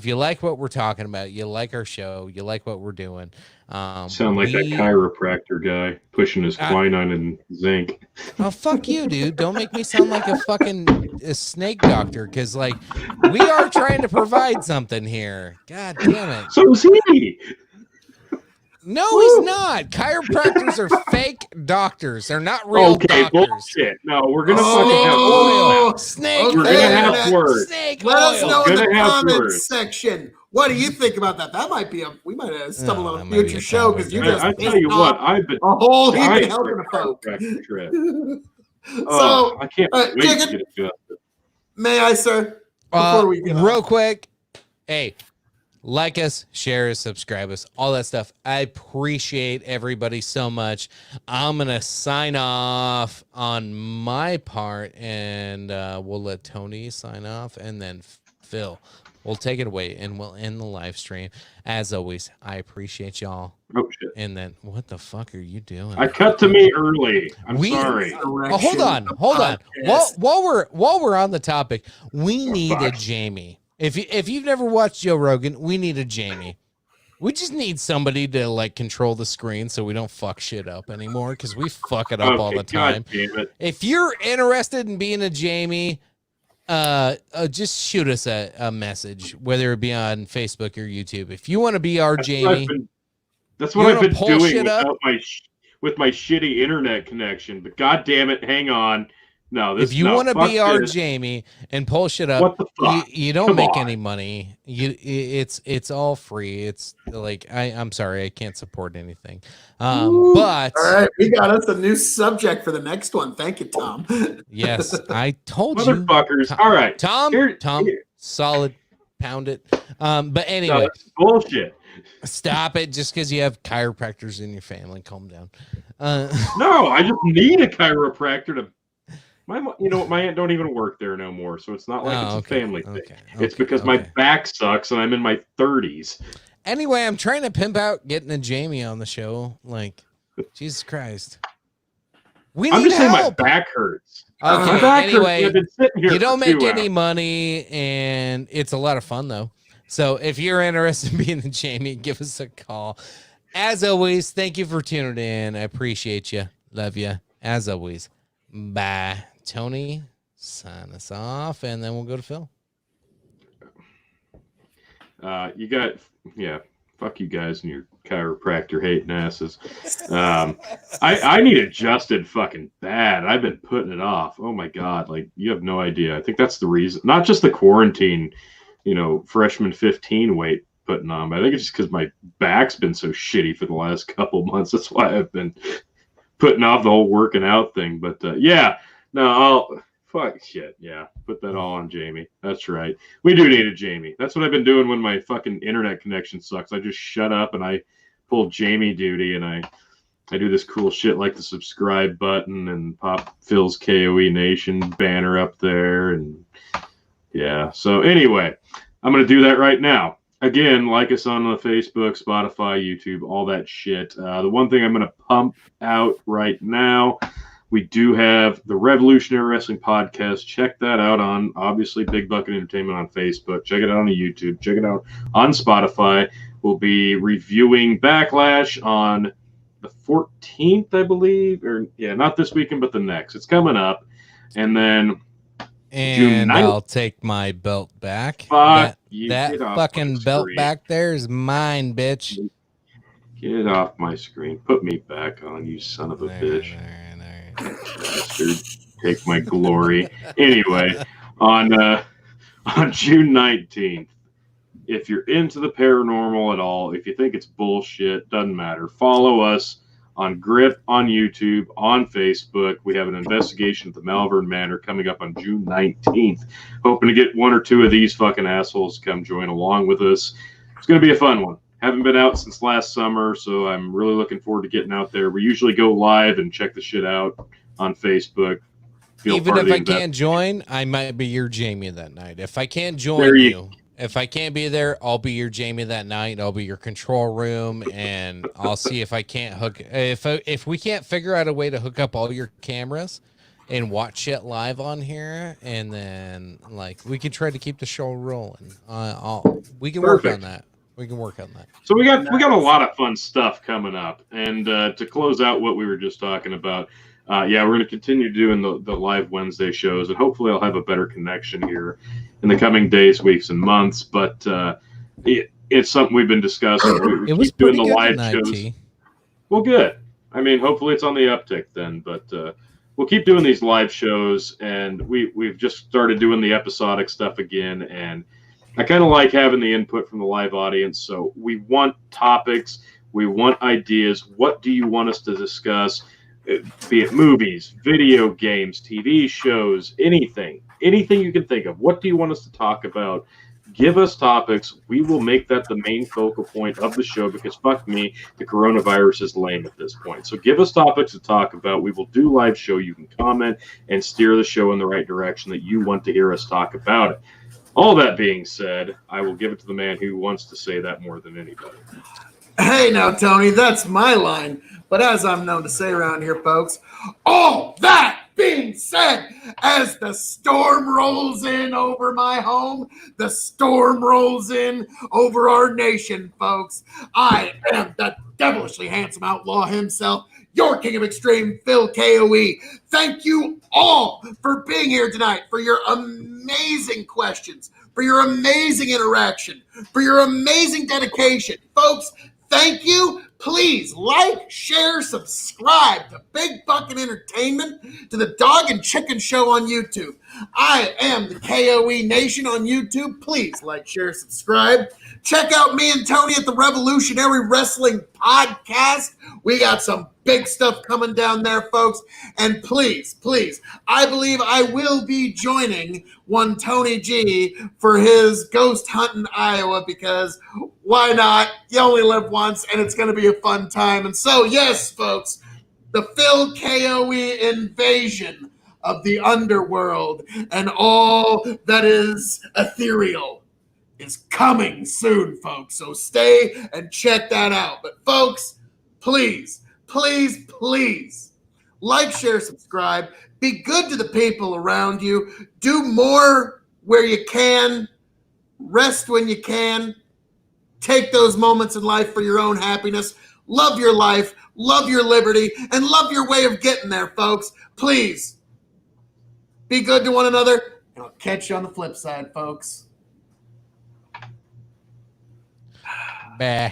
you like what we're talking about, you like our show, you like what we're doing. Sound like that chiropractor guy pushing his quinine and zinc. Oh, fuck you, dude. Don't make me sound like a snake doctor, because like we are trying to provide something here. God damn it. So is he. No, he's not. Chiropractors are fake doctors. They're not real doctors. Bullshit. No, we're gonna fucking have oil. Snake. We're gonna have words. Snake Let us oil. know in the Gonna have comments words. section. What do you think about that? That might be we might have stumbled on that a might be future a show, topic. because you just I tell you what, I've been a whole heap dying of for helping a the folk. chiropractor trip. So, I can't wait Chicken, to get adjusted. may I, sir? Before we get real on. quick, hey, like us, share us, subscribe us, all that stuff. I appreciate everybody so much. I'm gonna sign off on my part, and we'll let Tony sign off, and then Phil will take it away, and we'll end the live stream. As always, I appreciate y'all. Oh shit! And then, what the fuck are you doing? I cut to me early. I'm sorry. Oh, hold on. While we're on the topic, we need a Jamie. If you've never watched Joe Rogan, we need a Jamie. We just need somebody to like control the screen so we don't fuck shit up anymore, because we fuck it up all the time. God damn it. If you're interested in being a Jamie, just shoot us a message, whether it be on Facebook or YouTube. If you want to be our Jamie, that's what I've been pull doing shit up? with my shitty internet connection. But god damn it, hang on. No, if you want to be our Jamie and pull shit up, what the fuck? You don't Come make on. any money. It's all free. It's like I'm sorry, I can't support anything. But all right, we got us a new subject for the next one. Thank you, Tom. yes, I told you, motherfuckers. All right, Tom, Here- solid, pound it. But anyway, no, that's bullshit. stop it. Just because you have chiropractors in your family, calm down. No, I just need a chiropractor to My aunt don't even work there no more, so it's not like it's a family thing. It's because my okay. back sucks and I'm in my 30s. Anyway, I'm trying to pimp out getting a Jamie on the show. Like, Jesus Christ. We need I'm just saying my help. back hurts. Okay, My back hurts. anyway, I've been sitting here you don't for make 2 any hours. money, and it's a lot of fun, though. So if you're interested in being the Jamie, give us a call. As always, thank you for tuning in. I appreciate you. Love you. As always. Bye. Tony, sign us off, and then we'll go to Phil. Fuck you guys and your chiropractor hating asses. I need adjusted fucking bad. I've been putting it off. Oh my God. Like, you have no idea. I think that's the reason. Not just the quarantine, freshman 15 weight putting on, but I think it's just because my back's been so shitty for the last couple months. That's why I've been putting off the whole working out thing. But put that all on Jamie. That's right. We do need a Jamie. That's what I've been doing when my fucking internet connection sucks. I just shut up and I pull Jamie duty, and I do this cool shit like the subscribe button and pop Phil's KOE Nation banner up there. And yeah. So anyway, I'm going to do that right now. Again, like us on the Facebook, Spotify, YouTube, all that shit. The one thing I'm going to pump out right now, we do have the Revolutionary Wrestling Podcast. Check that out on, obviously, Big Bucket Entertainment on Facebook. Check it out on YouTube. Check it out on Spotify. We'll be reviewing Backlash on the 14th, I believe. Not this weekend, but the next. It's coming up. And then And I'll take my belt back. Fuck that fucking belt back there is mine, bitch. Get off my screen. Put me back on, you son of a bitch. Bastard. Take my glory. Anyway, on June 19th, if you're into the paranormal at all, if you think it's bullshit, doesn't matter. Follow us on Grip, on YouTube, on Facebook. We have an investigation at the Malvern Manor coming up on June 19th. Hoping to get 1 or 2 of these fucking assholes to come join along with us. It's going to be a fun one. Haven't been out since last summer, so I'm really looking forward to getting out there. We usually go live and check the shit out on Facebook. Even if I can't join, I might be your Jamie that night. If I can't join you, if I can't be there, I'll be your Jamie that night. I'll be your control room, and I'll see if I can't if we can't figure out a way to hook up all your cameras and watch it live on here, and then we can try to keep the show rolling. We can work on that. We can work on that. So we got a lot of fun stuff coming up, and to close out what we were just talking about, we're going to continue doing the live Wednesday shows, and hopefully I'll have a better connection here in the coming days, weeks, and months. But it's something we've been discussing. It was keep doing pretty the good live tonight, shows. T. Well, good. I mean, hopefully it's on the uptick then. But we'll keep doing these live shows, and we've just started doing the episodic stuff again, and I kind of like having the input from the live audience. So we want topics. We want ideas. What do you want us to discuss? Be it movies, video games, TV shows, anything you can think of. What do you want us to talk about? Give us topics. We will make that the main focal point of the show, because fuck me, the coronavirus is lame at this point. So give us topics to talk about. We will do live show. You can comment and steer the show in the right direction that you want to hear us talk about it. All that being said, I will give it to the man who wants to say that more than anybody. Hey now, Tony, that's my line. But as I'm known to say around here, folks, all that being said, as the storm rolls in over my home, the storm rolls in over our nation, folks, I am the devilishly handsome outlaw himself, your king of extreme, Phil KOE. Thank you all for being here tonight, for your amazing questions, for your amazing interaction, for your amazing dedication. Folks, thank you. Please like, share, subscribe to Big Bucket Entertainment, to the Dog and Chicken Show on YouTube. I am the KOE Nation on YouTube. Please like, share, subscribe. Check out me and Tony at the Revolutionary Wrestling Podcast. We got some big stuff coming down there, folks. And please, I believe I will be joining one Tony G for his ghost hunt in Iowa, because why not? You only live once, and it's going to be a fun time. And so, yes, folks, the Phil KOE invasion of the underworld and all that is ethereal is coming soon, folks. So stay and check that out. But folks, please, please, please like, share, subscribe. Be good to the people around you. Do more where you can. Rest when you can. Take those moments in life for your own happiness. Love your life, love your liberty, and love your way of getting there, folks. Please be good to one another, and I'll catch you on the flip side, folks. Bah.